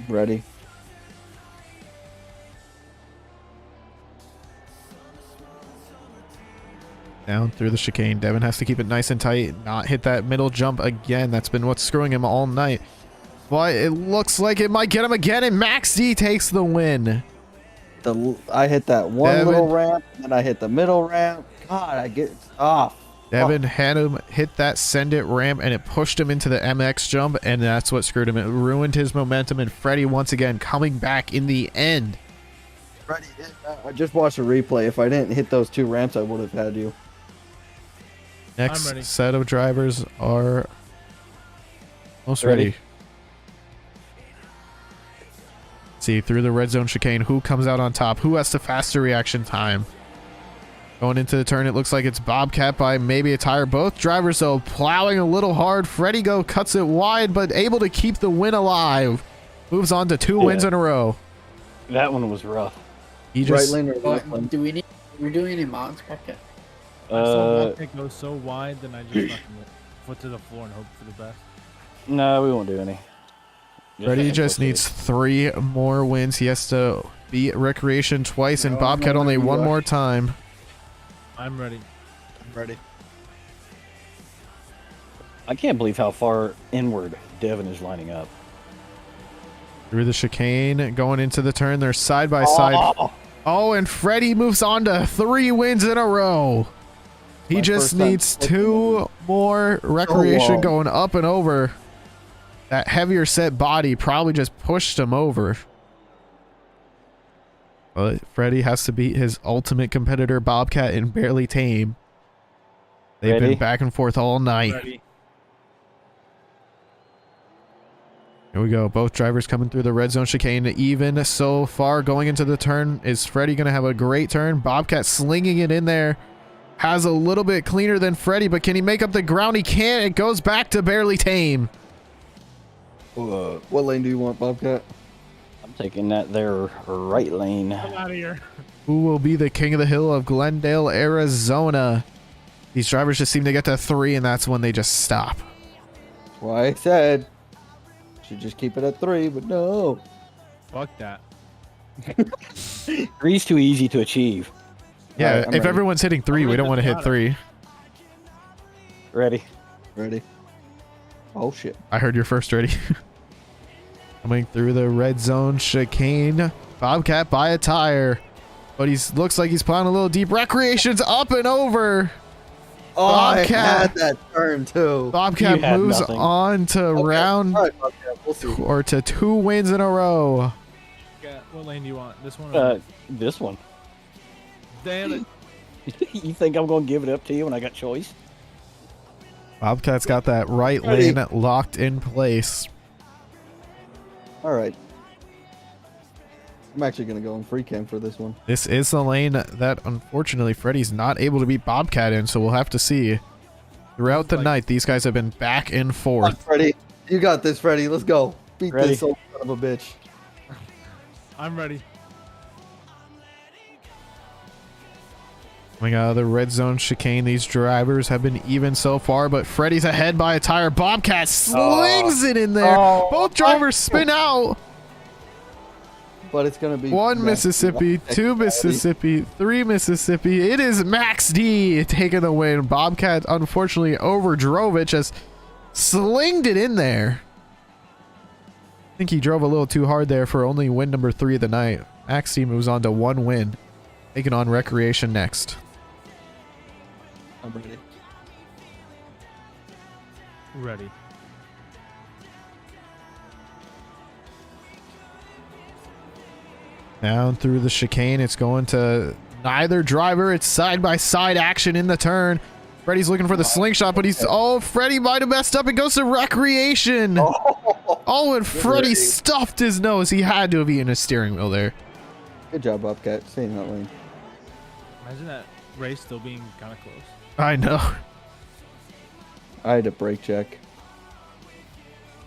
Ready. Down through the chicane. Devin has to keep it nice and tight, not hit that middle jump again. That's been what's screwing him all night. But it looks like it might get him again, and Max D takes the win. I hit that one Devin. little ramp, and I hit the middle ramp. God, I get off. Devin had him hit that send it ramp, and it pushed him into the MX jump, and that's what screwed him. It ruined his momentum, and Freddy once again coming back in the end. Ready. I just watched a replay. If I didn't hit those 2 ramps, I would have had you. I'm Next ready. set of drivers are almost Ready. ready. See, through the red zone chicane, who comes out on top? Who has the faster reaction time? Going into the turn, it looks like it's Bobcat by maybe a tire. Both drivers, though, plowing a little hard. Freddy cuts it wide, but able to keep the win alive. Moves on to 2 wins in a row. That one was rough. He Right just lane or left lane? do we need? We're doing any mods, Bobcat? It goes so wide, then I just fucking foot to the floor and hope for the best. No, we won't do any. Freddy just needs 3 more wins. He has to beat Recreation twice, and No, Bobcat no, only no, one you more time. I'm ready. Ready. I can't believe how far inward Devin is lining up. Through the chicane, going into the turn, they're side by side. Oh, and Freddy moves on to 3 wins in a row. He My just first time needs flipping 2 more. Recreation long. going up and over. That heavier set body probably just pushed him over. But Freddy has to beat his ultimate competitor, Bobcat, and Barely Tame. They've Ready? been back and forth all night. Ready. Here we go. Both drivers coming through the red zone chicane. Even so far going into the turn. Is Freddy going to have a great turn? Bobcat slinging it in there. Has a little bit cleaner than Freddy, but can he make up the ground? He can't. It goes back to Barely Tame. What lane do you want, Bobcat? Taking that there right lane. Get out of here. Who will be the king of the hill of Glendale, Arizona? These drivers just seem to get to 3, and that's when they just stop. Why I said should just keep it at 3, but no. Fuck that. 3's too easy to achieve. Yeah, Alright, I'm if ready. everyone's hitting 3, we don't want to hit 3. Ready? Ready? Oh shit. I heard you're first, ready. Coming through the red zone chicane. Bobcat by a tire. But looks like he's plowing a little deep. Recreation's up and over. Oh, I Bobcat. had that turn too. Bobcat You had moves nothing. on to round All right, Bobcat, we'll see. or to 2 wins in a row. Yeah, what lane do you want? This one? Or This one. Damn it. You think I'm gonna give it up to you when I got choice? Bobcat's got that right Ready. lane locked in place. All right. I'm actually gonna go in free cam for this one. This is the lane that unfortunately Freddy's not able to beat Bobcat in, so we'll have to see. Throughout the night, these guys have been back and Come on, forth. Freddie. You got this, Freddie. Let's go. Beat Ready. this old son of a bitch. I'm ready. Coming out of the red zone chicane, these drivers have been even so far, but Freddy's ahead by a tire. Bobcat slings it in there. Oh. Both drivers spin out. But it's gonna be 1 Mississippi, 2 Mississippi, 3 Mississippi. It is Max D taking the win. Bobcat unfortunately overdrove it, just slinged it in there. I think he drove a little too hard there for only win number 3 of the night. Max D moves on to 1 win, taking on Recreation next. I'm ready. Ready. Down through the chicane, it's going to neither driver. It's side-by-side action in the turn. Freddy's looking for the slingshot, but Freddy might have messed up. It goes to Recreation. Oh, and Freddy stuffed his nose. He had to have eaten his steering wheel there. Good job, Bobcat. Stay in that lane. Imagine that race still being kind of close. I know. I had a brake check.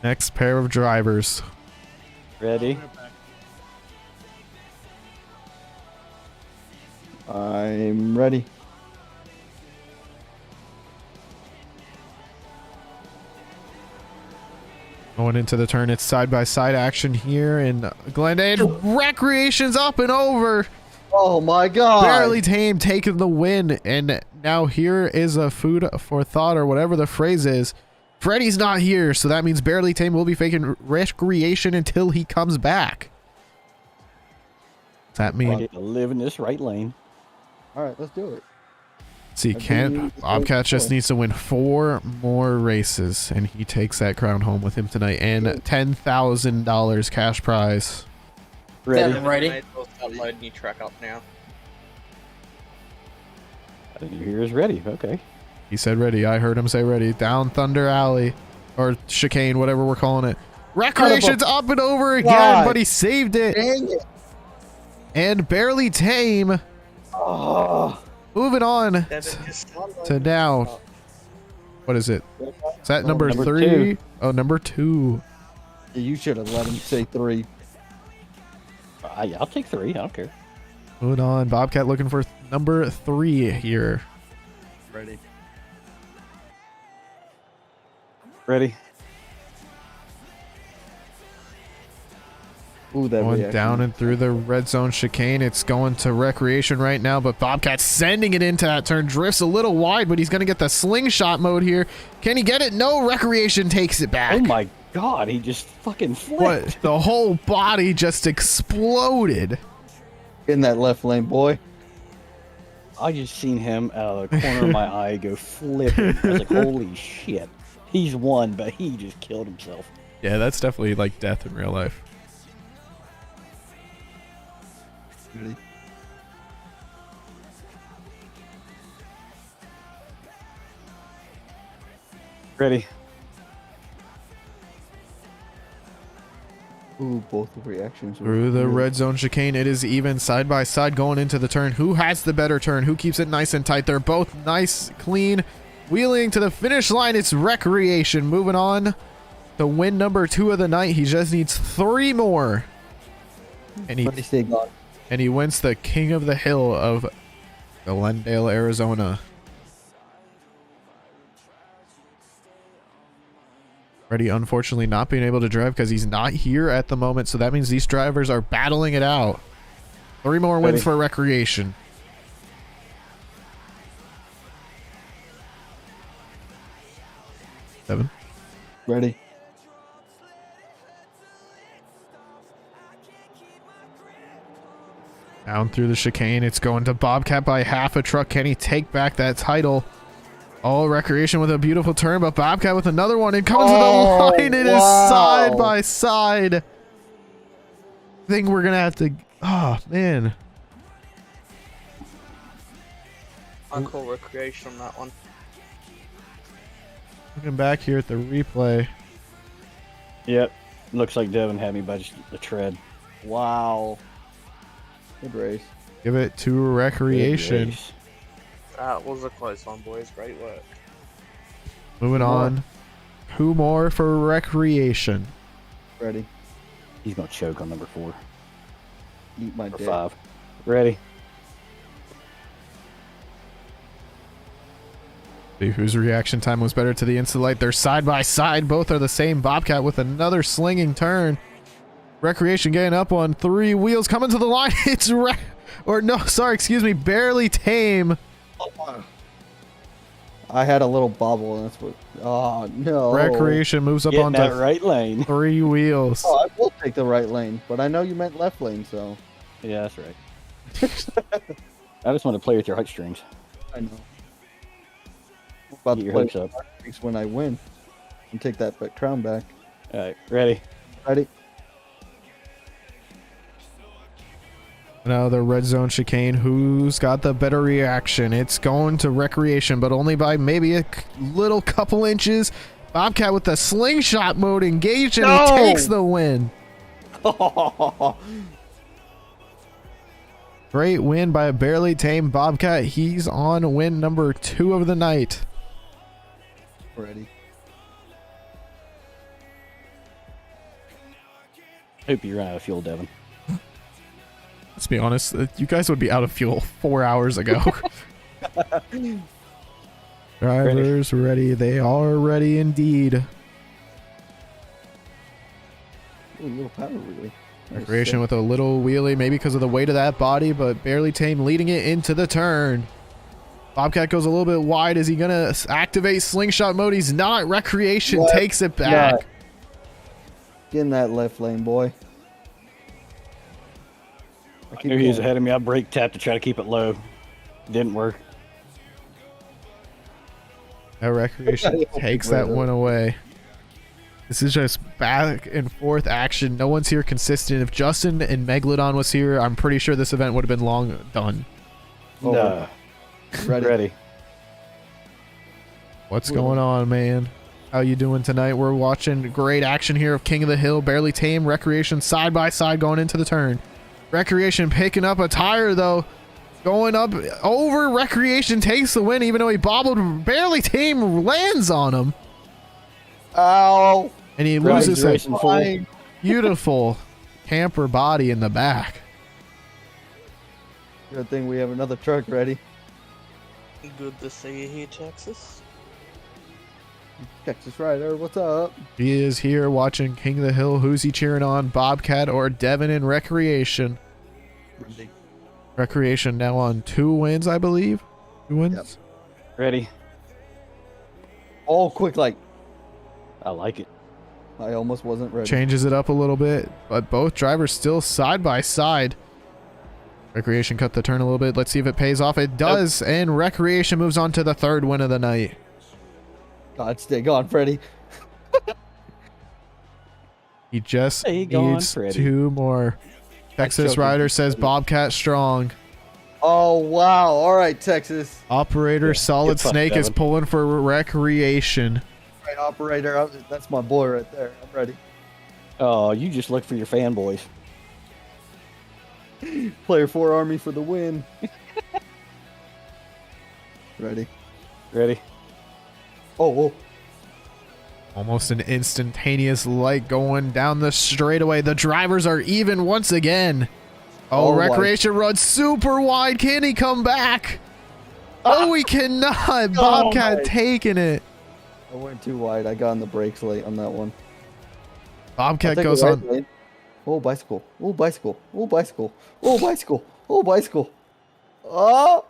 Next pair of drivers. Ready? I'm ready. Going into the turn, it's side-by-side action here in Glendale. Recreation's up and over. Oh my god. Barely Tame taking the win, and now here is a food for thought, or whatever the phrase is. Freddy's not here, so that means Barely Tame will be faking Recreation until he comes back. Does that I mean? get to live in this right lane. All right, let's do it. See, been Bobcat just needs to win 4 more races, and he takes that crown home with him tonight, and $10,000 cash prize. Ready? I'm ready. Might as well start loading your truck up now. I think your ear is ready. Okay. He said ready. I heard him say ready. Down Thunder Alley, or chicane, whatever we're calling it. Recreation's up and over again, God. but he saved it. Dang it. And Barely Tame Oh. moving on Devin, just start to loading now. your truck up. What is it? Is that number number 3? 2. Oh, number 2. You should have let him say 3. I'll take 3. I don't care. Moving on. Bobcat looking for number 3 here. Ready. Ready? Ooh, that Going reaction. down and through the red zone chicane. It's going to Recreation right now, but Bobcat's sending it into that turn. Drifts a little wide, but he's going to get the slingshot mode here. Can he get it? No, Recreation takes it back. Oh my god, he just fucking flipped. What? The whole body just exploded. In that left lane, boy. I just seen him out of the corner of my eye go flipping. I was like, holy shit. He's won, but he just killed himself. Yeah, that's definitely like death in real life. Ready? Ready? Ooh, both reactions. were Through the really- red zone chicane, it is even side by side going into the turn. Who has the better turn? Who keeps it nice and tight? They're both nice, clean. Wheeling to the finish line, it's Recreation. Moving on to win number 2 of the night. He just needs 3 more. And he Ready, stay gone. and he wins the King of the Hill of Glendale, Arizona. Freddie unfortunately not being able to drive because he's not here at the moment, so that means these drivers are battling it out. 3 more wins Ready. for Recreation. Seven. Ready. Down through the chicane. It's going to Bobcat by half a truck. Can he take back that title? Oh, Recreation with a beautiful turn, but Bobcat with another one. It comes to the line. It is side by side. I think we're going to have to... Oh, man. I call recreation on that one. Looking back here at the replay. Yep. Looks like Devin had me by just the tread. Wow. Good race. Give it to Recreation. Good race. That was a close one, boys. Great work. Moving on. 2 more for Recreation. Ready. He's gonna choke on number 4 Eat my or dick. 5. Ready? See whose reaction time was better to the instant light. They're side by side. Both are the same. Bobcat with another slinging turn. Recreation getting up on 3 wheels. Coming to the line. It's Barely Tame. I had a little bobble, and that's what. Oh no! Recreation moves up Get in onto that right lane. 3 wheels. Oh, I will take the right lane, but I know you meant left lane, so Yeah, that's right. I just want to play with your heartstrings. I know. I'm about Get to your play hooks up. with when I win and take that crown back. All right, ready? Ready? Now the red zone chicane. Who's got the better reaction? It's going to Recreation, but only by maybe a little couple inches. Bobcat with the slingshot mode engaged, and he takes the win. Great win by a Barely Tame Bobcat. He's on win number 2 of the night. Ready? Hope you run out of fuel, Devin. Let's be honest, you guys would be out of fuel 4 hours ago. Drivers ready. They are ready indeed. Ooh, a little power wheelie. Recreation with a little wheelie, maybe because of the weight of that body, but Barely Tame leading it into the turn. Bobcat goes a little bit wide. Is he going to activate slingshot mode? He's not. Recreation What? takes it back. Yeah. Get in that left lane, boy. I knew he was ahead of me. I brake tapped to try to keep it low. Didn't work. Recreation takes that one away. This is just back and forth action. No one's here consistent. If Justin and Megalodon was here, I'm pretty sure this event would have been long done. No. Ready. What's going on, man? How you doing tonight? We're watching great action here of King of the Hill, Barely Tame, Recreation side by side going into the turn. Recreation picking up a tire though, going up over. Recreation takes the win, even though he bobbled. Barely Tame lands on him, Ow! and he loses that Racing full. beautiful camper body in the back. Good thing we have another truck ready. Good to see you here, Texas. Texas Rider, what's up? He is here watching King of the Hill. Who's he cheering on? Bobcat or Devin in Recreation? Ready. Recreation now on 2 wins, I believe. 2 wins. Yep. Ready? Oh, quick light. I like it. I almost wasn't ready. Changes it up a little bit, but both drivers still side by side. Recreation cut the turn a little bit. Let's see if it pays off. It does, and Recreation moves on to the 3rd win of the night. God, stay gone, Freddy. He just Stay gone, needs Freddy. 2 more. Texas joking. Rider says Bobcat strong. Oh, wow. All right, Texas. Operator Yeah, Solid get fucked, Snake is Devin. pulling for Recreation. All right, operator. That's my boy right there. I'm ready. Oh, you just look for your fanboys. Player 4 Army for the win. Ready. Ready? Oh, Almost an instantaneous light going down the straightaway. The drivers are even once again. Oh, Oh, Recreation runs super wide. Can he come back? Oh, he cannot. Bobcat my. taking it. I went too wide. I got on the brakes late on that one. Bobcat I'll take goes the right on. lane. Oh, bicycle. Oh, bicycle. Oh, bicycle. Oh, bicycle. Oh, bicycle. Oh!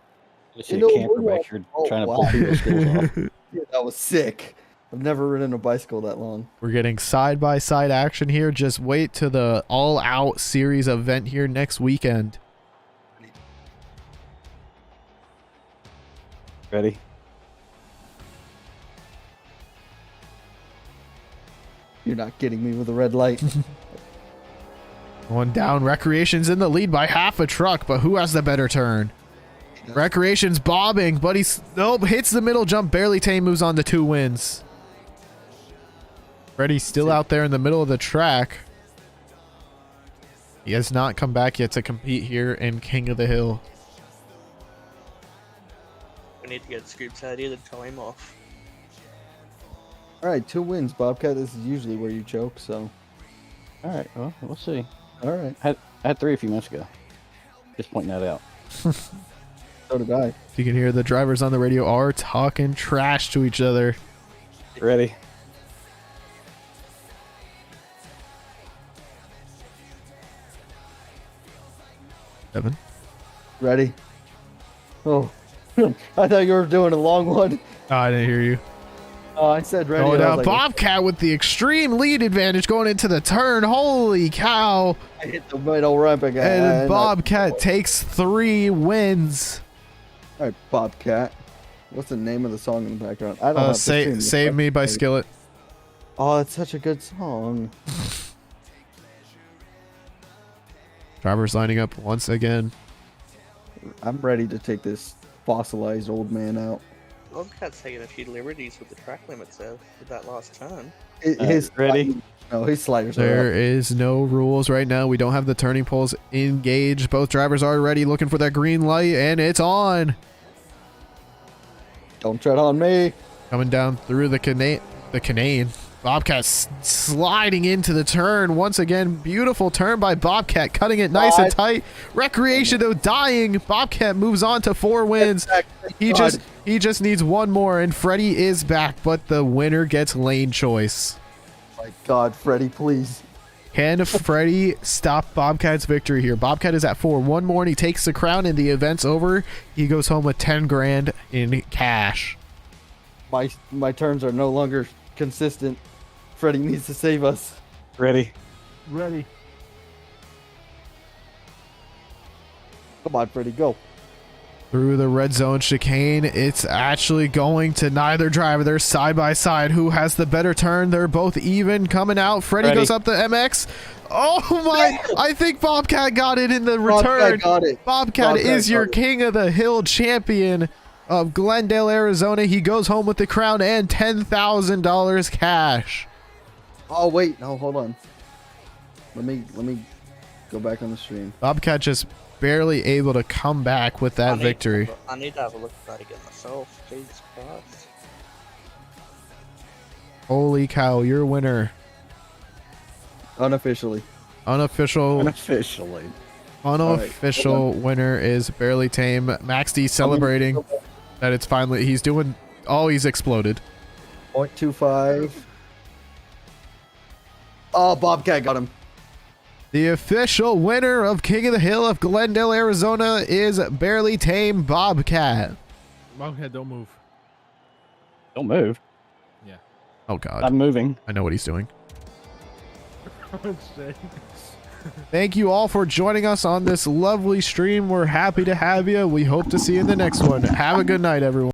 I see You a know, camper we're back here oh, trying to wow. pull people's skills off. Yeah, that was sick. I've never ridden a bicycle that long. We're getting side-by-side action here. Just wait to the all-out series event here next weekend. Ready? You're not getting me with a red light. Going down. Recreation's in the lead by half a truck, but who has the better turn? Recreation's bobbing, but he's nope, hits the middle jump. Barely Tame moves on to 2 wins. Freddy's still out there in the middle of the track. He has not come back yet to compete here in King of the Hill. We need to get Scoops out here to tell him off. All right, 2 wins, Bobcat. This is usually where you choke, so. All right. Well, we'll see. All right. I had 3 a few minutes ago. Just pointing that out. So did I. You can hear the drivers on the radio are talking trash to each other. Ready? Evan. Ready? Oh. I thought you were doing a long one. Oh, I didn't hear you. Oh, I said ready. Oh, and I now was like, Bobcat with the extreme lead advantage going into the turn. Holy cow. I hit the middle ramp again. And Bobcat takes 3 wins. All right, Bobcat. What's the name of the song in the background? I don't have the tune. Save Me by Skillet. Oh, it's such a good song. Drivers lining up once again. I'm ready to take this fossilized old man out. Bobcat's taking a few liberties with the track limits there with that last turn. His ready? No, his sliders There are up. is no rules right now. We don't have the turning poles engaged. Both drivers are ready, looking for that green light, and it's on. Don't tread on me. Coming down through the canane. Bobcat sliding into the turn once again. Beautiful turn by Bobcat, cutting it nice and tight. Recreation though dying. Bobcat moves on to 4 wins. He just needs 1 more, and Freddy is back, but the winner gets lane choice. My God, Freddy, please. Can Freddy stop Bobcat's victory here? Bobcat is at 4. 1 more and he takes the crown, and the event's over. He goes home with 10 grand in cash. My turns are no longer consistent. Freddy needs to save us. Ready? Ready. Come on, Freddy, go. Through the red zone chicane, it's actually going to neither driver. They're side by side. Who has the better turn? They're both even coming out. Freddy Ready. goes up the MX. Oh my! I think Bobcat got it in the return. Bobcat got it. Bobcat is your got it. King of the Hill champion of Glendale, Arizona. He goes home with the crown and $10,000 cash. Oh wait, no, hold on. Let me go back on the stream. Bobcat just barely able to come back with that victory. I need to have a look at that again myself. Jesus Christ. Holy cow! Your winner, Unofficially. unofficial Unofficially. Unofficial winner is Barely Tame. Max D celebrating that it's finally he's exploded. 0.25. Oh, Bobcat got him. The official winner of King of the Hill of Glendale, Arizona is Barely Tame Bobcat. Bobcat, don't move. Don't move. Yeah. Oh god. I'm moving. I know what he's doing. Shit. Thank you all for joining us on this lovely stream. We're happy to have you. We hope to see you in the next one. Have a good night, everyone.